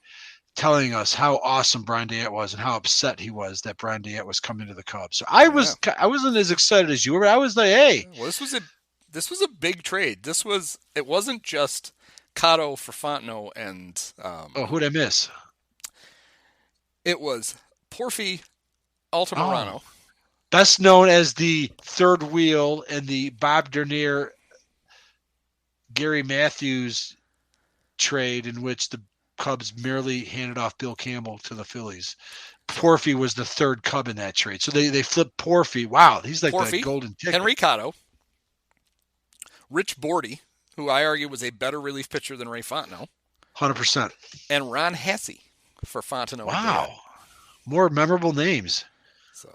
telling us how awesome Brian Dayett was and how upset he was that Brian Dayett was coming to the Cubs. So I wasn't as excited as you were, but I was like, hey. Well, this was a big trade. It wasn't just Cotto for Fontenot and who'd I miss? It was Porfy Altamirano. Best known as the third wheel in the Bob Dernier Gary Matthews trade in which the Cubs merely handed off Bill Campbell to the Phillies. So Porfy was the third Cub in that trade. So they flipped Porfy. Wow, he's like the Porfy, golden ticket. Henry Cotto, Rich Bordy, who I argue was a better relief pitcher than Ray Fontenot, 100%. and Ron Hasse for Fontenot and Dayett. Wow, more memorable names. So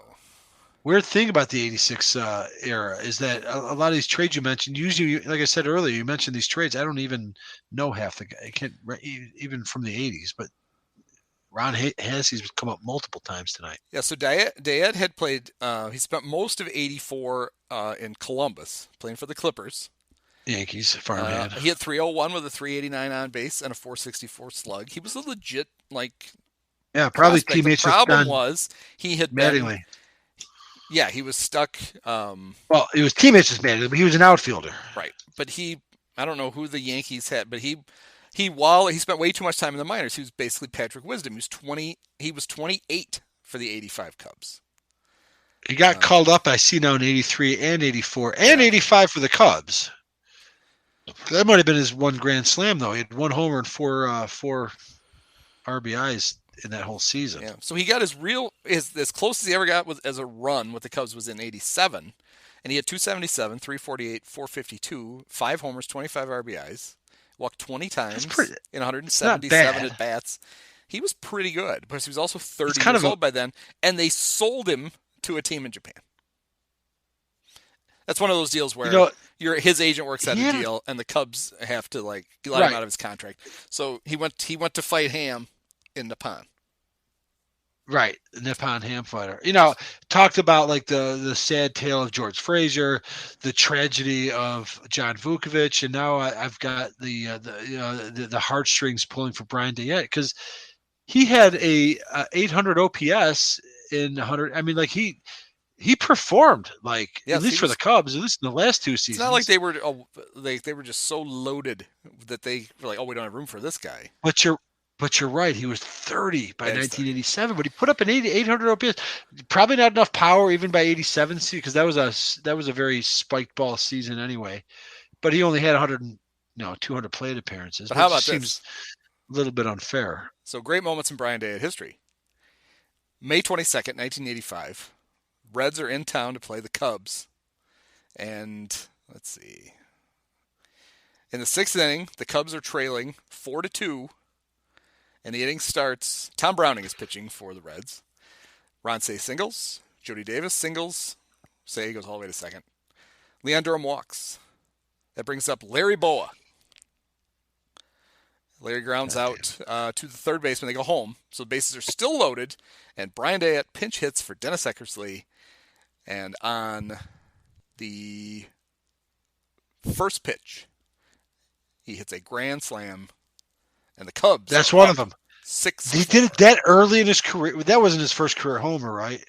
Weird thing about the '86 era is that a lot of these trades you mentioned, usually, like I said earlier, you mentioned these trades. I don't even know half the guy. I can't even from the '80s, but Ron Hasse's come up multiple times tonight. yeah, so Dayett had played. He spent most of '84 in Columbus playing for the Clippers. Yankees farmhand. He had 301 with a 389 on base and a 464 slug. He was a legit Probably prospect. teammates The with problem Don was he had Mattingly. Yeah, he was stuck. Well, he was teammates with Mattingly, but he was an outfielder. Right, but I don't know who the Yankees had, but he spent way too much time in the minors. He was basically Patrick Wisdom. He was 28 for the '85 Cubs. He got called up, I see now, in '83 and '84 and '85 for the Cubs. That might have been his one grand slam, though. He had one homer and four RBIs in that whole season. Yeah, so he got as close as he ever got as a run with the Cubs was in '87, and he had 277, 348, 452, 5 homers, 25 RBIs, walked 20 times in 177 at bats. He was pretty good because he was also 30 years old by then, and they sold him to a team in Japan. That's one of those deals where his agent works out a deal, and the Cubs have to let him out of his contract. So he went to fight Ham in Nippon. Right, Nippon ham fighter. Talked about like the sad tale of George Frazier, the tragedy of John Vukovic, and now I've got the heartstrings pulling for Brian Dayett because he had a 800 OPS in 100. I mean, like he performed at least for the Cubs, at least in the last two seasons. It's not like they were just so loaded that they were like, oh, we don't have room for this guy. But you're right. He was 30 by 1987, but he put up an 800 OPS. Probably not enough power even by 87 because that was a very spiked ball season anyway. But he only had 200 plate appearances. But how about seems this? A little bit unfair. So great moments in Brian Dayett history. May 22nd, 1985. Reds are in town to play the Cubs. And let's see. In the 6th inning, the Cubs are trailing 4-2. And the inning starts. Tom Browning is pitching for the Reds. Ron Say singles. Jody Davis singles. Say goes all the way to second. Leon Durham walks. That brings up Larry Boa. Larry grounds out to the third baseman. They go home. So the bases are still loaded. And Brian Dayett pinch hits for Dennis Eckersley. And on the first pitch, he hits a grand slam. And the Cubs. That's one of them. 6. He did it that early in his career. That wasn't his first career homer, right?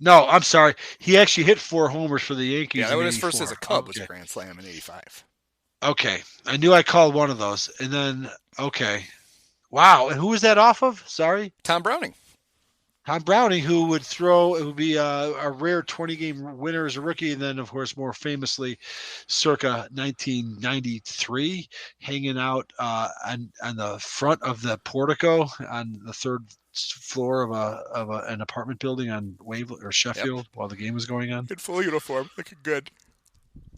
No, I'm sorry. He actually hit 4 homers for the Yankees. Yeah, that was his first as a Cub was a grand slam in '85. Okay. I knew I called one of those. And then, okay. Wow. And who was that off of? Sorry? Tom Browning. Tom Browning, who would throw, it would be a rare 20-game winner as a rookie, and then, of course, more famously, circa 1993, hanging out on the front of the portico on the third floor of an apartment building on Waverly or Sheffield while the game was going on. In full uniform, looking good.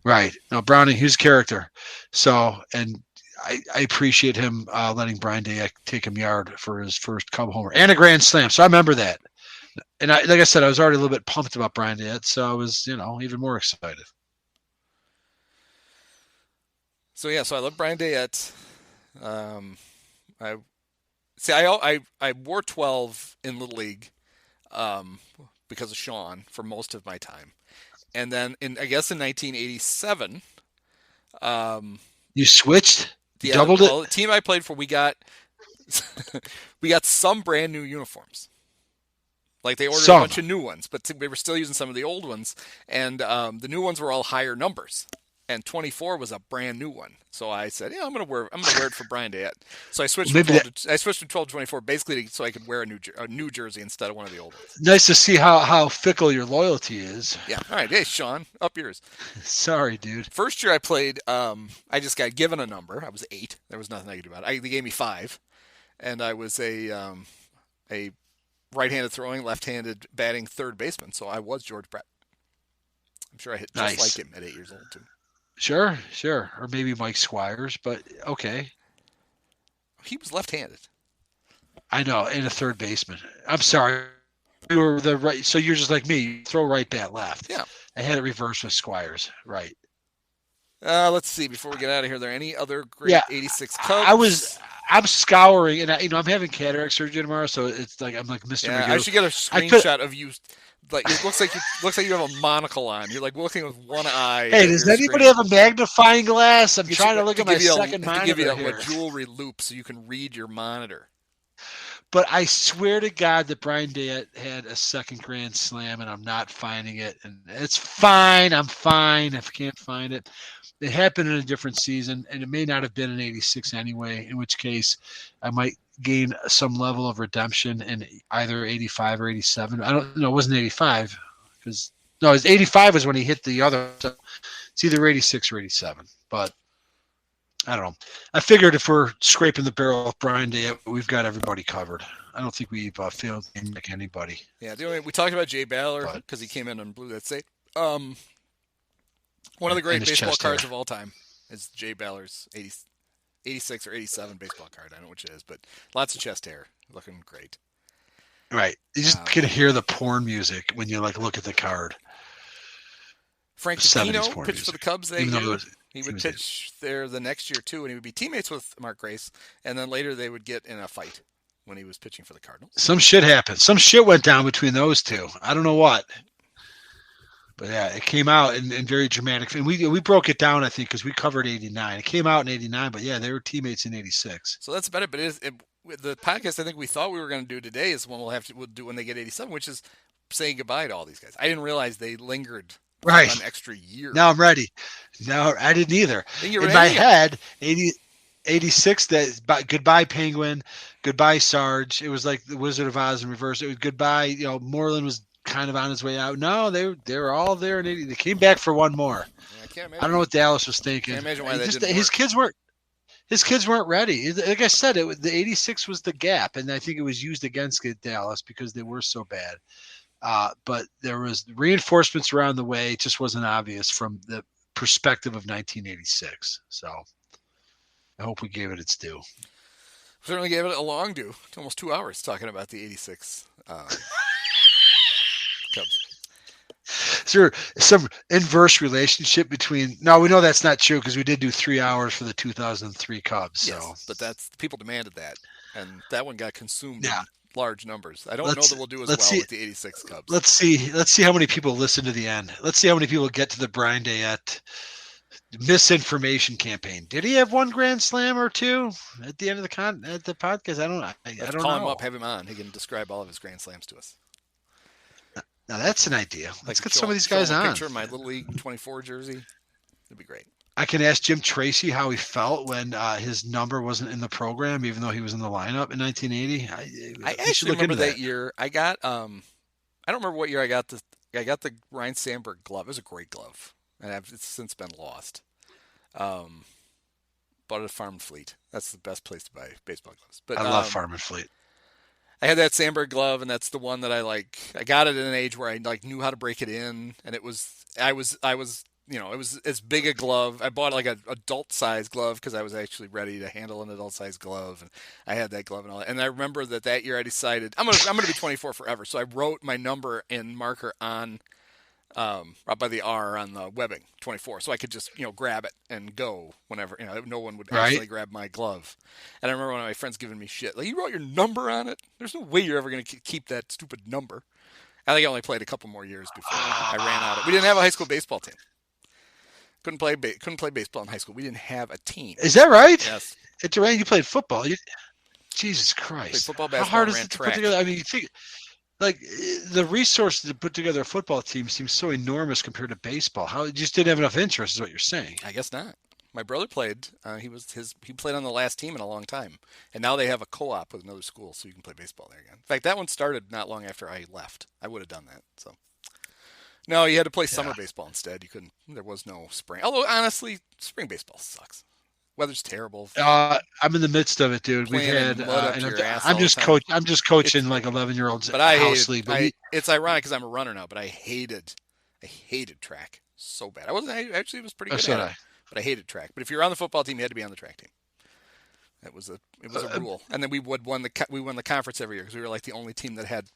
Right. No, Browning, his character. So, and I appreciate him letting Brian Dayett take him yard for his first Cub homer and a grand slam. So I remember that. And like I said, I was already a little bit pumped about Brian Dayett, so I was, even more excited. So I love Brian Dayett. I wore 12 in Little League because of Shawon for most of my time. And then in 1987, you switched? Doubled it? The team I played for, we got some brand new uniforms. Like they ordered a bunch of new ones, but we were still using some of the old ones. And the new ones were all higher numbers. And 24 was a brand new one. So I said, I'm gonna wear it for Brian Dayett. So I switched from 12 to 24 basically so I could wear a new jersey instead of one of the old ones. Nice to see how fickle your loyalty is. Yeah. All right. Hey, Sean, up yours. Sorry, dude. First year I played, I just got given a number. I was 8. There was nothing I could do about it. They gave me 5, and I was a right-handed throwing, left-handed batting third baseman. So I was George Brett. I'm sure I hit just Nice. like him at 8 years old too. Sure, sure. Or maybe Mike Squires, but okay. He was left-handed. I know, and a third baseman. I'm sorry. You were the right, so you're just like me. Throw right, bat left. Yeah. I had it reversed with Squires. Right. Let's see. Before we get out of here, are there any other great Yeah, 86 Cubs? I'm scouring, and I'm having cataract surgery tomorrow, so it's like I'm like Mr. Yeah, Magoo. I should get a screenshot of you. Like it looks like you have a monocle on. You're like looking with one eye. Hey, does anybody have a magnifying glass? I'm trying to look at my second monitor give you here. a jewelry loop so you can read your monitor. But I swear to God that Brian Dayett had a second grand slam, and I'm not finding it. And it's fine. I'm fine if I can't find it. It happened in a different season, and it may not have been in '86 anyway, in which case I might gain some level of redemption in either 85 or 87. I don't know. It wasn't 85 because no, it was 85 was when he hit the other. So it's either 86 or 87. But I don't know. I figured if we're scraping the barrel of Brian Day, we've got everybody covered. I don't think we've failed to make anybody. Yeah, we talked about Jay Baller because he came in and blew that state. One of the great baseball cards of all time is Jay Baller's 86 or 87 baseball card. I don't know which it is, but lots of chest hair, looking great. Right, you just can hear the porn music when you like look at the card. Frank Patino pitched for the Cubs that year. He would pitch there the next year too, and he would be teammates with Mark Grace, and then later they would get in a fight when he was pitching for the Cardinals. Some shit happened. Some shit went down between those two. I don't know what. But yeah, it came out in very dramatic. And we broke it down, I think, because we covered 89. It came out in 89, but yeah, they were teammates in 86. So that's about it. But the podcast I think we thought we were going to do today is one we'll do when they get 87, which is saying goodbye to all these guys. I didn't realize they lingered an extra year. Now I'm ready. No, I didn't either. In my head, 86, that goodbye Penguin, goodbye Sarge. It was like the Wizard of Oz in reverse. It was goodbye. Moreland was kind of on his way out. No, they were all there, and they came back for one more. Yeah, I don't know what Dallas was thinking. I can't imagine why his kids weren't ready. Like I said, the 86 was the gap, and I think it was used against Dallas because they were so bad. But there was reinforcements around the way. It just wasn't obvious from the perspective of 1986. So I hope we gave it its due. Certainly gave it a long due. It's almost 2 hours talking about the 86 Cubs. Is there some inverse relationship between? No, we know that's not true because we did do 3 hours for the 2003 Cubs. So. Yes, but people demanded that, and that one got consumed in large numbers. I don't know that we'll do as well with the 86 Cubs. Let's see how many people listen to the end. Let's see how many people get to the Brian Dayett misinformation campaign. Did he have one grand slam or two at the end of the podcast? I don't know. I don't call know. Him up, have him on. He can describe all of his grand slams to us. Now that's an idea. Let's get some of these guys on. Picture of my Little League 24 jersey. It'd be great. I can ask Jim Tracy how he felt when his number wasn't in the program, even though he was in the lineup in 1980. I actually remember that year. I got I don't remember what year I got the Ryan Sandberg glove. It was a great glove, and it's since been lost. Bought it at Farm and Fleet. That's the best place to buy baseball gloves. But I love Farm and Fleet. I had that Sandberg glove, and that's the one that I got it at an age where I knew how to break it in, and it was as big a glove. I bought like an adult size glove because I was actually ready to handle an adult size glove, and I had that glove and all that. And I remember that year I decided I'm gonna be 24 forever, so I wrote my number in marker on right by the R on the webbing 24, so I could just grab it and go whenever no one would actually grab my glove. And I remember one of my friends giving me shit like, you wrote your number on it. There's no way you're ever gonna keep that stupid number. I think I only played a couple more years before I ran out of. We didn't have a high school baseball team. Couldn't play baseball in high school. We didn't have a team. Is that right? Yes. At Durant, you played football. Jesus Christ! Played football, basketball, how hard is ran it to track. put together? I mean, you think like the resources to put together a football team seems so enormous compared to baseball. How you just didn't have enough interest, is what you're saying? I guess not. My brother played. He played on the last team in a long time, and now they have a co-op with another school, so you can play baseball there again. In fact, that one started not long after I left. I would have done that. So. No, you had to play summer baseball instead. You couldn't. There was no spring. Although honestly, spring baseball sucks. Weather's terrible. I'm in the midst of it, dude. We've Playing had, in mud up and to your ass I'm all the just time. I'm just coaching like 11-year-olds But I house hated. league. But It's ironic because I'm a runner now, but I hated track so bad. I actually was pretty good so at did it, but I hated track. But if you're on the football team, you had to be on the track team. It was a rule. And then we won the conference every year because we were like the only team that had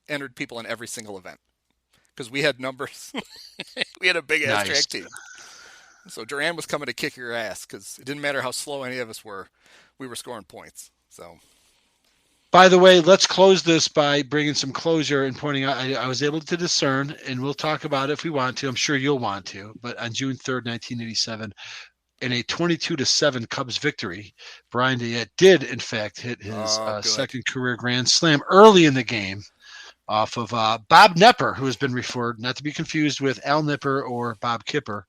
entered people in every single event because we had numbers. We had a big ass track team. So Duran was coming to kick your ass because it didn't matter how slow any of us were, we were scoring points. So. By the way, let's close this by bringing some closure and pointing out I was able to discern, and we'll talk about it if we want to. I'm sure you'll want to. But on June 3rd, 1987, in a 22-7 Cubs victory, Brian Dayett did, in fact, hit his second career grand slam early in the game off of Bob Knepper, who has been referred, not to be confused with Al Nipper or Bob Kipper.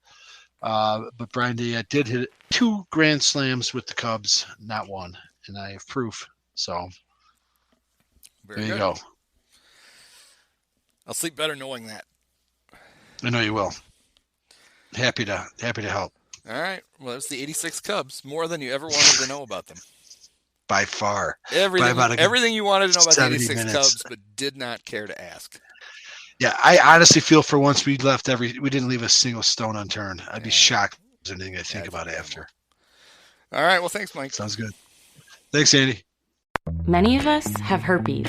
But Brian Dayett did hit 2 grand slams with the Cubs, not 1. And I have proof. So there you go. I'll sleep better knowing that. I know you will. Happy to help. All right. Well, it's the 86 Cubs. More than you ever wanted to know about them. By far. Everything you wanted to know about the 86 minutes. Cubs, but did not care to ask. Yeah, I honestly feel for once we didn't leave a single stone unturned. I'd be shocked if there's anything I think about after. All right. Well, thanks, Mike. Sounds good. Thanks, Andy. Many of us have herpes.